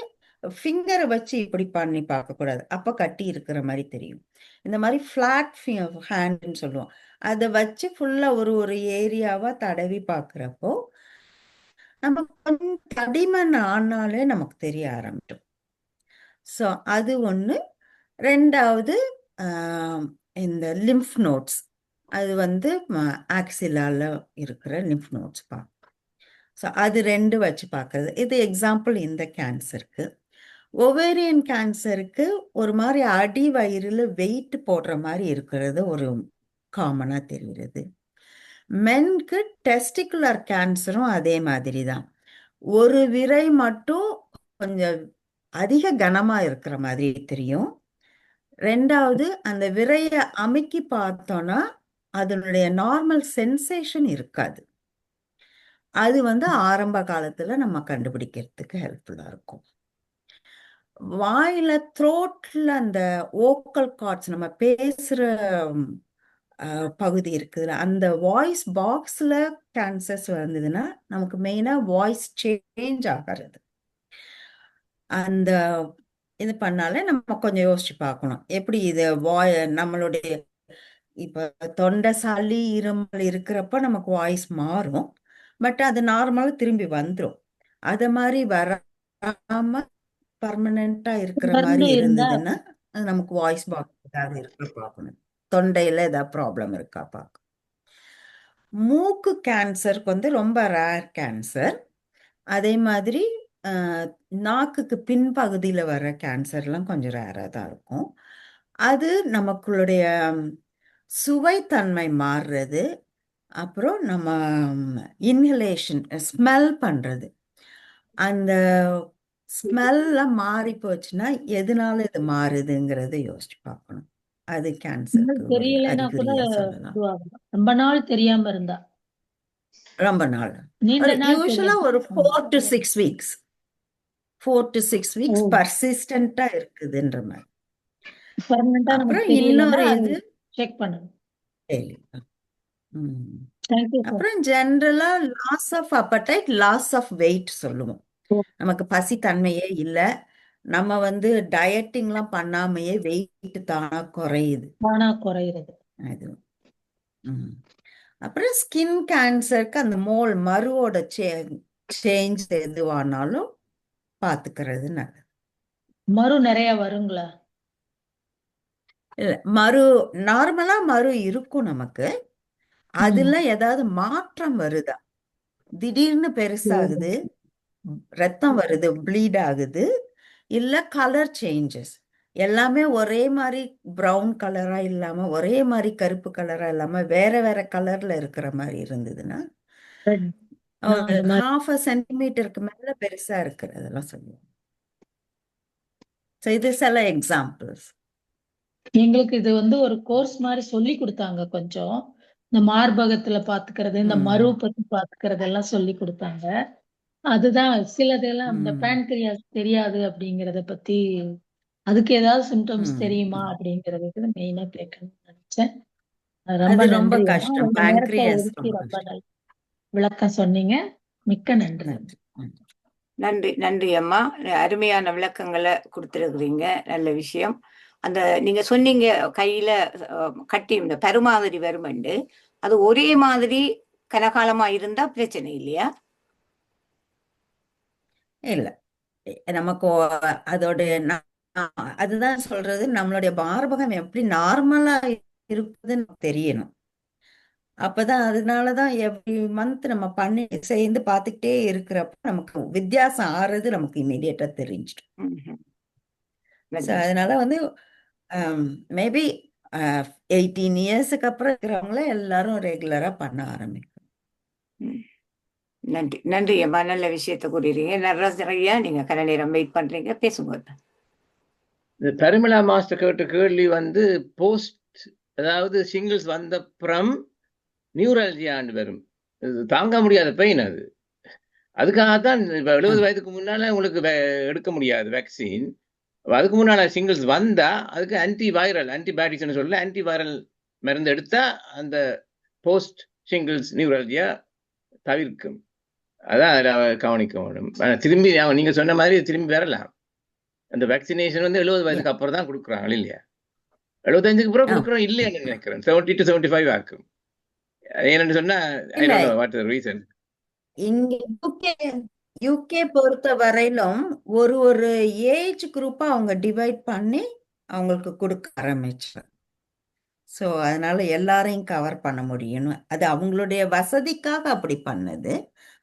ஃபிங்கரை வச்சு இப்படி பண்ணி பார்க்கக்கூடாது. அப்போ கட்டி இருக்கிற மாதிரி தெரியும். இந்த மாதிரி ஃப்ளாட் ஹேண்டுன்னு சொல்லுவோம். அதை வச்சு ஃபுல்லாக ஒரு ஒரு ஏரியாவாக தடவி பார்க்குறப்போ நம்ம கொஞ்சம் தடிமன் ஆனாலே நமக்கு தெரிய ஆரம்பிக்கும். ஸோ அது ஒன்று. ரெண்டாவது இந்த லிம்ஃப் நோட்ஸ், அது வந்து ஆக்சிலால இருக்கிற லிம்ஃப் நோட்ஸ் பார்க்கணும். ஸோ அது 2 வச்சு பார்க்கறது. இது எக்ஸாம்பிள் இந்த கேன்சருக்கு. ஒவேரியன் கேன்சருக்கு ஒரு மாதிரி அடி வயிறில் வெயிட் போடுற மாதிரி இருக்கிறது ஒரு காமனாக தெரிகிறது. மென்க்கு டெஸ்டிகுலர் கேன்சரும் அதே மாதிரி தான். ஒரு விரை மட்டும் கொஞ்சம் அதிக கனமாக இருக்கிற மாதிரி தெரியும். ரெண்டாவது அந்த விரையை அமுக்கி பார்த்தோன்னா அதனுடைய நார்மல் சென்சேஷன் இருக்காது. அது வந்து ஆரம்ப காலத்துல நம்ம கண்டுபிடிக்கிறதுக்கு ஹெல்ப்ஃபுல்லா இருக்கும். வாயில த்ரோட்ல அந்த ஓக்கல் கார்ட்ஸ், நம்ம பேசுற பகுதி இருக்குதுல்ல, அந்த வாய்ஸ் பாக்ஸ்ல கேன்சர்ஸ் வந்ததுன்னா நமக்கு மெயினா வாய்ஸ் சேஞ்ச் ஆகிறது. அந்த இது பண்ணாலே நம்ம கொஞ்சம் யோசிச்சு பார்க்கணும், எப்படி இது நம்மளுடைய இப்ப தொண்டை சளி இருமல் இருக்கிறப்ப நமக்கு வாய்ஸ் மாறும், பட் அது நார்மலாக திரும்பி வந்துடும். அத மாதிரி வராம பர்மனண்டா இருக்கிற மாதிரி இருந்ததுன்னா அது நமக்கு வாய்ஸ் பாக்ஸ் ஏதாவது இருக்கு பார்க்கணும். தொண்டையில ஏதாவது ப்ராப்ளம் இருக்கா பார்க்கணும். மூக்கு கேன்சருக்கு வந்து ரொம்ப ரேர் கேன்சர். அதே மாதிரி நாக்குக்கு பின்பகுதியில் வர கேன்சர்லாம் கொஞ்சம் ரேராக தான் இருக்கும். அது நமக்குடைய சுவைத்தன்மை மாறுறது, அப்புறம் நம்ம இன்ஹலேஷன் ஸ்மெல் பண்ணுறது, அந்த ஸ்மெல்ல மாறி போச்சுன்னா எதனால இது மாறுதுங்கிறத யோசிச்சு பார்க்கணும். அது கேன்சருக்கு ஒரு தெரியலன்னா கூட அறிகுறியா சொல்லலாம். இதுவாகலாம். ரொம்ப நாள் தெரியாம இருந்தா, ரொம்ப நாள், நீண்ட நாள் யூஸ்வலா தெரியாம. ஒரு 4 to 6 வீக்ஸ் 4 to 6 வீக்ஸ் ஓ. பர்சிஸ்டண்டா இருக்குதுன்ற மாதிரி. பர்மனண்டா நமக்கு அப்புறம் தெரியலன்னா இன்னொரு இது செக் பண்ணணும். ம். Thank you sir. அப்புறம் ஜென்ரலா loss of appetite, loss of weight சொல்லுவோம். நமக்கு பசி தன்மையே இல்லை, நம்ம வந்து டயட்டிங்லாம் பண்ணாமையே வெயிட் தானா குறையுது. தானா குறையிறது. அது அப்புறம் ஸ்கின் கேன்சருக்கு அந்த மருவோட சேஞ்ச் எதுவானாலும் பார்த்துக்கிறது நல்லது. மறு நிறைய வருங்களா? இல்லை, நார்மலா மரு இருக்கும் நமக்கு, அதுல ஏதாவது மாற்றம் வருதா, திடீர்னு பெருசாகுது, ரத்தம் வருது, ப்ளீட் ஆகுது, இல்ல கலர் சேஞ்சஸ், எல்லாமே ஒரே மாதிரி ப்ரௌன் கலரா இல்லாம ஒரே மாதிரி கருப்பு கலரா இல்லாம வேற வேற கலர்ல இருக்கிற மாதிரி இருந்ததுன்னா, ஒரு 1/2 சென்டிமீட்டருக்கு மேல பெருசா இருக்கிறதெல்லாம் சொல்லுவோம். இது சில எக்ஸாம்பிள்ஸ். எங்களுக்கு இது வந்து ஒரு கோர்ஸ் மாதிரி சொல்லி கொடுத்தாங்க. கொஞ்சம் இந்த மார்பகத்துல பாத்துக்கிறது, இந்த மரு பத்தி பாத்துக்கிறது எல்லாம் சொல்லி கொடுத்தாங்க. அதுதான் சிலதெல்லாம் இந்த பேன்கிரியாஸ் தெரியாது அப்படிங்கறத பத்தி, அதுக்கு ஏதாவது சிம்டம்ஸ் தெரியுமா அப்படிங்கறதுக்கு மெயினா கேட்கணும்னு நினைச்சேன். ரொம்ப அது ரொம்ப நன்றி. கஷ்டம். உங்க நேரத்தை pancreas ஒதுக்கி ரொம்ப ரொம்ப கஷ்டம். நல்ல விளக்கம் சொன்னீங்க. மிக்க நன்றி. நன்றி. நன்றி. நன்றி நன்றி அம்மா, அருமையான விளக்கங்களை கொடுத்துருக்குறீங்க. நல்ல விஷயம். அந்த நீங்க சொன்னீங்க கையில கட்டி இந்த பருமாதிரி வருமண்டு, அது ஒரே மாதிரி கனகாலமா இருந்தா பிரச்சனை இல்லையா? இல்ல, நமக்கு அதோட அதுதான் சொல்றது, நம்மளுடைய மார்பகம் எப்படி நார்மலா இருப்பதுன்னு தெரியணும். அப்பதான், அதனாலதான் எவ்ரி மந்த் நம்ம பண்ணி சேர்ந்து பார்த்துக்கிட்டே இருக்கிறப்ப நமக்கு வித்தியாசம் ஆறுறது நமக்கு இமீடியட்டா தெரிஞ்சிடும். அதனால வந்து மேபி 18 இயர்ஸுக்கு அப்புறம் இருக்கிறவங்கள எல்லாரும் ரெகுலரா பண்ண ஆரம்பிக்கும். நன்றி நன்றி அம்மா, நல்ல விஷயத்த கூறிடுறீங்க. நிறையா நீங்க கன நேரம் வெயிட் பண்றீங்க, பேசும்போது. இந்த பரிமளா மாஸ்டர் கேட்ட கேள்வி வந்து போஸ்ட், அதாவது சிங்கிள்ஸ் வந்த அப்புறம் நியூரல்ஜியான்னு வரும், தாங்க முடியாத பெயின். அதுக்காகத்தான் இப்ப 70 வயதுக்கு முன்னால உங்களுக்கு எடுக்க முடியாது வேக்சின். அதுக்கு முன்னால சிங்கிள்ஸ் வந்தா அதுக்கு ஆன்டிபயோட்டிக்ஸ்னு சொல்ல ஆன்டிவைரல் மருந்து எடுத்தா அந்த போஸ்ட் சிங்கிள்ஸ் நியூரல்ஜியா தவிர்க்கும். அதான் கவனிக்க வேணும். திரும்பி நீங்க சொன்ன மாதிரி திரும்பி வரலாம். அந்த வேக்சினேஷன் வந்து 70 வயதுக்கு அப்புறம் தான் கொடுக்குறாங்க இல்லையா? 75க்கு அப்புறம் கொடுக்குறோம் இல்லையான்னு நினைக்கிறேன். 70 to 75 ஆக்கும். ஏன்னு சொன்னா ஐ இல்ல don't know what is reason. இங்க யூகே பொறுத்த வரையிலும் ஒரு ஒரு ஏஜ் குரூப்பா அவங்க டிவைட் பண்ணி அவங்களுக்கு கொடுக்க ஆரம்பிச்சாங்க. ஸோ அதனால எல்லாரையும் கவர் பண்ண முடியும்னு அது அவங்களுடைய வசதிக்காக அப்படி பண்ணது.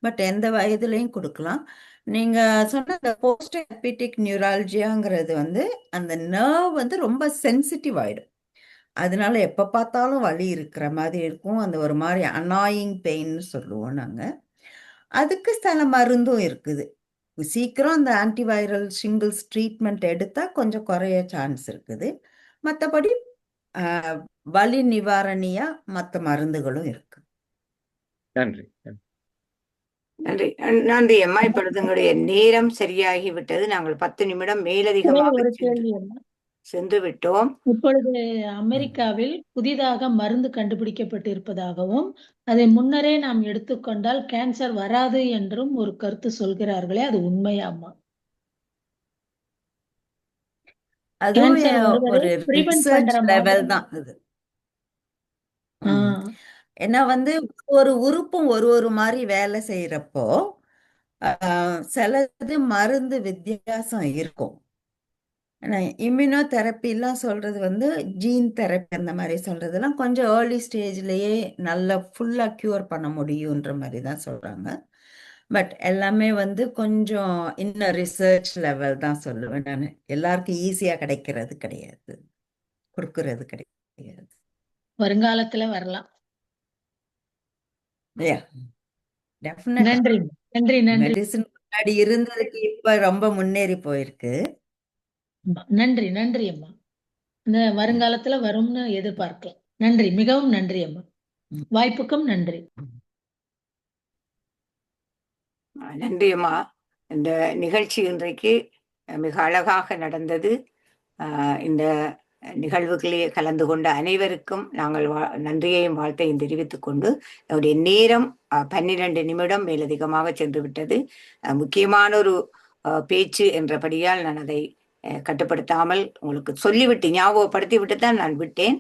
பட் எந்த வயதுலையும் கொடுக்கலாம். நீங்க சொன்ன அந்த போஸ்ட் எபிடிக் நியூராலஜியாங்கிறது வந்து அந்த நர்வ் வந்து ரொம்ப சென்சிட்டிவ் ஆயிடும். அதனால எப்ப பார்த்தாலும் வலி இருக்கிற மாதிரி இருக்கும். அந்த ஒரு மாதிரி அனாயிங் பெயின்னு சொல்லுவோம் நாங்க. அதுக்கு சில மருந்தும் இருக்குது. சீக்கிரம் அந்த ஆன்டிவைரல் ஷிங்கிள்ஸ் ட்ரீட்மெண்ட் எடுத்தா கொஞ்சம் குறைய சான்ஸ் இருக்குது. மற்றபடி வலி நிவாரணியா மற்ற மருந்துகளும் இருக்கு. நன்றி. நன்றி நன்றி அம்மா. இப்பொழுது உங்களுடைய நேரம் சரியாகி விட்டது. நாங்கள் 10 நிமிடம் மேலதிகமாக ஒரு கேள்வி அம்மா. சென்று விட்டோம். இப்பொழுது அமெரிக்காவில் புதிதாக மருந்து கண்டுபிடிக்கப்பட்டிருப்பதாகவும் அதை முன்னரே நாம் எடுத்துக்கொண்டால் கேன்சர் வராது என்றும் ஒரு கருத்து சொல்கிறார்களே, அது உண்மையாமா? அதுவும் கேன்சர் வருவதை ஒரு prevent ரிசர்ச் பண்ற லெவல் மாதிரி. தான் அது. ஆ, ஏன்னா வந்து ஒரு உறுப்பும் ஒரு ஒரு மாதிரி வேலை செய்யறப்போ சிலது மருந்து வித்தியாசம் இருக்கும். இம்யூனோ தெரப்பிலாம் சொல்றது வந்து ஜீன் தெரப்பி அந்த மாதிரி சொல்றதெல்லாம் கொஞ்சம் ஏர்லி ஸ்டேஜ்லயே நல்லா ஃபுல்லா கியூர் பண்ண முடியுன்ற மாதிரி தான் சொல்றாங்க. பட் எல்லாமே வந்து கொஞ்சம் இன்னும் ரிசர்ச் லெவல் தான் சொல்லுவேன் நான். எல்லாருக்கும் ஈஸியா கிடைக்கிறது கிடையாது, கொடுக்கறது கிடையாது. வருங்காலத்துல வரலாம். டெஃபினட்டா நன்றி நன்றி நன்றி மெடிசின் முன்னாடி இருந்ததுக்கு இப்ப ரொம்ப முன்னேறி போயிருக்கு. நன்றி நன்றி அம்மா. இந்த வருங்காலத்துல வரும்னு எதிர்பார்க்கலாம். நன்றி, மிகவும் நன்றி அம்மா. வாய்ப்புக்கும் நன்றி. நன்றி அம்மா. இந்த நிகழ்ச்சி இன்றைக்கு மிக அழகாக நடந்தது. இந்த நிகழ்வுகளே கலந்து கொண்ட அனைவருக்கும் நாங்கள் நன்றியையும் வாழ்த்தையும் தெரிவித்துக் கொண்டு அவருடைய நேரம் 12 நிமிடம் மேலதிகமாக சென்று விட்டது. முக்கியமான ஒரு பேச்சு என்றபடியால் நான் அதை கட்டுப்படுத்தாமல் உங்களுக்கு சொல்லிவிட்டு ஞாபகப்படுத்தி விட்டு தான் நான் விட்டேன்.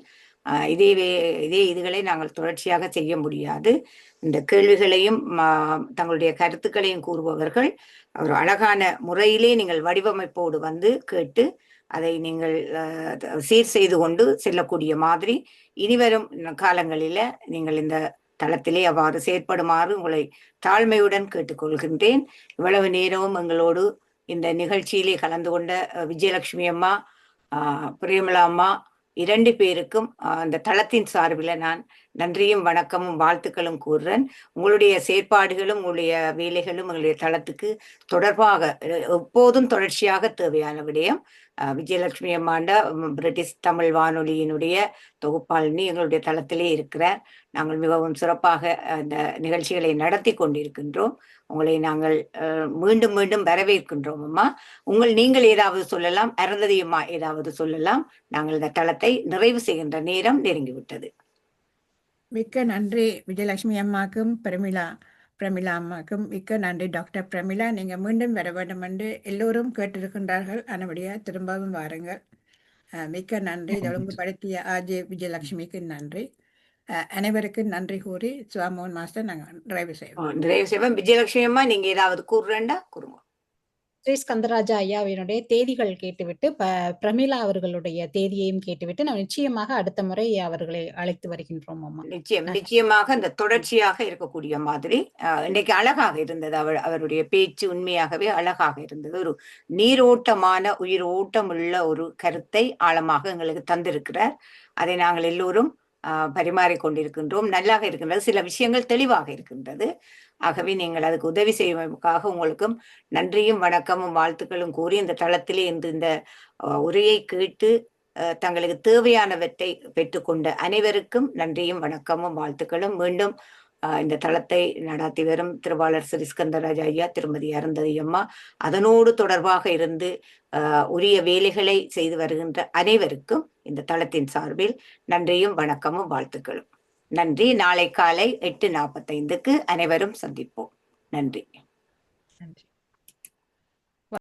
இதே இதுகளை நாங்கள் தொடர்ச்சியாக செய்ய முடியாது. இந்த கேள்விகளையும் தங்களுடைய கருத்துக்களையும் கூறுபவர்கள் ஒரு அழகான முறையிலே நீங்கள் வடிவமைப்போடு வந்து கேட்டு அதை நீங்கள் சீர் செய்து கொண்டு செல்லக்கூடிய மாதிரி இனிவரும் காலங்களில நீங்கள் இந்த தளத்திலே அவ்வாறு செயற்படுமாறு உங்களை தாழ்மையுடன் கேட்டுக்கொள்கின்றேன். இவ்வளவு நேரமும் எங்களோடு இந்த நிகழ்ச்சியிலே கலந்து கொண்ட விஜயலட்சுமி அம்மா, பிரேமலா அம்மா 2 பேருக்கும் அந்த தளத்தின் சார்பில் நான் நன்றியும் வணக்கமும் வாழ்த்துக்களும் கூறுறேன். உங்களுடைய செயற்பாடுகளும் உங்களுடைய வேலைகளும் உங்களுடைய தளத்துக்கு தொடர்பாக எப்போதும் தொடர்ச்சியாக தேவையான விடயம். விஜயலட்சுமி அம்மாண்ட பிரிட்டிஷ் தமிழ் வானொலியினுடைய தொகுப்பாளினி எங்களுடைய தளத்திலே இருக்கிறார். நாங்கள் மிகவும் சிறப்பாக இந்த நிகழ்ச்சிகளை நடத்தி கொண்டிருக்கின்றோம். உங்களை நாங்கள் மீண்டும் மீண்டும் வரவேற்கின்றோம் அம்மா. நீங்கள் ஏதாவது சொல்லலாம், அருந்ததி அம்மா ஏதாவது சொல்லலாம். நாங்கள் இந்த தளத்தை நிறைவு செய்கின்ற நேரம் நெருங்கிவிட்டது. மிக்க நன்றி விஜயலட்சுமி அம்மாக்கும் பிரமிளா அம்மாக்கும் மிக்க நன்றி. டாக்டர் பிரமிளா, நீங்க மீண்டும் வர வேண்டும் என்று எல்லோரும் கேட்டிருக்கின்றார்கள். ஆனபடியா திரும்பவும் வாருங்கள். மிக்க நன்றி. இதை ஒழுங்குபடுத்திய ஆர்ஜே விஜயலட்சுமிக்கு நன்றி. அனைவருக்கும் நன்றி கூறி சிவாமோகன் மாஸ்டர் நாங்கள் நிறைவு செய்வோம். விஜயலட்சுமி அம்மா, நீங்க ஏதாவது கூறுறேன்டா கூறுங்க. ஸ்ரீ ஸ்கந்தராஜா ஐயாவினுடைய தேதிகள் கேட்டுவிட்டு பிரமிளா அவர்களுடைய தேதியையும் கேட்டுவிட்டு நாம் நிச்சயமாக அடுத்த முறை அவர்களை அழைத்து வருகின்றோம் அம்மா. நிச்சயமாக இந்த தொடர்ச்சியாக இருக்கக்கூடிய மாதிரி இன்னைக்கு அழகாக இருந்தது. அவருடைய பேச்சு உண்மையாகவே அழகாக இருந்தது. ஒரு நீரோட்டமான உயிரோட்டம் உள்ள ஒரு கருத்தை ஆழமாக எங்களுக்கு தந்திருக்கிறார். அதை நாங்கள் எல்லோரும் பரிமாறிக்கொண்டிருக்கின்றோம். நல்லாக இருக்கின்றது. சில விஷயங்கள் தெளிவாக இருக்கின்றது. ஆகவே நீங்கள் அதுக்கு உதவி செய்வதற்காக உங்களுக்கும் நன்றியும் வணக்கமும் வாழ்த்துக்களும் கூறி இந்த தளத்திலே இந்த உரையை கேட்டு தங்களுக்கு தேவையானவற்றை பெற்றுக்கொண்ட அனைவருக்கும் நன்றியும் வணக்கமும் வாழ்த்துக்களும். மீண்டும் இந்த தளத்தை நடாத்தி வரும் திருவாளர் ஸ்ரீ ஸ்கந்தராஜா ஐயா, திருமதி அருந்ததி அம்மா, அதனோடு தொடர்பாக இருந்து உரிய வேலைகளை செய்து வருகின்ற அனைவருக்கும் இந்த தளத்தின் சார்பில் நன்றியும் வணக்கமும் வாழ்த்துக்களும். நன்றி. நாளை காலை 8:45 அனைவரும் சந்திப்போம். நன்றி. நன்றி.